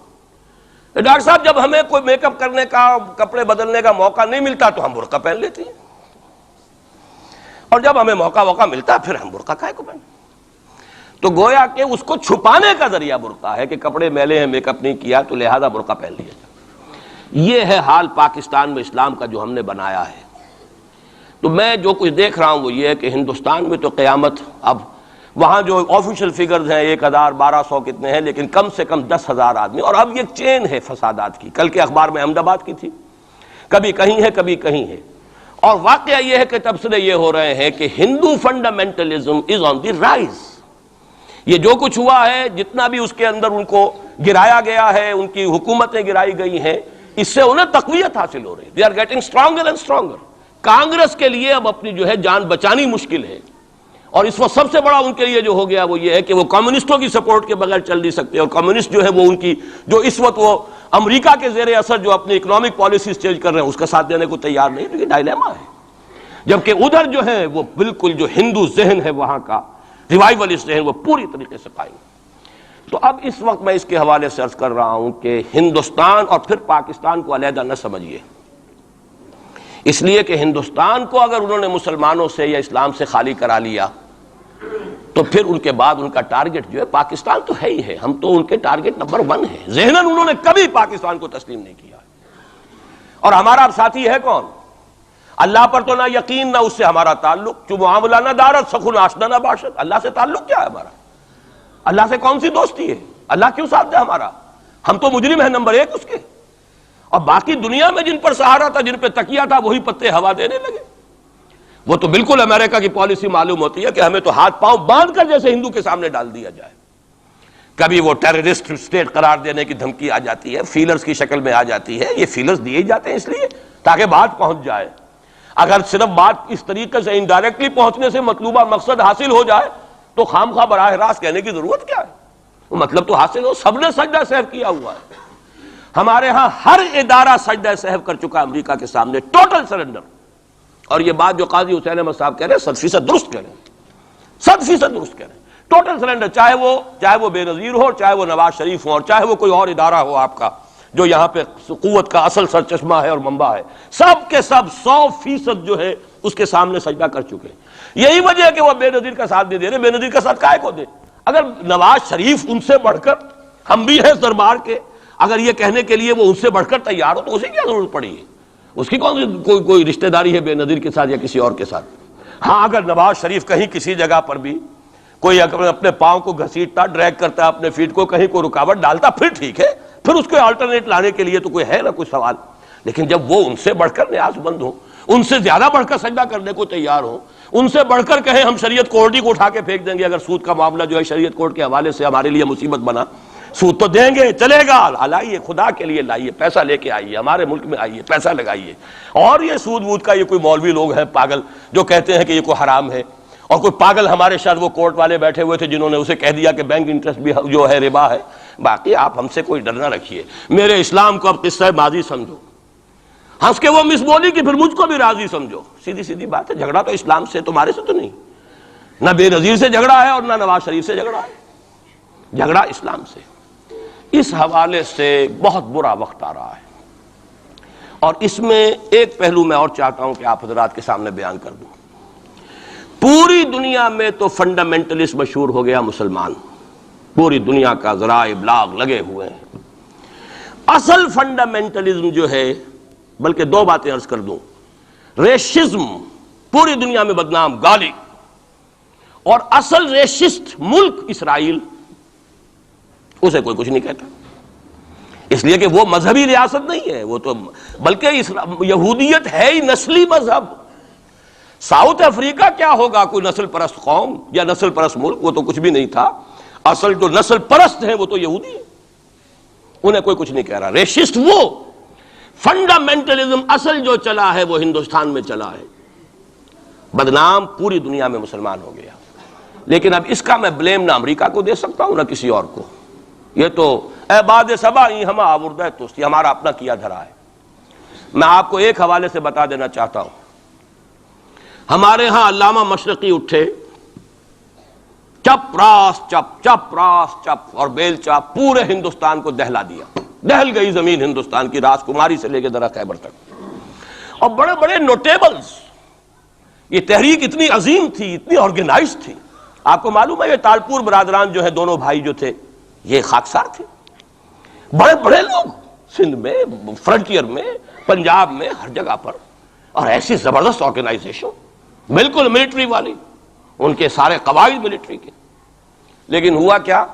S1: ڈاکٹر صاحب جب ہمیں کوئی میک اپ کرنے کا، کپڑے بدلنے کا موقع نہیں ملتا تو ہم برقع پہن لیتے ہیں، اور جب ہمیں موقع ملتا پھر ہم برقع کائے کو پہن۔ تو گویا کہ اس کو چھپانے کا ذریعہ برقع ہے کہ کپڑے میلے ہیں، میک اپ نہیں کیا تو لہذا برقع پہن لیا جائے۔ یہ ہے حال پاکستان میں اسلام کا جو ہم نے بنایا ہے۔ تو میں جو کچھ دیکھ رہا ہوں وہ یہ ہے کہ ہندوستان میں تو قیامت، اب وہاں جو آفیشیل فگرز ہیں 1000 1200 کتنے ہیں، لیکن کم سے کم 10,000 آدمی، اور اب یہ چین ہے فسادات کی۔ کل کے اخبار میں احمد آباد کی تھی، کبھی کہیں ہے کبھی کہیں ہے، اور واقعہ یہ ہے کہ تبصرے یہ ہو رہے ہیں کہ ہندو فنڈامنٹلزم از آن دی رائز۔ یہ جو کچھ ہوا ہے، جتنا بھی اس کے اندر ان کو گرایا گیا ہے، ان کی حکومتیں گرائی گئی ہیں، اس سے انہیں تقویت حاصل ہو رہی ہے۔ They are getting stronger and stronger. Congress کے لیے اب اپنی جو ہے جان بچانی مشکل ہے، اور اس وقت سب سے بڑا ان کے لیے جو ہو گیا وہ یہ ہے کہ وہ کمیونسٹوں کی سپورٹ کے بغیر چل نہیں سکتے، اور کمیونسٹ جو ہے وہ ان کی جو اس وقت وہ امریکہ کے زیر اثر جو اپنی اکنامک پالیسیز چینج کر رہے ہیں اس کا ساتھ دینے کو تیار نہیں۔ تو یہ ڈائلیما ہے، جبکہ ادھر جو ہے وہ بالکل جو ہندو ذہن ہے وہاں کا ریوائولسٹ ذہن وہ پوری طریقے سے قائم۔ تو اب اس وقت میں اس کے حوالے سے عرض کر رہا ہوں کہ ہندوستان اور پھر پاکستان کو علیحدہ نہ سمجھیے، اس لیے کہ ہندوستان کو اگر انہوں نے مسلمانوں سے یا اسلام سے خالی کرا لیا تو پھر ان کے بعد ان کا ٹارگٹ جو ہے پاکستان تو ہے ہی ہے، ہم تو ان کے ٹارگٹ نمبر 1 ہیں۔ ذہناً انہوں نے کبھی پاکستان کو تسلیم نہیں کیا، اور ہمارا اب ساتھی ہے کون؟ اللہ پر تو نہ یقین نہ اس سے ہمارا تعلق، جو معاملہ نہ دارت سخن آشنا نہ باشد۔ اللہ سے تعلق کیا ہے ہمارا؟ اللہ سے کون سی دوستی ہے؟ اللہ کیوں ساتھ دے ہمارا؟ ہم تو مجرم ہیں نمبر 1 اس کے، اور باقی دنیا میں جن پر سہارا تھا، جن پہ تکیہ تھا، وہی پتے ہوا دینے لگے۔ وہ تو بالکل امریکہ کی پالیسی معلوم ہوتی ہے کہ ہمیں تو ہاتھ پاؤں باندھ کر جیسے ہندو کے سامنے ڈال دیا جائے۔ کبھی وہ ٹیررسٹ اسٹیٹ قرار دینے کی دھمکی آ جاتی ہے، فیلرز کی شکل میں آ جاتی ہے۔ یہ فیلرز دیے جاتے ہیں اس لیے تاکہ بات پہنچ جائے۔ اگر صرف بات اس طریقے سے انڈائریکٹلی پہنچنے سے مطلوبہ مقصد حاصل ہو جائے تو خام خواہ براہ راست کہنے کی ضرورت کیا ہے؟ وہ مطلب تو حاصل ہو۔ سب نے سجدہ سہو کیا ہوا ہے، ہمارے ہاں ہر ادارہ سجدہ سہو کر چکا امریکہ کے سامنے، ٹوٹل سرنڈر۔ اور یہ بات جو قاضی حسین احمد صاحب کہہ رہے ہیں 100% درست کہہ رہے ہیں، 100% درست کہہ رہے ہیں۔ ٹوٹل سرنڈر، چاہے وہ بے نظیر ہو، چاہے وہ نواز شریف ہو، اور چاہے وہ کوئی اور ادارہ ہو آپ کا جو یہاں پہ قوت کا اصل سرچشمہ ہے اور منبع ہے، سب کے سب 100% جو ہے اس کے سامنے سجدہ کر چکے ہیں۔ یہی وجہ ہے کہ وہ بے نظیر کا ساتھ نہیں دے رہے۔ بے نظیر کا ساتھ کائے کو دے؟ اگر نواز شریف ان سے بڑھ کر، ہم بھی ہیں دربار کے، اگر یہ کہنے کے لیے وہ ان سے بڑھ کر تیار ہو تو اسے کیا ضرورت پڑی ہے؟ اس کی کون سی کوئی رشتہ داری ہے بے نظیر کے ساتھ یا کسی اور کے ساتھ؟ ہاں، اگر نواز شریف کہیں کسی جگہ پر بھی کوئی اپنے پاؤں کو گھسیٹتا، ڈریگ کرتا ہے اپنے فیٹ کو، کہیں کوئی رکاوٹ ڈالتا، پھر ٹھیک ہے، پھر اس کو آلٹرنیٹ لانے کے لیے تو کوئی ہے نہ کوئی سوال۔ لیکن جب وہ ان سے بڑھ کر نیاز مند ہوں، ان سے زیادہ بڑھ کر سجدہ کرنے کو تیار ہوں، ان سے بڑھ کر کہیں ہم شریعت کورٹ ہی کو اٹھا کے پھینک دیں گے اگر سود کا معاملہ جو ہے شریعت کورٹ کے حوالے سے ہمارے لیے مصیبت بنا، سود تو دیں گے، چلے گا، لائیے، خدا کے لیے لائیے، پیسہ لے کے آئیے، ہمارے ملک میں آئیے، پیسہ لگائیے۔ اور یہ سود وود کا یہ کوئی مولوی لوگ ہیں پاگل جو کہتے ہیں کہ یہ کوئی حرام ہے، اور کوئی پاگل ہمارے شاید وہ کورٹ والے بیٹھے ہوئے تھے جنہوں نے اسے کہہ دیا کہ بینک انٹرسٹ بھی جو ہے ربا ہے۔ باقی آپ ہم سے کوئی ڈر نہ رکھیے، میرے اسلام کو اب قصہ ماضی سمجھو، ہنس کے وہ مس بولی کہ پھر مجھ کو بھی راضی سمجھو۔ سیدھی بات ہے، جھگڑا تو اسلام سے تمہارے سے تو نہیں، نہ بے نظیر سے جھگڑا ہے اور نہ نواز شریف سے جھگڑا ہے، جھگڑا اسلام سے۔ اس حوالے سے بہت برا وقت آ رہا ہے، اور اس میں ایک پہلو میں اور چاہتا ہوں کہ آپ حضرات کے سامنے بیان کر دوں۔ پوری دنیا میں تو فنڈامنٹلسٹ مشہور ہو گیا مسلمان، پوری دنیا کا ذرائع ابلاغ لگے ہوئے ہیں۔ اصل فنڈامنٹلزم جو ہے، بلکہ 2 باتیں عرض کر دوں، ریشزم پوری دنیا میں بدنام، گالی، اور اصل ریشسٹ ملک اسرائیل، اسے کوئی کچھ نہیں کہتا، اس لیے کہ وہ مذہبی ریاست نہیں ہے، وہ تو بلکہ یہودیت ہے ہی نسلی مذہب۔ ساؤتھ افریقہ کیا ہوگا کوئی نسل پرست قوم یا نسل پرست ملک؟ وہ تو کچھ بھی نہیں تھا۔ اصل جو نسل پرست ہیں وہ تو یہودی ہیں، انہیں کوئی کچھ نہیں کہہ رہا۔ ریشسٹ وہ فنڈامنٹلزم اصل جو چلا ہے وہ ہندوستان میں چلا ہے، بدنام پوری دنیا میں مسلمان ہو گیا۔ لیکن اب اس کا میں بلیم نہ امریکہ کو دے سکتا ہوں نہ کسی اور کو، یہ تو اے باد سبا ہم آوردہ توستی، ہمارا اپنا کیا دھرا ہے۔ میں آپ کو ایک حوالے سے بتا دینا چاہتا ہوں، ہمارے ہاں علامہ مشرقی اٹھے، چپ راس چپ، چپ راس چپ، اور بیل چاپ پورے ہندوستان کو دہلا دیا، دہل گئی زمین ہندوستان کی، راس کماری سے لے کے درہ خیبر تک، اور بڑے بڑے نوٹیبلز۔ یہ تحریک اتنی عظیم تھی، اتنی آرگنائز تھی، آپ کو معلوم ہے یہ تالپور برادران جو ہے دونوں بھائی جو تھے یہ خاکسار تھے، بڑے بڑے لوگ سندھ میں، فرنٹیئر میں، پنجاب میں، ہر جگہ پر، اور ایسی زبردست آرگنائزیشن بالکل ملٹری والی، ان کے سارے قواعد ملٹری کے. لیکن ہوا کیا؟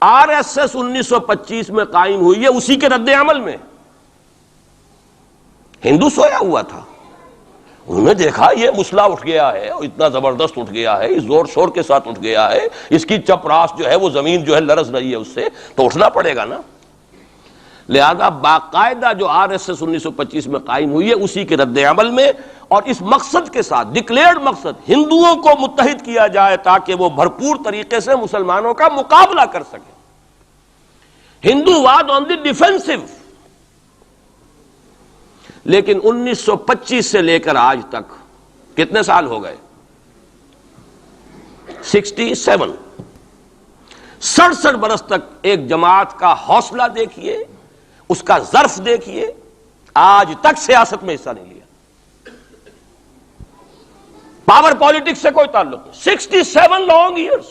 S1: آر ایس ایس 1925 میں قائم ہوئی ہے، اسی کے رد عمل میں. ہندو سویا ہوا تھا، انہوں نے دیکھا یہ مسئلہ اٹھ گیا ہے، اتنا زبردست اٹھ گیا ہے، اس زور شور کے ساتھ اٹھ گیا ہے، اس کی چپراس جو ہے وہ زمین جو ہے لرز رہی ہے، اس سے تو اٹھنا پڑے گا نا. لہذا باقاعدہ جو آر ایس ایس 1925 میں قائم ہوئی ہے اسی کے رد عمل میں، اور اس مقصد کے ساتھ، ڈکلیئرڈ مقصد، ہندوؤں کو متحد کیا جائے تاکہ وہ بھرپور طریقے سے مسلمانوں کا مقابلہ کر سکیں. ہندو واد آن دی ڈیفینسو. لیکن 1925 سے لے کر آج تک کتنے سال ہو گئے؟ 67 برس تک ایک جماعت کا حوصلہ دیکھیے، اس کا ظرف دیکھیے، آج تک سیاست میں حصہ نہیں لیا. پاور پالیٹکس سے کوئی تعلق نہیں. 67 لانگ ایئرس.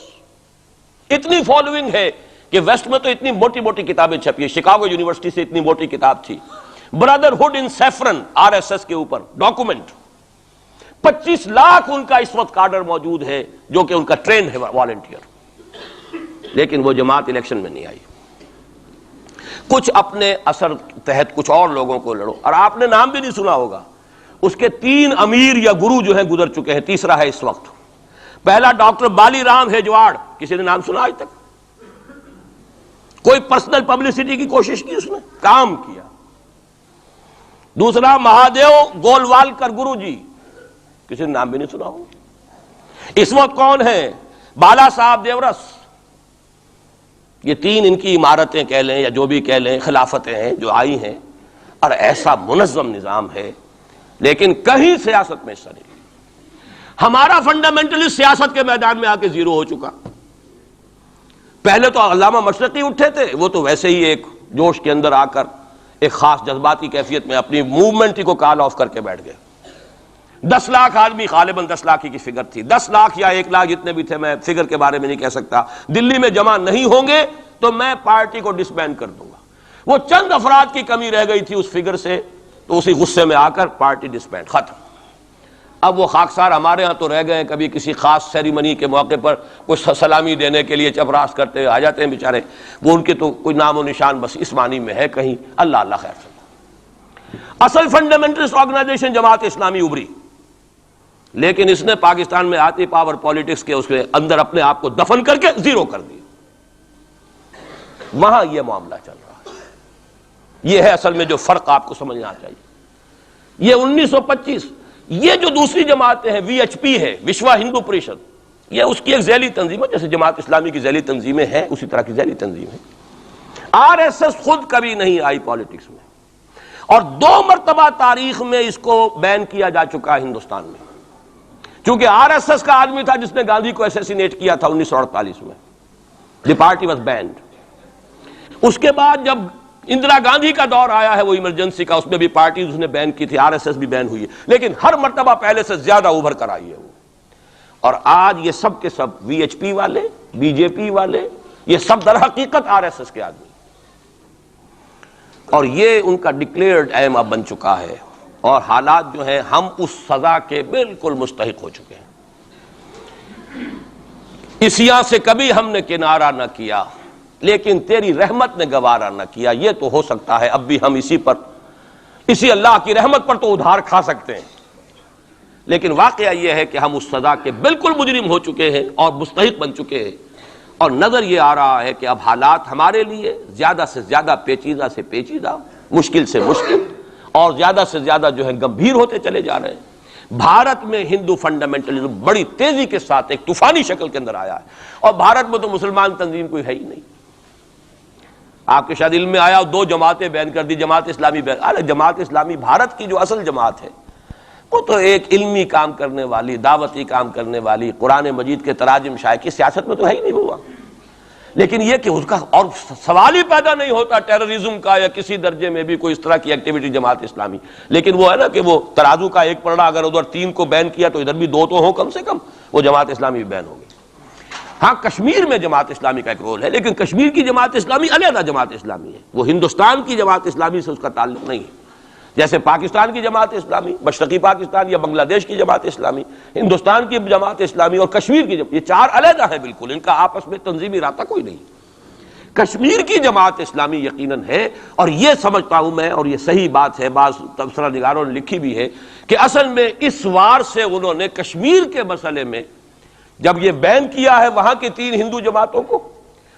S1: اتنی فالوئنگ ہے کہ ویسٹ میں تو اتنی موٹی موٹی کتابیں چھپی ہیں. شکاگو یونیورسٹی سے اتنی موٹی کتاب تھی، برادرہڈ ان سیفرن، آر ایس ایس کے اوپر ڈاکومنٹ. 25 لاکھ ان کا اس وقت کارڈر موجود ہے جو کہ ان کا ٹرینڈ ہے والنٹیئر. لیکن وہ جماعت الیکشن میں نہیں آئی. کچھ اپنے اثر تحت کچھ اور لوگوں کو لڑو، اور آپ نے نام بھی نہیں سنا ہوگا، اس کے 3 امیر یا گرو جو ہیں گزر چکے ہیں، تیسرا ہے اس وقت. پہلا ڈاکٹر بالی رام ہیجواڑ، کسی نے نام سنا آج تک؟ کوئی پرسنل پبلسٹی کی کوشش کی اس نے؟ کام کیا. دوسرا مہادیو گولوالکر گرو جی، کسی نے نام بھی نہیں سنا ہوگا. اس وقت کون ہیں؟ بالا صاحب دیورس. یہ 3 ان کی عمارتیں کہہ لیں یا جو بھی کہہ لیں، خلافتیں ہیں جو آئی ہیں، اور ایسا منظم نظام ہے، لیکن کہیں سیاست میں حصہ نہیں. ہمارا فنڈامنٹلسٹ سیاست کے میدان میں آ کے زیرو ہو چکا. پہلے تو علامہ مشرقی اٹھے تھے، وہ تو ویسے ہی ایک جوش کے اندر آ کر ایک خاص جذباتی کیفیت میں اپنی موومنٹ کو کال آف کر کے بیٹھ گئے. 10 لاکھ آدمی، غالباً 10 لاکھ کی فگر تھی، 10 لاکھ یا 1 لاکھ جتنے بھی تھے، میں فگر کے بارے میں نہیں کہہ سکتا، دلی میں جمع نہیں ہوں گے تو میں پارٹی کو ڈسبینڈ کر دوں گا. وہ چند افراد کی کمی رہ گئی تھی اس فگر سے، تو اسی غصے میں آ کر پارٹی ڈسبینڈ، ختم. اب وہ خاکسار ہمارے ہاں تو رہ گئے ہیں، کبھی کسی خاص سیریمنی کے موقع پر کچھ سلامی دینے کے لیے چپراس کرتے آ جاتے ہیں بیچارے. وہ ان کے تو کوئی نام و نشان بس اس معنی میں ہے کہیں. اللہ اللہ خیر سے. اصل فنڈامنٹلسٹ آرگنائزیشن جماعت اسلامی ابھری، لیکن اس نے پاکستان میں آتی پاور پالیٹکس کے اس کے اندر اپنے آپ کو دفن کر کے زیرو کر دیا. وہاں یہ معاملہ چل رہا ہے. یہ ہے اصل میں جو فرق آپ کو سمجھنا چاہیے. یہ 1925 یہ جو دوسری جماعتیں ہیں، وی ایچ پی ہے، وشوا ہندو پریشد، یہ اس کی ایک ذیلی تنظیم ہے، جیسے جماعت اسلامی کی ذیلی تنظیمیں ہیں اسی طرح کی ذیلی تنظیم ہے. آر ایس ایس خود کبھی نہیں آئی پالیٹکس میں، اور 2 مرتبہ تاریخ میں اس کو بین کیا جا چکا ہے ہندوستان میں. چونکہ آر ایس ایس کا آدمی تھا جس نے گاندھی کو ایسیسینیٹ کیا تھا 1948 میں. دی پارٹی واز بینڈ. اس کے بعد جب اندرا گاندھی کا دور آیا ہے وہ ایمرجنسی کا، اس میں بھی پارٹیز اس نے بین کی تھی، آر ایس ایس بھی بین ہوئی ہے، لیکن ہر مرتبہ پہلے سے زیادہ ابھر کر آئی ہے وہ. اور آج یہ سب کے سب وی ایچ پی والے، بی جے پی والے، یہ سب در حقیقت آر ایس ایس کے آدمی، اور یہ ان کا ڈکلیئرڈ ایم اب بن چکا ہے. اور حالات جو ہیں ہم اس سزا کے بالکل مستحق ہو چکے ہیں. اسیاں سے کبھی ہم نے کنارہ نہ کیا، لیکن تیری رحمت نے گوارا نہ کیا. یہ تو ہو سکتا ہے اب بھی ہم اسی اللہ کی رحمت پر تو ادھار کھا سکتے ہیں، لیکن واقعہ یہ ہے کہ ہم اس سزا کے بالکل مجرم ہو چکے ہیں اور مستحق بن چکے ہیں. اور نظر یہ آ رہا ہے کہ اب حالات ہمارے لیے زیادہ سے زیادہ پیچیدہ سے پیچیدہ، مشکل سے مشکل، اور زیادہ سے زیادہ جو ہے گمبھیر ہوتے چلے جا رہے ہیں. بھارت میں ہندو فنڈامنٹلزم بڑی تیزی کے ساتھ ایک طوفانی شکل کے اندر آیا ہے، اور بھارت میں تو مسلمان تنظیم کوئی ہے ہی نہیں. آپ کے شاید علم میں آیا 2 جماعتیں بین کر دی، جماعت اسلامی بین. ارے جماعت اسلامی بھارت کی جو اصل جماعت ہے وہ تو ایک علمی کام کرنے والی، دعوتی کام کرنے والی، قرآن مجید کے تراجم شائع کی، سیاست میں تو ہے ہی نہیں ہوا. لیکن یہ کہ اس کا اور سوال ہی پیدا نہیں ہوتا ٹیررزم کا یا کسی درجے میں بھی کوئی اس طرح کی ایکٹیویٹی جماعت اسلامی. لیکن وہ ہے نا کہ وہ ترازو کا ایک پلڑا اگر ادھر 3 کو بین کیا تو ادھر بھی 2 تو ہوں کم سے کم، وہ جماعت اسلامی بھی بین ہو گئی. ہاں کشمیر میں جماعت اسلامی کا ایک رول ہے، لیکن کشمیر کی جماعت اسلامی علیحدہ جماعت اسلامی ہے، وہ ہندوستان کی جماعت اسلامی سے اس کا تعلق نہیں ہے۔ جیسے پاکستان کی جماعت اسلامی، مشرقی پاکستان یا بنگلہ دیش کی جماعت اسلامی، ہندوستان کی جماعت اسلامی اور کشمیر کی یہ چار علیحدہ ہیں بالکل، ان کا آپس میں تنظیمی رابطہ کوئی نہیں۔ کشمیر کی جماعت اسلامی یقیناً ہے، اور یہ سمجھتا ہوں میں، اور یہ صحیح بات ہے، بعض تبصرہ نگاروں نے لکھی بھی ہے کہ اصل میں اس وار سے انہوں نے کشمیر کے مسئلے میں جب یہ بین کیا ہے وہاں کی 3 ہندو جماعتوں کو،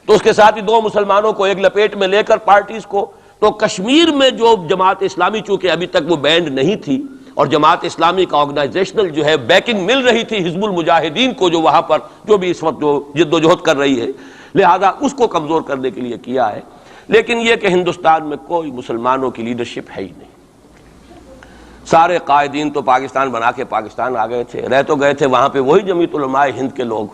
S1: تو اس کے ساتھ ہی 2 مسلمانوں کو ایک لپیٹ میں لے کر پارٹیز کو، تو کشمیر میں جو جماعت اسلامی چونکہ ابھی تک وہ بینڈ نہیں تھی، اور جماعت اسلامی کا آرگنائزیشنل جو ہے بیکنگ مل رہی تھی حزب المجاہدین کو، جو وہاں پر جو بھی اس وقت جو جد و جہد کر رہی ہے، لہذا اس کو کمزور کرنے کے لیے کیا ہے۔ لیکن یہ کہ ہندوستان میں کوئی مسلمانوں کی لیڈرشپ ہے ہی نہیں، سارے قائدین تو پاکستان بنا کے پاکستان آ گئے تھے، رہ تو گئے تھے وہاں پہ وہی جمعیت علماء ہند کے لوگ،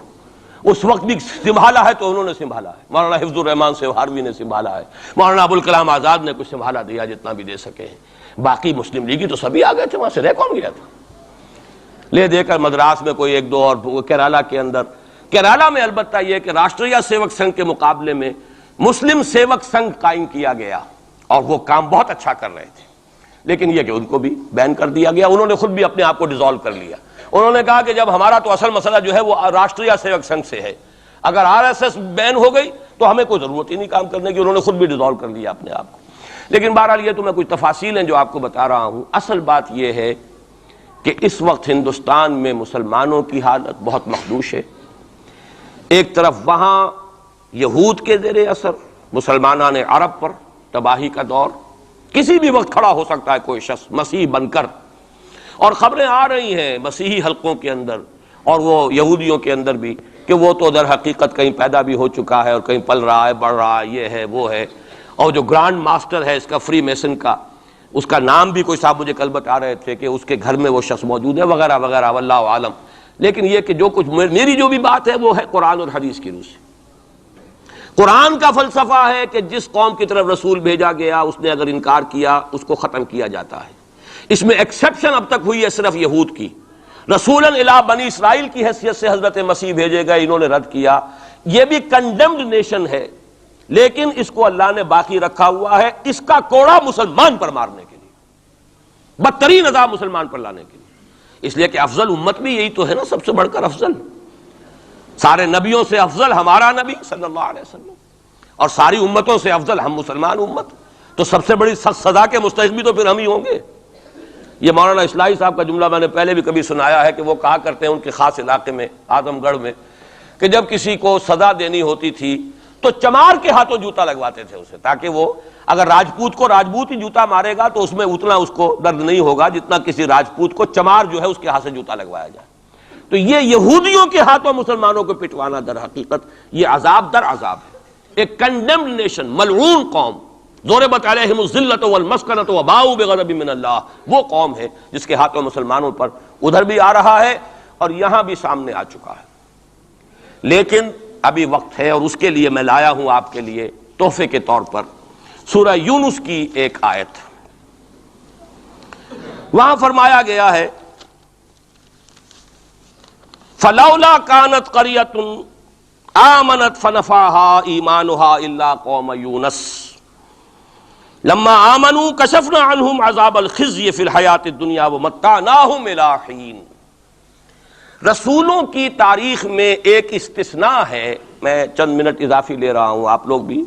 S1: اس وقت بھی سنبھالا ہے تو انہوں نے سنبھالا ہے، مولانا حفظ الرحمان سہاروی نے سنبھالا ہے، مولانا ابوالکلام آزاد نے کچھ سنبھالا دیا جتنا بھی دے سکے ہیں، باقی مسلم لیگی تو سبھی آ گئے تھے، وہاں سے رہ کون گیا تھا؟ لے دے کر مدراس میں کوئی 1-2 اور کیرالہ کے اندر، کیرالہ میں البتہ یہ کہ راشٹریہ سیوک سنگھ کے مقابلے میں مسلم سیوک سنگھ قائم کیا گیا، اور وہ کام بہت اچھا کر رہے تھے، لیکن یہ کہ ان کو بھی بین کر دیا گیا، انہوں نے خود بھی اپنے آپ کو ڈیزالو کر لیا۔ انہوں نے کہا کہ جب ہمارا تو اصل مسئلہ جو ہے وہ راشٹریہ سیوک سنگھ سے ہے، اگر RSS بین ہو گئی تو ہمیں کوئی ضرورت ہی نہیں کام کرنے کی، انہوں نے خود بھی ڈیزالو کر لیا اپنے آپ کو۔ لیکن بہرحال یہ تو میں کچھ تفاصیل ہیں جو آپ کو بتا رہا ہوں، اصل بات یہ ہے کہ اس وقت ہندوستان میں مسلمانوں کی حالت بہت مخدوش ہے۔ ایک طرف وہاں یہود کے زیر اثر مسلمانان عرب پر تباہی کا دور، کسی بھی وقت کھڑا ہو سکتا ہے کوئی شخص مسیح بن کر، اور خبریں آ رہی ہیں مسیحی حلقوں کے اندر اور وہ یہودیوں کے اندر بھی کہ وہ تو در حقیقت کہیں پیدا بھی ہو چکا ہے اور کہیں پل رہا ہے، بڑھ رہا ہے، یہ ہے وہ ہے، اور جو گرانڈ ماسٹر ہے اس کا فری میسن کا، اس کا نام بھی کوئی صاحب مجھے کل بتا رہے تھے کہ اس کے گھر میں وہ شخص موجود ہے وغیرہ وغیرہ، واللہ عالم۔ لیکن یہ کہ جو کچھ میری جو بھی بات ہے وہ ہے قرآن اور حدیث کی روح سے۔ قرآن کا فلسفہ ہے کہ جس قوم کی طرف رسول بھیجا گیا اس نے اگر انکار کیا اس کو ختم کیا جاتا ہے۔ اس میں ایکسیپشن اب تک ہوئی ہے صرف یہود کی، رسولاً الی بنی اسرائیل کی حیثیت سے حضرت مسیح بھیجے گئے، انہوں نے رد کیا، یہ بھی کنڈیمڈ نیشن ہے، لیکن اس کو اللہ نے باقی رکھا ہوا ہے اس کا کوڑا مسلمان پر مارنے کے لیے، بدترین عذاب مسلمان پر لانے کے لیے، اس لیے کہ افضل امت بھی یہی تو ہے نا، سب سے بڑھ کر افضل، سارے نبیوں سے افضل ہمارا نبی صلی اللہ علیہ وسلم، اور ساری امتوں سے افضل ہم مسلمان امت، تو سب سے بڑی سخت سزا کے مستحق بھی تو پھر ہم ہی ہوں گے۔ یہ مولانا اصلاحی صاحب کا جملہ میں نے پہلے بھی کبھی سنایا ہے کہ وہ کہا کرتے ہیں ان کے خاص علاقے میں اعظم گڑھ میں کہ جب کسی کو سزا دینی ہوتی تھی تو چمار کے ہاتھوں جوتا لگواتے تھے اسے، تاکہ وہ اگر راجپوت کو راجپوت ہی جوتا مارے گا تو اس میں اتنا اس کو درد نہیں ہوگا جتنا کسی راجپوت کو چمار جو ہے اس کے ہاتھ سے جوتا لگوایا جائے۔ تو یہ یہودیوں کے ہاتھوں مسلمانوں کو پٹوانا در حقیقت یہ عذاب در عذاب ہے۔ ایک کنڈیمڈ نیشن، ملعون قوم، ضربت علیہم الذلۃ والمسکنۃ وباؤوا بغضب من اللہ، وہ قوم ہے جس کے ہاتھوں مسلمانوں پر ادھر بھی آ رہا ہے اور یہاں بھی سامنے آ چکا ہے۔ لیکن ابھی وقت ہے، اور اس کے لیے میں لایا ہوں آپ کے لیے تحفے کے طور پر سورہ یونس کی ایک آیت۔ وہاں فرمایا گیا ہے فلولا كانت قرية آمنت فنفعها إيمانها إلا قوم يونس لما آمنوا كشفنا عنهم عذاب الخزي في الحياة الدنيا ومتعناهم إلى حين۔ رسولوں کی تاریخ میں ایک استثناء ہے، میں چند منٹ اضافی لے رہا ہوں، آپ لوگ بھی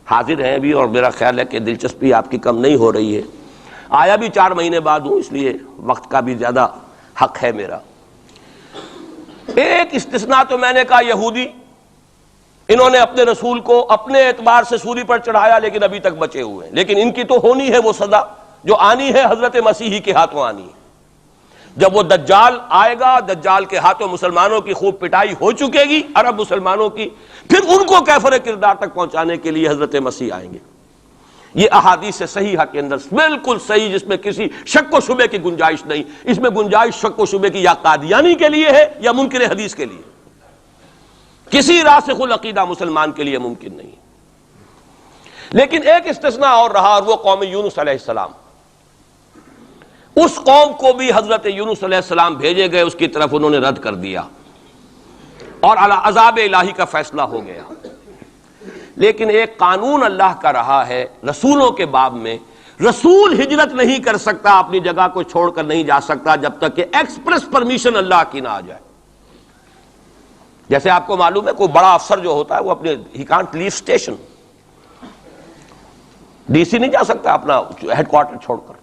S1: حاضر ہیں بھی اور میرا خیال ہے کہ دلچسپی آپ کی کم نہیں ہو رہی ہے، آیا بھی 4 مہینے بعد ہوں اس لیے وقت کا بھی زیادہ حق ہے میرا۔ ایک استثناء تو میں نے کہا یہودی، انہوں نے اپنے رسول کو اپنے اعتبار سے سولی پر چڑھایا لیکن ابھی تک بچے ہوئے ہیں، لیکن ان کی تو ہونی ہے وہ سزا جو آنی ہے حضرت مسیحی کے ہاتھوں آنی ہے۔ جب وہ دجال آئے گا، دجال کے ہاتھوں مسلمانوں کی خوب پٹائی ہو چکے گی، عرب مسلمانوں کی، پھر ان کو کیفر کردار تک پہنچانے کے لیے حضرت مسیح آئیں گے۔ یہ احادیث صحیحہ کے اندر بالکل صحیح، جس میں کسی شک و شبے کی گنجائش نہیں، اس میں گنجائش شک و شبے کی یا قادیانی کے لیے ہے یا منکر حدیث کے لیے، کسی راسخ العقیدہ مسلمان کے لیے ممکن نہیں۔ لیکن ایک استثناء اور رہا، اور وہ قوم یونس علیہ السلام۔ اس قوم کو بھی حضرت یونس علیہ السلام بھیجے گئے، اس کی طرف انہوں نے رد کر دیا، اور عذاب الہی کا فیصلہ ہو گیا. لیکن ایک قانون اللہ کا رہا ہے رسولوں کے باب میں، رسول ہجرت نہیں کر سکتا، اپنی جگہ کو چھوڑ کر نہیں جا سکتا جب تک کہ ایکسپریس پرمیشن اللہ کی نہ آ جائے. جیسے آپ کو معلوم ہے کوئی بڑا افسر جو ہوتا ہے وہ اپنے ہی can't leave station, D C نہیں جا سکتا اپنا ہیڈ کوارٹر چھوڑ کر.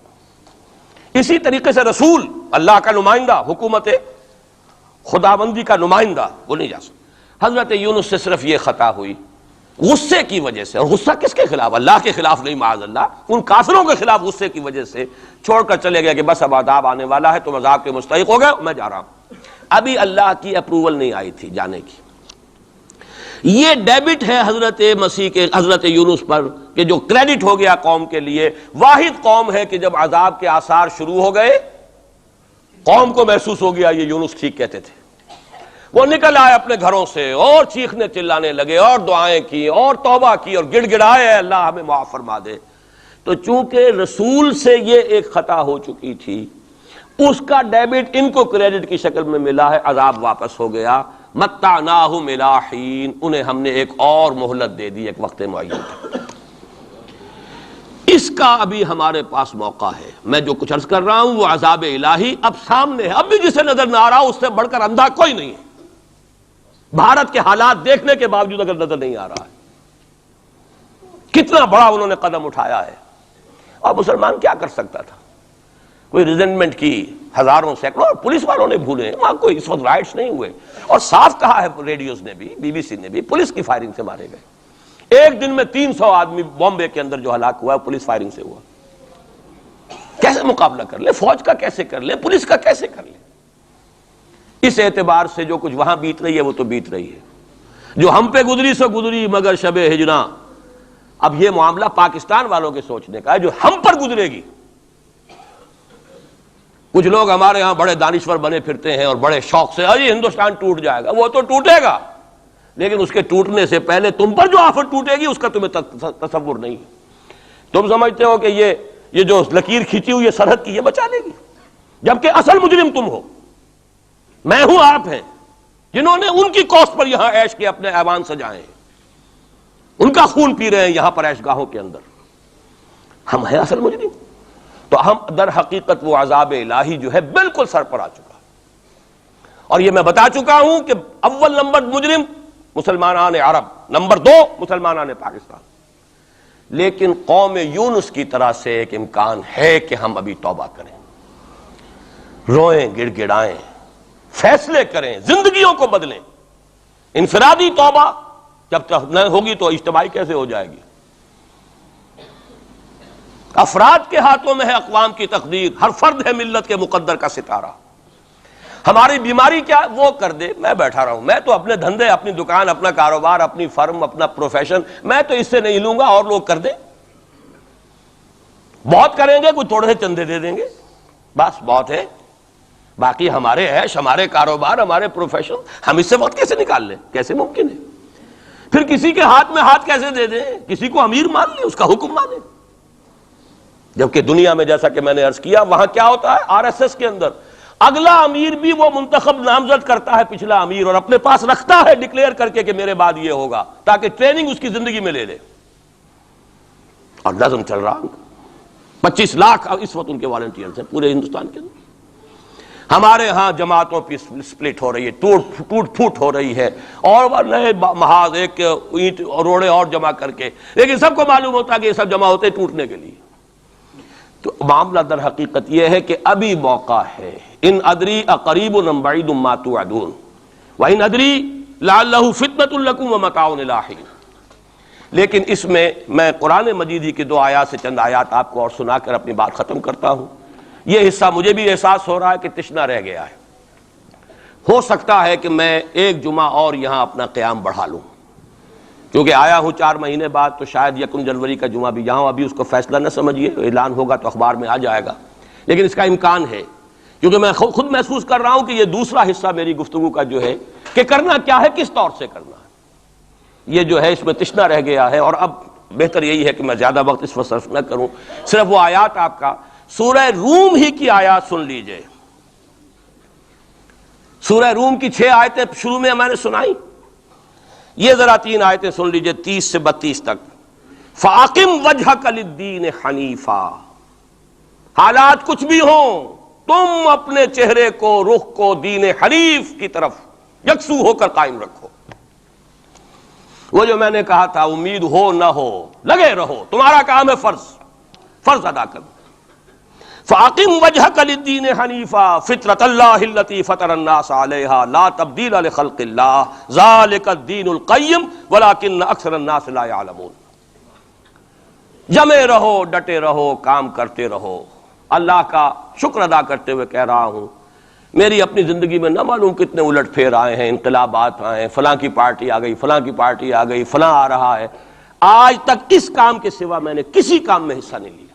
S1: اسی طریقے سے رسول اللہ کا نمائندہ، حکومت خداوندی کا نمائندہ، وہ نہیں جا سکتا. حضرت یونس سے صرف یہ خطا ہوئی غصے کی وجہ سے، اور غصہ کس کے خلاف؟ اللہ کے خلاف نہیں، معاذ اللہ، ان کافروں کے خلاف غصے کی وجہ سے چھوڑ کر چلے گئے کہ بس اب عذاب آنے والا ہے، تم عذاب کے مستحق ہو گئے، میں جا رہا ہوں. ابھی اللہ کی اپروول نہیں آئی تھی جانے کی. یہ ڈیبٹ ہے حضرت مسیح کے حضرت یونس پر کہ جو کریڈٹ ہو گیا قوم کے لیے. واحد قوم ہے کہ جب عذاب کے آثار شروع ہو گئے قوم کو محسوس ہو گیا یہ یونس ٹھیک کہتے تھے. وہ نکل آئے اپنے گھروں سے اور چیخنے چلانے لگے اور دعائیں کی اور توبہ کی اور گڑ گڑائے اللہ ہمیں معاف فرما دے. تو چونکہ رسول سے یہ ایک خطا ہو چکی تھی، اس کا ڈیبٹ ان کو کریڈٹ کی شکل میں ملا ہے، عذاب واپس ہو گیا. متعناہم الی حین، انہیں ہم نے ایک اور مہلت دے دی، ایک وقت معین. اس کا ابھی ہمارے پاس موقع ہے. میں جو کچھ عرض کر رہا ہوں وہ عذاب الہی اب سامنے ہے. اب بھی جسے نظر نہ آ رہا اس سے بڑھ کر اندھا کوئی نہیں ہے. بھارت کے حالات دیکھنے کے باوجود اگر نظر نہیں آ رہا ہے کتنا بڑا انہوں نے قدم اٹھایا ہے. اور مسلمان کیا کر سکتا تھا؟ کوئی ریزنٹمنٹ کی ہزاروں سینکڑوں، اور پولیس والوں نے بھولے، وہاں کوئی اس وقت رائٹس نہیں ہوئے. اور صاف کہا ہے ریڈیوز نے بھی، بی بی سی نے بھی، پولیس کی فائرنگ سے مارے گئے. ایک دن میں 300 آدمی بامبے کے اندر جو ہلاک ہوا ہے پولیس فائرنگ سے ہوا. کیسے مقابلہ کر لیں؟ فوج کا کیسے کر لیں؟ پولیس کا کیسے کر لیں؟ اس اعتبار سے جو کچھ وہاں بیت رہی ہے وہ تو بیت رہی ہے. جو ہم پہ گزری سو گزری مگر شب ہجراں. اب یہ معاملہ پاکستان والوں کے سوچنے کا ہے جو ہم پر گزرے گی. کچھ لوگ ہمارے ہاں بڑے دانشور بنے پھرتے ہیں اور بڑے شوق سے ارے ہندوستان ٹوٹ جائے گا. وہ تو ٹوٹے گا لیکن اس کے ٹوٹنے سے پہلے تم پر جو آفت ٹوٹے گی اس کا تمہیں تصور نہیں. تم سمجھتے ہو کہ یہ جو لکیر کھینچی ہوئی ہے سرحد کی یہ بچا لے گی، جبکہ اصل مجرم تم ہو، میں ہوں، آپ ہیں، جنہوں نے ان کی کوسٹ پر یہاں عیش کے اپنے ایوان سجائے ہیں، ان کا خون پی رہے ہیں یہاں پر عیش گاہوں کے اندر. ہم ہیں اصل مجرم. تو ہم در حقیقت وہ عذاب الہی جو ہے بالکل سر پر آ چکا. اور یہ میں بتا چکا ہوں کہ اول نمبر مجرم مسلمانان عرب، نمبر 2 مسلمانان پاکستان. لیکن قوم یونس کی طرح سے ایک امکان ہے کہ ہم ابھی توبہ کریں، روئیں، گڑ گڑائیں، فیصلے کریں، زندگیوں کو بدلیں. انفرادی توبہ جب تک نہ ہوگی تو اجتماعی کیسے ہو جائے گی؟ افراد کے ہاتھوں میں ہے اقوام کی تقدیر، ہر فرد ہے ملت کے مقدر کا ستارہ. ہماری بیماری کیا وہ کر دے، میں بیٹھا رہا ہوں، میں تو اپنے دھندے، اپنی دکان، اپنا کاروبار، اپنی فرم، اپنا پروفیشن، میں تو اس سے نہیں لوں گا، اور لوگ کر دیں. بہت کریں گے، کچھ تھوڑے سے چندے دے دیں گے، بس بہت ہے. باقی ہمارے عیش، ہمارے کاروبار، ہمارے پروفیشن، ہم اس سے وقت کیسے نکال لیں؟ کیسے ممکن ہے؟ پھر کسی کے ہاتھ میں ہاتھ کیسے دے دیں؟ کسی کو امیر مان لیں، اس کا حکم مانیں. جبکہ دنیا میں جیسا کہ میں نے عرض کیا وہاں کیا ہوتا ہے، آر ایس ایس کے اندر اگلا امیر بھی وہ منتخب نامزد کرتا ہے پچھلا امیر، اور اپنے پاس رکھتا ہے ڈکلیئر کر کے کہ میرے بعد یہ ہوگا، تاکہ ٹریننگ اس کی زندگی میں لے لے. اور نظم چل رہا 25 لاکھ اس وقت ان کے والنٹیئرز ہیں پورے ہندوستان کے اندر. ہمارے ہاں جماعتوں کی سپلٹ ہو رہی ہے، ٹوٹ پھوٹ ہو رہی ہے، اور نئے محاذ ایک اینٹ روڑے اور جمع کر کے، لیکن سب کو معلوم ہوتا ہے کہ یہ سب جمع ہوتے ٹوٹنے کے لیے. تو معاملہ در حقیقت یہ ہے کہ ابھی موقع ہے. ان ادری اقریب ام بعید ما توعدون وان ادری لعلہ فتنۃ لکم ومتاع الی حین. لیکن اس میں قرآن مجید ہی کی 2 آیات سے چند آیات آپ کو اور سنا کر اپنی بات ختم کرتا ہوں. یہ حصہ مجھے بھی احساس ہو رہا ہے کہ تشنا رہ گیا ہے. ہو سکتا ہے کہ میں ایک جمعہ اور یہاں اپنا قیام بڑھا لوں، کیونکہ آیا ہوں 4 مہینے بعد، تو شاید 1 جنوری کا جمعہ بھی یہاں. ابھی اس کو فیصلہ نہ سمجھیے، اعلان ہوگا تو اخبار میں آ جائے گا، لیکن اس کا امکان ہے. کیونکہ میں خود محسوس کر رہا ہوں کہ یہ دوسرا حصہ میری گفتگو کا جو ہے کہ کرنا کیا ہے، کس طور سے کرنا ہے، یہ جو ہے اس میں تشنا رہ گیا ہے. اور اب بہتر یہی ہے کہ میں زیادہ وقت اس پر صرف نہ کروں، صرف وہ آیات آپ کا سورہ روم ہی کی آیات سن لیجئے. سورہ روم کی 6 آیتیں شروع میں میں نے سنائی، یہ ذرا 3 آیتیں سن لیجئے 30 سے 32 تک. فَأَقِمْ وَجْهَكَ لِلدِّينِ حَنِيفًا، حالات کچھ بھی ہوں تم اپنے چہرے کو، رخ کو دین حنیف کی طرف یکسو ہو کر قائم رکھو. وہ جو میں نے کہا تھا امید ہو نہ ہو لگے رہو، تمہارا کام ہے فرض ادا کرو. فَأَقِمْ وَجْهَكَ لِلدِّينِ حَنِيفًا فِطْرَةَ اللَّهِ الَّتِي فَطَرَ النَّاسَ عَلَيْهَا لَا تَبْدِيلَ لِخَلْقِ اللَّهِ ذَلِكَ الدِّينُ الْقَيِّمُ وَلَكِنَّ أَكْثَرَ النَّاسِ لَا يَعْلَمُونَ. جمے رہو، ڈٹے رہو، کام کرتے رہو. اللہ کا شکر ادا کرتے ہوئے کہہ رہا ہوں میری اپنی زندگی میں نہ معلوم کتنے الٹ پھیر آئے ہیں، انقلابات آئے ہیں، فلاں کی پارٹی آ گئی، فلاں کی پارٹی آ گئی، فلاں آ رہا ہے. آج تک اس کام کے سوا میں نے کسی کام میں حصہ نہیں لیا.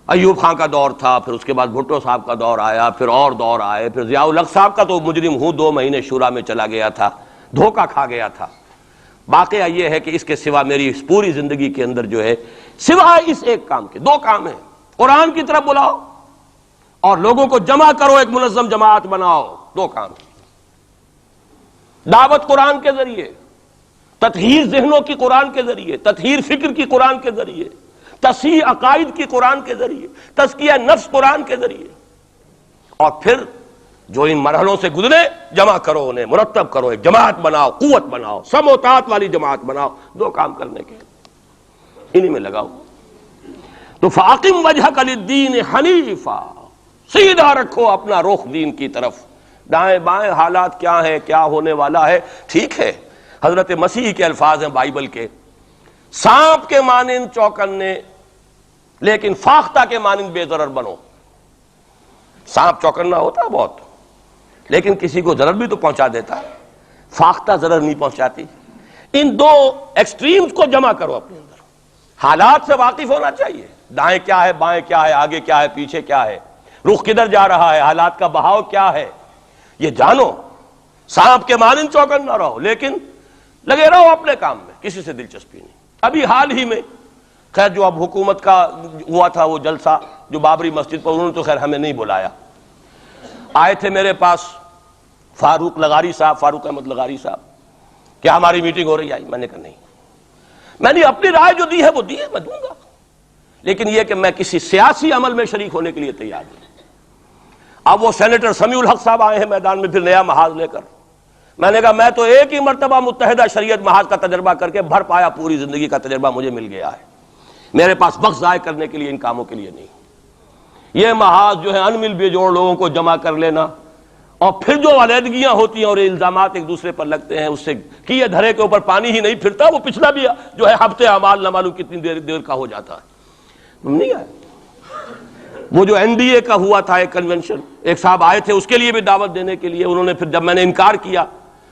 S1: ایوب خان کا دور تھا، پھر اس کے بعد بھٹو صاحب کا دور آیا، پھر اور دور آئے، پھر ضیاء الحق صاحب کا تو مجرم ہوں 2 مہینے شورا میں چلا گیا تھا، دھوکہ کھا گیا تھا. واقعہ یہ ہے کہ اس کے سوا میری اس پوری زندگی کے اندر جو ہے سوائے اس ایک کام کے 2 کام ہیں. قرآن کی طرف بلاؤ اور لوگوں کو جمع کرو، ایک منظم جماعت بناؤ، 2 کام. دعوت قرآن کے ذریعے، تطہیر ذہنوں کی قرآن کے ذریعے، تطہیر فکر کی قرآن کے ذریعے، تصحیح عقائد کی قرآن کے ذریعے، تزکیہ نفس قرآن کے ذریعے. اور پھر جو ان مرحلوں سے گزرے جمع کرو، انہیں مرتب کرو، ایک جماعت بناؤ، قوت بناؤ، سموتات والی جماعت بناؤ. 2 کام کرنے کے انہی میں لگاؤ. تو فَأَقِمْ وَجْهَكَ لِلدِّينِ حَنِيفًا، سیدھا رکھو اپنا رخ دین کی طرف. دائیں بائیں حالات کیا ہیں، کیا ہونے والا ہے، ٹھیک ہے. حضرت مسیح کے الفاظ ہیں بائبل کے، سانپ کے مانند چوکنے لیکن فاختہ کے مانند بے ضرر بنو. سانپ چوکنا ہوتا ہے بہت، لیکن کسی کو ضرر بھی تو پہنچا دیتا ہے، فاختہ ضرر نہیں پہنچاتی. ان 2 ایکسٹریمز کو جمع کرو اپنے اندر. حالات سے واقف ہونا چاہیے، دائیں کیا ہے، بائیں کیا ہے، آگے کیا ہے، پیچھے کیا ہے، رخ کدھر جا رہا ہے، حالات کا بہاؤ کیا ہے، یہ جانو. سانپ کے مانند چوکن نہ رہو، لیکن لگے رہو اپنے کام میں، کسی سے دلچسپی نہیں. ابھی حال ہی میں خیر جو اب حکومت کا ہوا تھا وہ جلسہ جو بابری مسجد پر، انہوں نے تو خیر ہمیں نہیں بلایا. آئے تھے میرے پاس فاروق احمد لغاری صاحب، کیا ہماری میٹنگ ہو رہی؟ آئی. میں نے کہا نہیں، میں نے اپنی رائے جو دی ہے وہ دی ہے، میں دوں گا، لیکن یہ کہ میں کسی سیاسی عمل میں شریک ہونے کے لیے تیار نہیں. اب وہ سینیٹر سمیع الحق صاحب آئے ہیں میدان میں پھر نیا محاذ لے کر. میں نے کہا میں تو ایک ہی مرتبہ متحدہ شریعت محاذ کا تجربہ کر کے بھر پایا، پوری زندگی کا تجربہ مجھے مل گیا ہے. میرے پاس وقت ضائع کرنے کے لیے ان کاموں کے لیے نہیں. یہ محاذ جو ہے ان مل بے جوڑ لوگوں کو جمع کر لینا، اور پھر جو علیحدگیاں ہوتی ہیں اور الزامات ایک دوسرے پر لگتے ہیں، اس سے کیے دھرے کے اوپر پانی ہی نہیں پھرتا. وہ پچھلا بھی جو ہے ہفتے اعمال نہ معلوم کتنی دیر کا ہو جاتا ہے. تم نہیں آئے. وہ جو NDA کا ہوا تھا ایک کنونشن، ایک صاحب آئے تھے اس کے لیے بھی دعوت دینے کے لیے. انہوں نے پھر جب میں نے انکار کیا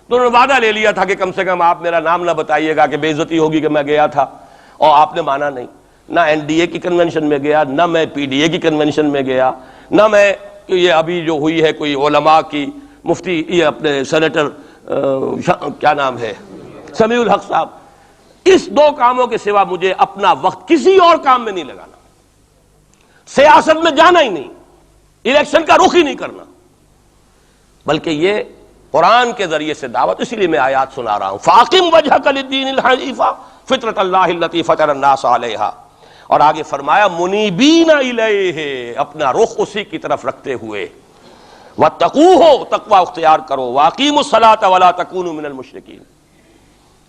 S1: تو انہوں نے وعدہ لے لیا تھا کہ کم سے کم آپ میرا نام نہ بتائیے گا کہ بے عزتی ہوگی کہ میں گیا تھا. اور آپ نے مانا نہیں. نہ NDA کی کنونشن میں گیا، نہ میں PDA کی کنونشن میں گیا، نہ میں یہ ابھی جو ہوئی ہے کوئی علماء کی مفتی، یہ اپنے سینیٹر کیا نام ہے سمیع الحق صاحب. اس 2 کاموں کے سوا مجھے اپنا وقت کسی اور کام میں نہیں لگانا. سیاست میں جانا ہی نہیں، الیکشن کا رخ ہی نہیں کرنا، بلکہ یہ قرآن کے ذریعے سے دعوت. اسی لیے میں آیات سنا رہا ہوں. فَأَقِمْ وَجْهَكَ لِلدِّينِ الْحَنِيفَ فِطْرَةَ اللَّهِ الَّتِي فَطَرَ النَّاسَ عَلَيْهَا. اور آگے فرمایا منیبین الیہ، اپنا رخ اسی کی طرف رکھتے ہوئے. واتقوہ، تقوی اختیار کرو. واقیموا الصلاۃ ولا تکونوا من المشرکین،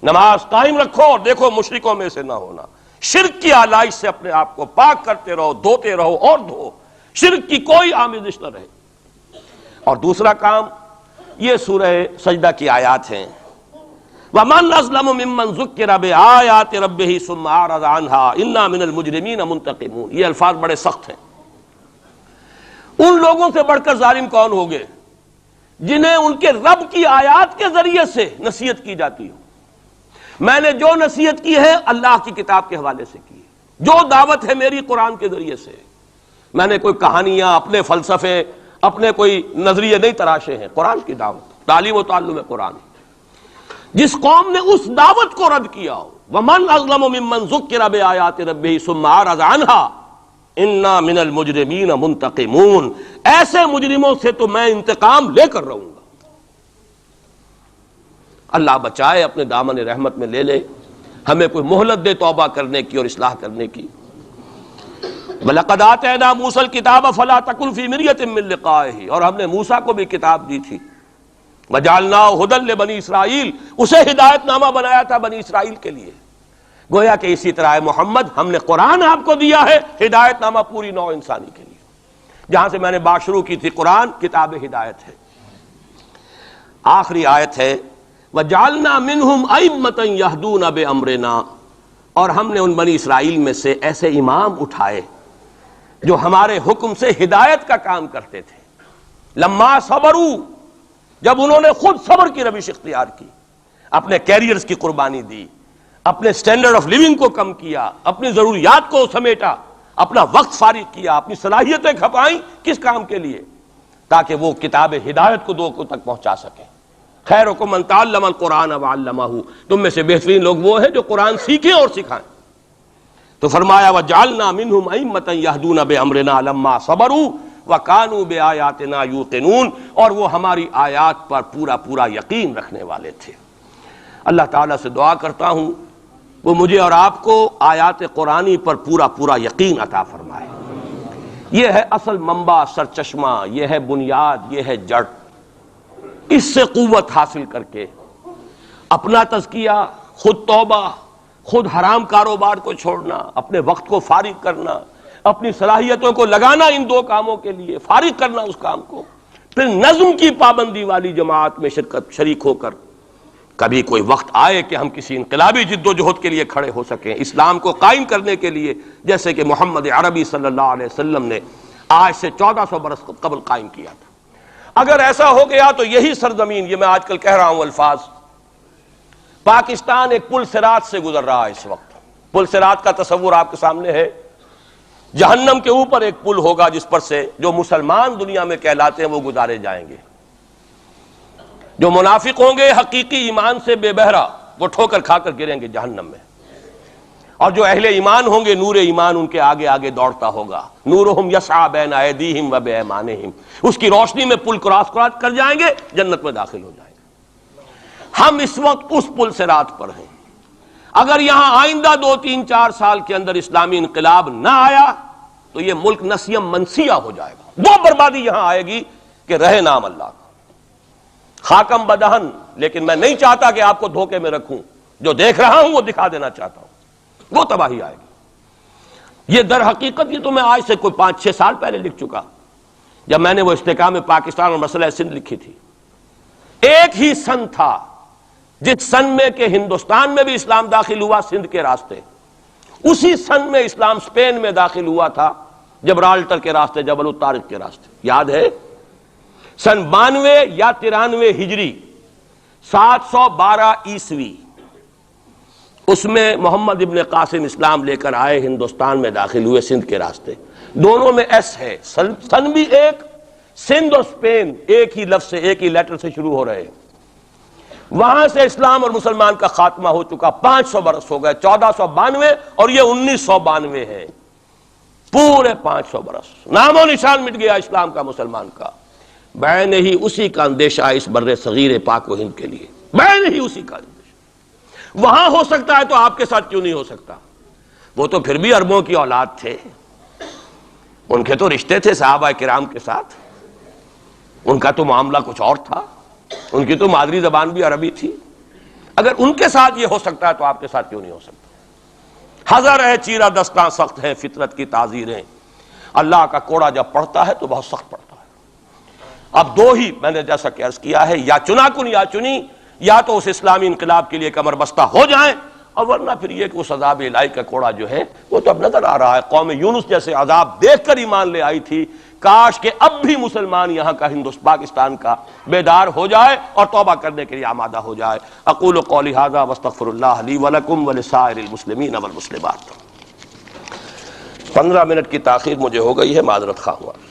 S1: نماز قائم رکھو اور دیکھو مشرکوں میں سے نہ ہونا. شرک کی آلائش سے اپنے آپ کو پاک کرتے رہو، دھوتے رہو اور دھو، شرک کی کوئی آمیزش نہ رہے. اور دوسرا کام یہ سورہ سجدہ کی آیات ہیں. وَمَنْ أَظْلَمُ مِمَّنْ ذُكِّرَ بِآيَاتِ رَبِّهِ ثُمَّ أَعْرَضَ عَنْهَا إِنَّا مِنَ الْمُجْرِمِينَ مُنْتَقِمُونَ. یہ الفاظ بڑے سخت ہیں. ان لوگوں سے بڑھ کر ظالم کون ہوگے جنہیں ان کے رب کی آیات کے ذریعے سے نصیحت کی جاتی ہو. میں نے جو نصیحت کی ہے اللہ کی کتاب کے حوالے سے کی ہے، جو دعوت ہے میری قرآن کے ذریعے سے. میں نے کوئی کہانیاں، اپنے فلسفے، اپنے کوئی نظریے نہیں تراشے ہیں. قرآن کی دعوت، تعلیم و تعلم قرآن. جس قوم نے اس دعوت کو رد کیا ہو، وَمَنْ أَظْلَمُ مِمَّنْ ذُكِّرَ بِآيَاتِ رَبِّهِ ثُمَّ أَعْرَضَ عَنْهَا انا من المجرمین منتقمون، ایسے مجرموں سے تو میں انتقام لے کر رہوں گا۔ اللہ بچائے، اپنے دامن رحمت میں لے لے، ہمیں کوئی مہلت دے توبہ کرنے کی اور اصلاح کرنے کی۔ وَلَقَدْ آتَيْنَا مُوسَى الْكِتَابَ فَلَا تَكُنْ فِي مِرْيَةٍ مِّن لِقَائِهِ، اور ہم نے موسیٰ کو بھی کتاب دی تھی۔ وَجَعَلْنَاهُ هُدًى لِبَنِي اسرائیل، اسے ہدایت نامہ بنایا تھا بنی اسرائیل کے لیے۔ گویا کہ اسی طرح محمد، ہم نے قرآن آپ کو دیا ہے ہدایت نامہ پوری نوع انسانی کے لیے۔ جہاں سے میں نے بات شروع کی تھی، قرآن کتاب ہدایت ہے۔ آخری آیت ہے وَجَعَلْنَا مِنْهُمْ أَئِمَّةً يَهْدُونَ بِأَمْرِنَا، اور ہم نے ان بنی اسرائیل میں سے ایسے امام اٹھائے جو ہمارے حکم سے ہدایت کا کام کرتے تھے۔ لما صبروا، جب انہوں نے خود صبر کی روش اختیار کی، اپنے کیریئرز کی قربانی دی، اپنے سٹینڈرڈ آف لیونگ کو کم کیا، اپنی ضروریات کو سمیٹا، اپنا وقت فارغ کیا، اپنی صلاحیتیں کھپائیں، کس کام کے لیے؟ تاکہ وہ کتاب ہدایت کو لوگوں تک پہنچا سکیں۔ خیرکم من تعلم القرآن وعلمہ، تم میں سے بہترین لوگ وہ ہیں جو قرآن سیکھیں اور سکھائیں۔ تو فرمایا وَجَعَلْنَا مِنْهُمْ أَئِمَّةً يَهْدُونَ بِأَمْرِنَا لَمَّا صَبَرُوا وَكَانُوا بِآيَاتِنَا يُوقِنُونَ، اور وہ ہماری آیات پر پورا یقین رکھنے والے تھے۔ اللہ تعالیٰ سے دعا کرتا ہوں وہ مجھے اور آپ کو آیات قرآنی پر پورا یقین عطا فرمائے۔ یہ ہے اصل منبع، سرچشمہ، یہ ہے بنیاد، یہ ہے جڑ۔ اس سے قوت حاصل کر کے اپنا تزکیہ، خود توبہ، خود حرام کاروبار کو چھوڑنا، اپنے وقت کو فارغ کرنا، اپنی صلاحیتوں کو لگانا ان دو کاموں کے لیے، فارغ کرنا اس کام کو، پھر نظم کی پابندی والی جماعت میں شریک ہو کر کبھی کوئی وقت آئے کہ ہم کسی انقلابی جد و جہد کے لیے کھڑے ہو سکیں، اسلام کو قائم کرنے کے لیے، جیسے کہ محمد عربی صلی اللہ علیہ وسلم نے آج سے 1400 برس قبل قائم کیا تھا۔ اگر ایسا ہو گیا تو یہی سرزمین، یہ میں آج کل کہہ رہا ہوں الفاظ، پاکستان ایک پل صراط سے گزر رہا ہے اس وقت۔ پل صراط کا تصور آپ کے سامنے ہے، جہنم کے اوپر ایک پل ہوگا جس پر سے جو مسلمان دنیا میں کہلاتے ہیں وہ گزارے جائیں گے۔ جو منافق ہوں گے حقیقی ایمان سے بے بہرا، وہ ٹھوکر کھا کر گریں گے جہنم میں، اور جو اہل ایمان ہوں گے نور ایمان ان کے آگے آگے دوڑتا ہوگا، نورہم یسعی بین ایدیہم و بایمانہم، اس کی روشنی میں پل کراس کر جائیں گے، جنت میں داخل ہو جائیں گے۔ ہم اس وقت اس پل صراط پر ہیں۔ اگر یہاں آئندہ 2-3-4 سال کے اندر اسلامی انقلاب نہ آیا تو یہ ملک نسیم منسیہ ہو جائے گا، وہ بربادی یہاں آئے گی کہ رہے نام اللہ کا، خاکم بدہن۔ لیکن میں نہیں چاہتا کہ آپ کو دھوکے میں رکھوں، جو دیکھ رہا ہوں وہ دکھا دینا چاہتا ہوں، وہ تباہی آئے گی۔ یہ در حقیقت یہ تو میں آج سے کوئی 5-6 سال پہلے لکھ چکا، جب میں نے وہ استحکام پاکستان اور مسئلہ سندھ لکھی تھی۔ ایک ہی سن تھا جس سن میں کہ ہندوستان میں بھی اسلام داخل ہوا سندھ کے راستے، اسی سن میں اسلام اسپین میں داخل ہوا تھا، جبرالٹر کے راستے، جبل الطارق کے راستے، یاد ہے؟ سن 92 یا 93 ہجری، 712 عیسوی، اس میں محمد ابن قاسم اسلام لے کر آئے، ہندوستان میں داخل ہوئے سندھ کے راستے۔ دونوں میں ایس ہے، سن بھی ایک، سندھ اور اسپین ایک ہی لفظ سے، ایک ہی لیٹر سے شروع ہو رہے ہیں۔ وہاں سے اسلام اور مسلمان کا خاتمہ ہو چکا، 500 برس ہو گئے، 1492 اور یہ 1992 ہے، پورے 500 برس، نام و نشان مٹ گیا اسلام کا، مسلمان کا۔ بین ہی اسی کا اندیشہ اس بر صغیر پاک و ہند کے لیے، بین ہی اسی کا اندیشہ۔ وہاں ہو سکتا ہے تو آپ کے ساتھ کیوں نہیں ہو سکتا؟ وہ تو پھر بھی عربوں کی اولاد تھے، ان کے تو رشتے تھے صحابہ کرام کے ساتھ، ان کا تو معاملہ کچھ اور تھا، ان کی تو مادری زبان بھی عربی تھی۔ اگر ان کے ساتھ یہ ہو سکتا ہے تو آپ کے ساتھ کیوں نہیں ہو سکتا؟ حذر ہے چیرہ دستاں سخت ہیں فطرت کی تعزیریں، اللہ کا کوڑا جب پڑتا ہے تو بہت سخت پڑتا ہے۔ اب دو ہی میں نے جیسا کہ عرض کیا ہے، یا چنا کن یا چنی، یا تو اس اسلامی انقلاب کے لیے کمر بستہ ہو جائیں، اور ورنہ پھر یہ کہ اس عذاب الہی کا کوڑا جو ہے وہ تو اب نظر آ رہا ہے۔ قوم یونس جیسے عذاب دیکھ کر ایمان لے آئی تھی، کاش کہ اب بھی مسلمان یہاں کا پاکستان کا بیدار ہو جائے اور توبہ کرنے کے لیے آمادہ ہو جائے۔ اقول قولی ھذا واستغفر اللہ لی ولکم ولسائر المسلمین والمسلمات۔ 15 منٹ کی تاخیر مجھے ہو گئی ہے، معذرت خواہ ہوں۔